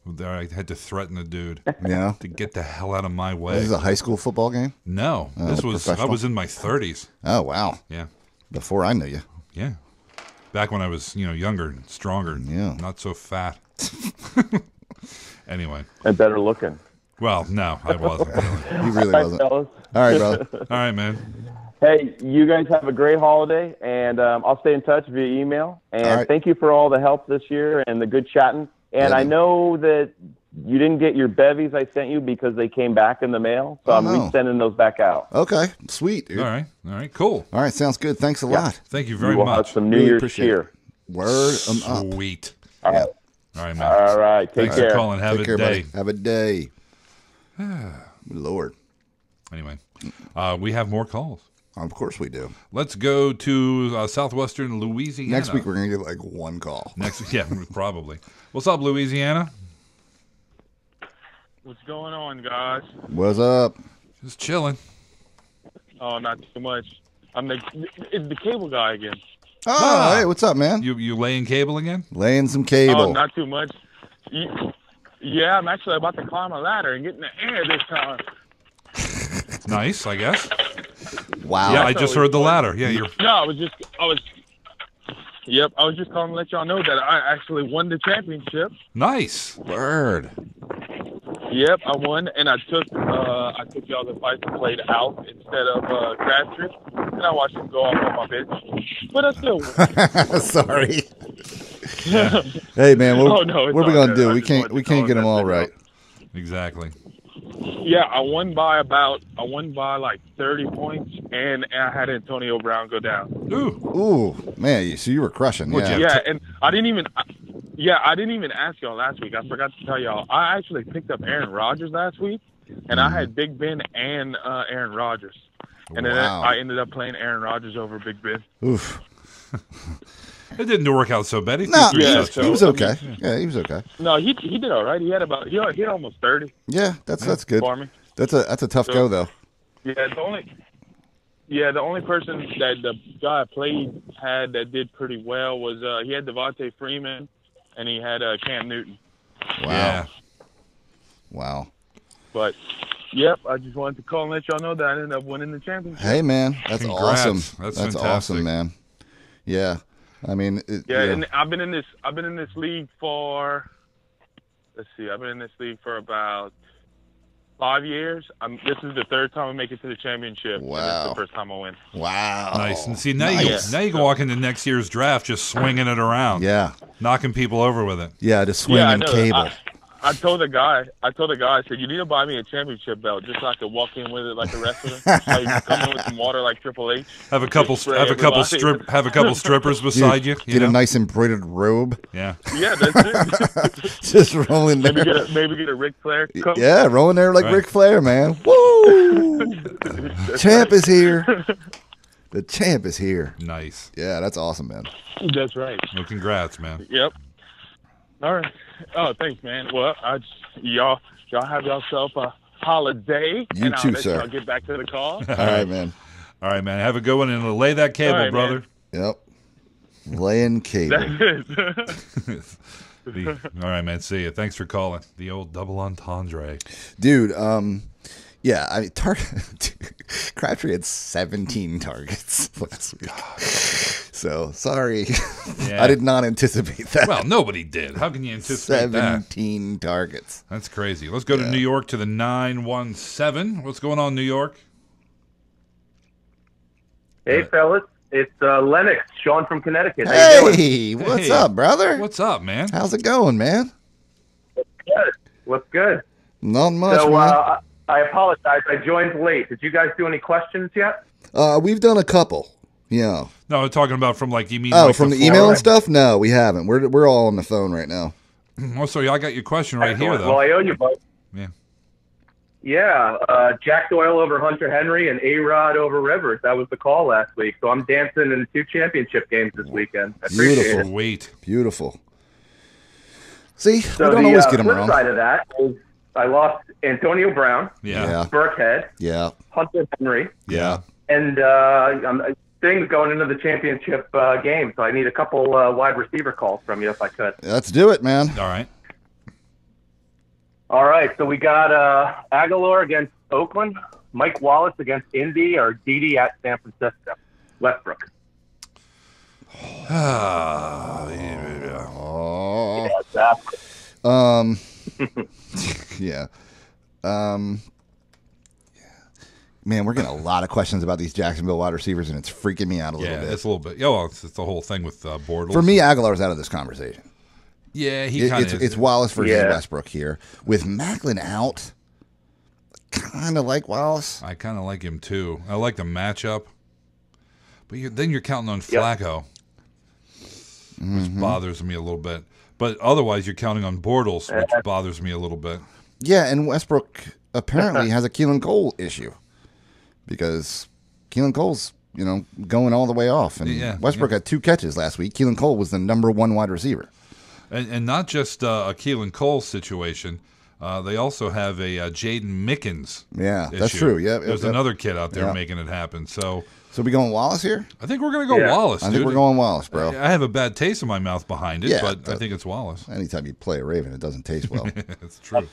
There, I had to threaten a dude. Yeah. To get the hell out of my way. This is a high school football game? No, this was. I was in my 30s. Oh wow. Yeah. Before I knew you. Yeah. Back when I was, younger and stronger. Yeah. Not so fat. Anyway. And better looking. Well, no, I wasn't. Really. You really wasn't. Fellas. All right, brother. All right, man. Hey, you guys have a great holiday, and I'll stay in touch via email. And thank you for all the help this year and the good chatting. And I know that you didn't get your bevies I sent you because they came back in the mail, so I'm resending those back out. Okay, sweet, dude. All right, cool. All right, sounds good. Thanks a lot. Thank you very we will much. Have some New Year's appreciate cheer. Word 'em up. Sweet. All right. All right, man. All right. Take Thanks care. for calling. Have Take a care, day. buddy. Have a day. Lord. Anyway, we have more calls. Of course we do. Let's go to southwestern Louisiana. Next week we're going to get like one call. Yeah, probably. What's up, Louisiana? What's going on, guys? What's up? Just chilling. Oh, not too much. It's the cable guy again. Oh, hey, what's up, man? You laying cable again? Laying some cable. Oh, not too much. Yeah, I'm actually about to climb a ladder and get in the air this time. Nice, I guess. Wow. Yeah, I just heard the ladder. Yeah, you're. No, I was just calling to let y'all know that I actually won the championship. Nice. Word. Yep, I won, and I took y'all's advice and played out instead of Crabtree, and I watched him go off on my bitch. But I still won. Sorry. Yeah. Hey, man, what are we gonna do? We can't get them all right. Exactly. Yeah, I won by like 30 points, and I had Antonio Brown go down. Ooh, man! So you were crushing. Yeah. Yeah, and I didn't even ask y'all last week. I forgot to tell y'all. I actually picked up Aaron Rodgers last week, and I had Big Ben and Aaron Rodgers, and then I ended up playing Aaron Rodgers over Big Ben. Oof. It didn't work out so bad. He was okay. Yeah, he was okay. No, he did all right. He had almost 30. Yeah, that's good. For me. That's a tough go though. Yeah, the only person that the guy I played had that did pretty well was he had Devontae Freeman and he had Cam Newton. Wow. Yeah. Wow. But yep, I just wanted to call and let y'all know that I ended up winning the championship. Hey, man, that's Congrats. awesome. That's fantastic. Awesome, man. Yeah. I mean, and I've been in this league for, let's see, I've been in this league for about 5 years. This is the third time I make it to the championship. Wow. And it's the first time I win. Wow. Nice. And see, now you can walk into next year's draft just swinging it around. Yeah. Knocking people over with it. Yeah, just swinging cable. I told the guy, I said, you need to buy me a championship belt just so I could walk in with it like a wrestler. So you can come in with some water like Triple H. Have a couple strippers beside you. Get a nice embroidered robe. Yeah. Yeah, that's it. Just rolling there. Maybe get a Ric Flair. Yeah, rolling there like Ric Flair, man. Woo! Champ is here. The champ is here. Nice. Yeah, that's awesome, man. That's right. Well, congrats, man. Yep. All right. Oh, thanks, man. Well, y'all have yourself a holiday. You and too, I'll let sir. y'all get back to the call. All right, man. All right, man. Have a good one and lay that cable, right, brother. Yep. Laying cable. That's it. All right, man. See you. Thanks for calling. The old double entendre. Dude, yeah, I mean, Crabtree had 17 targets last week. So, sorry. Yeah. I did not anticipate that. Well, nobody did. How can you anticipate 17 targets. That's crazy. Let's go to New York to the 917. What's going on, New York? Hey, fellas. It's Lennox, Sean from Connecticut. Hey, what's up, brother? What's up, man? How's it going, man? What's good? Not much, So, man. I apologize. I joined late. Did you guys do any questions yet? We've done a couple. Yeah. No, I'm talking about from like you mean. Oh, like from the email and stuff? No, we haven't. We're all on the phone right now. Oh, so I got your question right here, though. Well, I owe you, bud. Yeah. Yeah, Jack Doyle over Hunter Henry and A-Rod over Rivers. That was the call last week. So I'm dancing in 2 championship games this weekend. I appreciate it. Sweet. Beautiful. See, So we don't the always get them flip wrong. side of that is I lost Antonio Brown, Yeah. Burkhead, Yeah. Hunter Henry, Yeah. and things going into the championship game. So I need a couple wide receiver calls from you if I could. Let's do it, man. All right. All right, so we got Aguilar against Oakland, Mike Wallace against Indy, or Dede at San Francisco. Westbrook. Oh. Yeah. Man, we're getting a lot of questions about these Jacksonville wide receivers, and it's freaking me out a little bit. It's a little bit. Well, it's the whole thing with Bortles. For me, Aguilar's out of this conversation. Yeah, he kind of is. It's Wallace versus Westbrook here. With Macklin out, kind of like Wallace. I kind of like him, too. I like the matchup. But then you're counting on Flacco. which bothers me a little bit. But otherwise, you're counting on Bortles, which bothers me a little bit. Yeah, and Westbrook apparently has a Keelan Cole issue because Keelan Cole's, going all the way off. And Westbrook had 2 catches last week. Keelan Cole was the number 1 wide receiver. And not just a Keelan Cole situation. They also have a Jaden Mickens issue. That's true. Yeah, There's another kid out there making it happen. So we going Wallace here? I think we're going to go Wallace, dude. I think we're going Wallace, bro. I have a bad taste in my mouth behind it, but I think it's Wallace. Anytime you play a Raven, it doesn't taste well. That's true.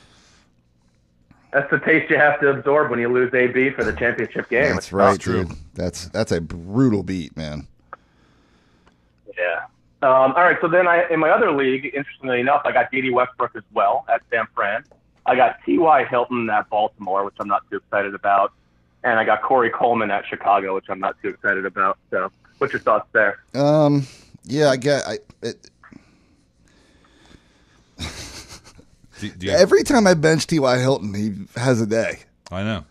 That's the taste you have to absorb when you lose AB for the championship game. That's right, dude. That's a brutal beat, man. Yeah. All right, so then in my other league, interestingly enough, I got D.D. Westbrook as well at San Fran. I got T.Y. Hilton at Baltimore, which I'm not too excited about. And I got Corey Coleman at Chicago, which I'm not too excited about. So what's your thoughts there? Yeah, I get every time I bench T.Y. Hilton, he has a day. I know.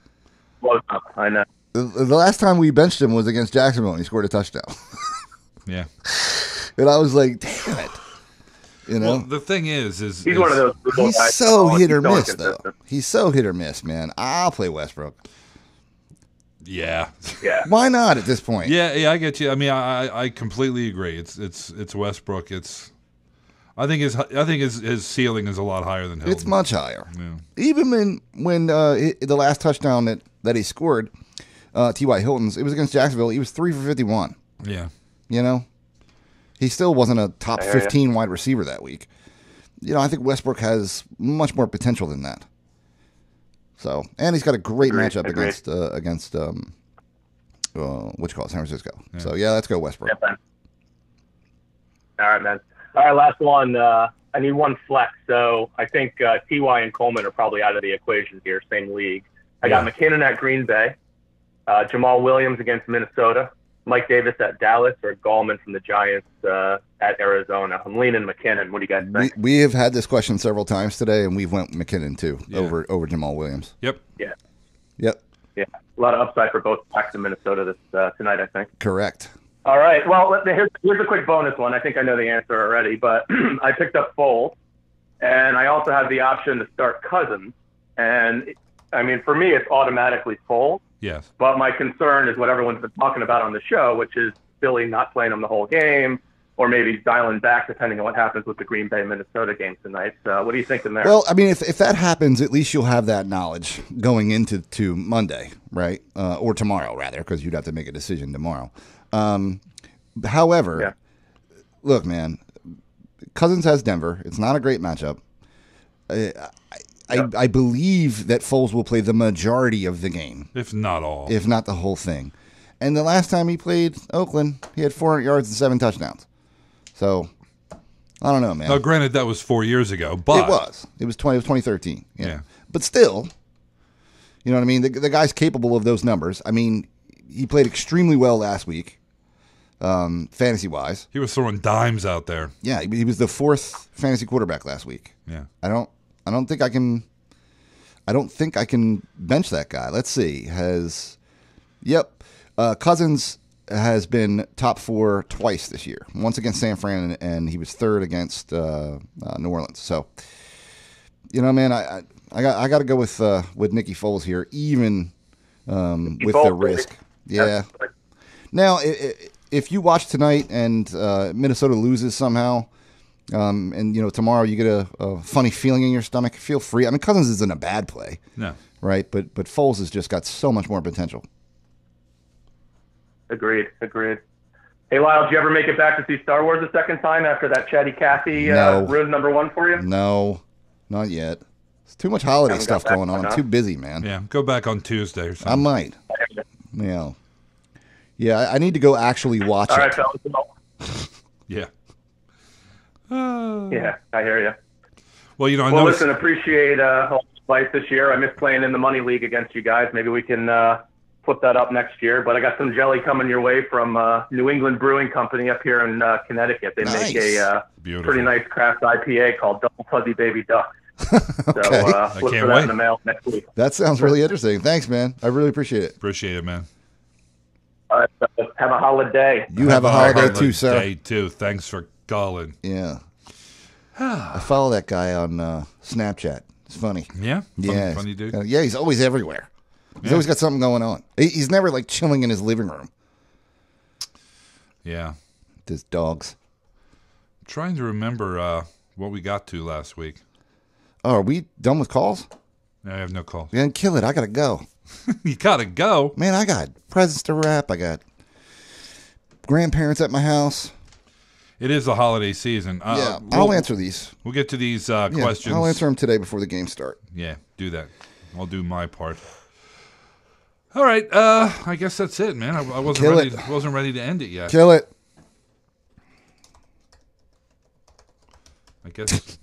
Well, I know. The last time we benched him was against Jacksonville, and he scored a touchdown. Yeah. And I was like, damn it. Well, the thing is he's one of those. He's so hit or miss, though. He's so hit or miss, man. I'll play Westbrook. Yeah. Why not at this point? Yeah, I get you. I mean, I completely agree. It's Westbrook. I think his ceiling is a lot higher than Hilton. It's much higher. Yeah. Even when the last touchdown that he scored, T.Y. Hilton's, it was against Jacksonville. He was 3 for 51. Yeah. He still wasn't a top 15 wide receiver that week. I think Westbrook has much more potential than that. So, and he's got a great matchup against what you call it, San Francisco. Yeah. So let's go Westbrook. Yeah, all right, man. All right, last one. I need one flex. So I think T.Y. and Coleman are probably out of the equation here. Same league. I got McKinnon at Green Bay, Jamal Williams against Minnesota, Mike Davis at Dallas, or Gallman from the Giants at Arizona. I'm leaning McKinnon. What do you guys think? We have had this question several times today, and we've went McKinnon too over Jamal Williams. Yep. Yeah. Yep. Yeah. A lot of upside for both backs in Minnesota tonight, I think. Correct. All right. Well, here's a quick bonus one. I think I know the answer already, but I picked up Foles, and I also have the option to start Cousins. And, I mean, for me, it's automatically Foles. Yes. But my concern is what everyone's been talking about on the show, which is Philly not playing him the whole game, or maybe dialing back depending on what happens with the Green Bay Minnesota game tonight. So what are you thinking there? Well, I mean, if that happens, at least you'll have that knowledge going into Monday, right? Or tomorrow, rather, because you'd have to make a decision tomorrow. However, look, man, Cousins has Denver. It's not a great matchup. I believe that Foles will play the majority of the game. If not all. If not the whole thing. And the last time he played Oakland, he had 400 yards and 7 touchdowns. So, I don't know, man. Now, granted, that was 4 years ago, but... It was 2013. Yeah. But still, you know what I mean? The guy's capable of those numbers. I mean, he played extremely well last week, fantasy-wise. He was throwing dimes out there. Yeah, he was the 4th fantasy quarterback last week. Yeah. I don't think I can bench that guy. Let's see. Cousins has been top 4 twice this year. Once against San Fran, and he was 3rd against New Orleans. So, man, I got to go with Nicky Foles here, even with the risk. Yeah. Now, if you watch tonight and Minnesota loses somehow, and tomorrow you get a funny feeling in your stomach, feel free. I mean, Cousins isn't a bad play, no, right? But Foles has just got so much more potential. Agreed. Hey, Lyle, did you ever make it back to see Star Wars a second time after that Chatty Cathy ruined number 1 for you? No, not yet. It's too much holiday stuff going on. I'm too busy, man. Yeah, go back on Tuesday or something. I might. Yeah, I need to go actually watch it. All right, fellas. Yeah. Yeah, I hear you. Well, Well, listen, appreciate all the fight this year. I miss playing in the Money League against you guys. Maybe we can flip that up next year. But I got some jelly coming your way from New England Brewing Company up here in Connecticut. They make a pretty nice craft IPA called Double Fuzzy Baby Duck. Okay. So look for that in the mail next week. That sounds really interesting. Thanks, man. I really appreciate it. Appreciate it, man. All right, have a holiday. You have a holiday too, sir. Thanks for Garland. Yeah. I follow that guy on Snapchat. It's funny. Yeah? Yeah. Funny dude? Yeah, he's always everywhere. He's always got something going on. He's never like chilling in his living room. Yeah. His dogs. I'm trying to remember what we got to last week. Oh, are we done with calls? I have no calls. Yeah, kill it. I got to go. You got to go? Man, I got presents to wrap. I got grandparents at my house. It is the holiday season. I'll answer these. We'll get to these questions. I'll answer them today before the games start. Yeah, do that. I'll do my part. All right. I guess that's it, man. I wasn't ready to end it yet. Kill it. I guess.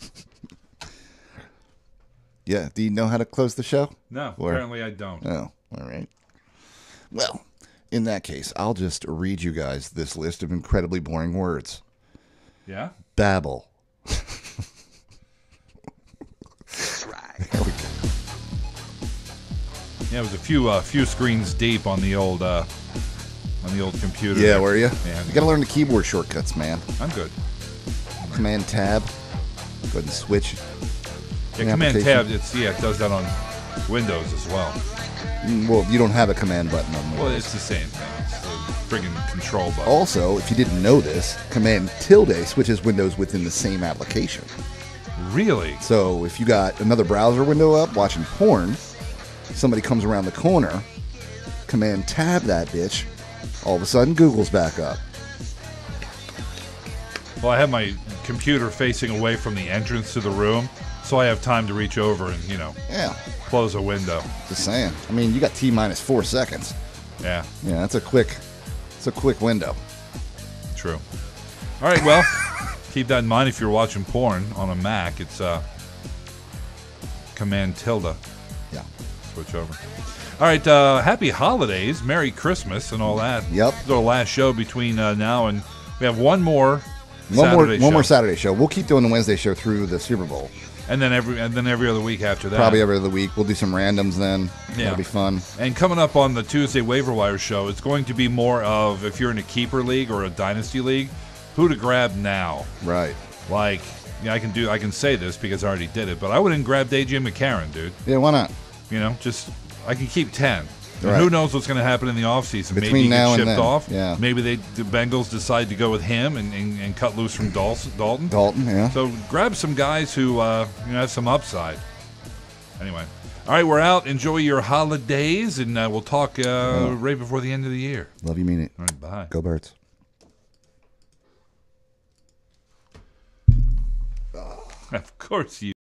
Yeah. Do you know how to close the show? No, apparently I don't. Oh, all right. Well, in that case, I'll just read you guys this list of incredibly boring words. Yeah? Babble. There we go. Yeah, it was a few screens deep on the old computer. Yeah, were you? Yeah. You got to learn the keyboard shortcuts, man. I'm good. Command Tab. Go ahead and switch. Yeah, Command Tab. It does that on Windows as well. Well, you don't have a command button on Windows. Well, it's the same thing. It's the friggin' control button. Also, if you didn't know this, Command tilde switches windows within the same application. Really? So if you got another browser window up watching porn, somebody comes around the corner, Command Tab that bitch, all of a sudden Google's back up. Well, I have my computer facing away from the entrance to the room, so I have time to reach over and, close a window. Just saying. I mean, you got T-minus 4 seconds. Yeah. Yeah, that's a quick window. True. All right, well, keep that in mind if you're watching porn on a Mac. It's Command tilde. Yeah. Switch over. All right, happy holidays, Merry Christmas, and all that. Yep. This is our last show between now and we have one more Saturday show. We'll keep doing the Wednesday show through the Super Bowl. And then every other week after that. Probably every other week. We'll do some randoms then. Yeah. That'll be fun. And coming up on the Tuesday Waiver Wire show, it's going to be more of, if you're in a keeper league or a dynasty league, who to grab now. Right. Like, I can say this because I already did it, but I wouldn't grab AJ McCarron, dude. Yeah, why not? I can keep 10. Right. Who knows what's going to happen in the offseason? Between Maybe he now gets and shipped then. off. Yeah. Maybe the Bengals decide to go with him and cut loose from Dalton. Dalton, yeah. So grab some guys who have some upside. Anyway. All right, we're out. Enjoy your holidays, and we'll talk right before the end of the year. Love you, mean it. All right, bye. Go Birds. Of course you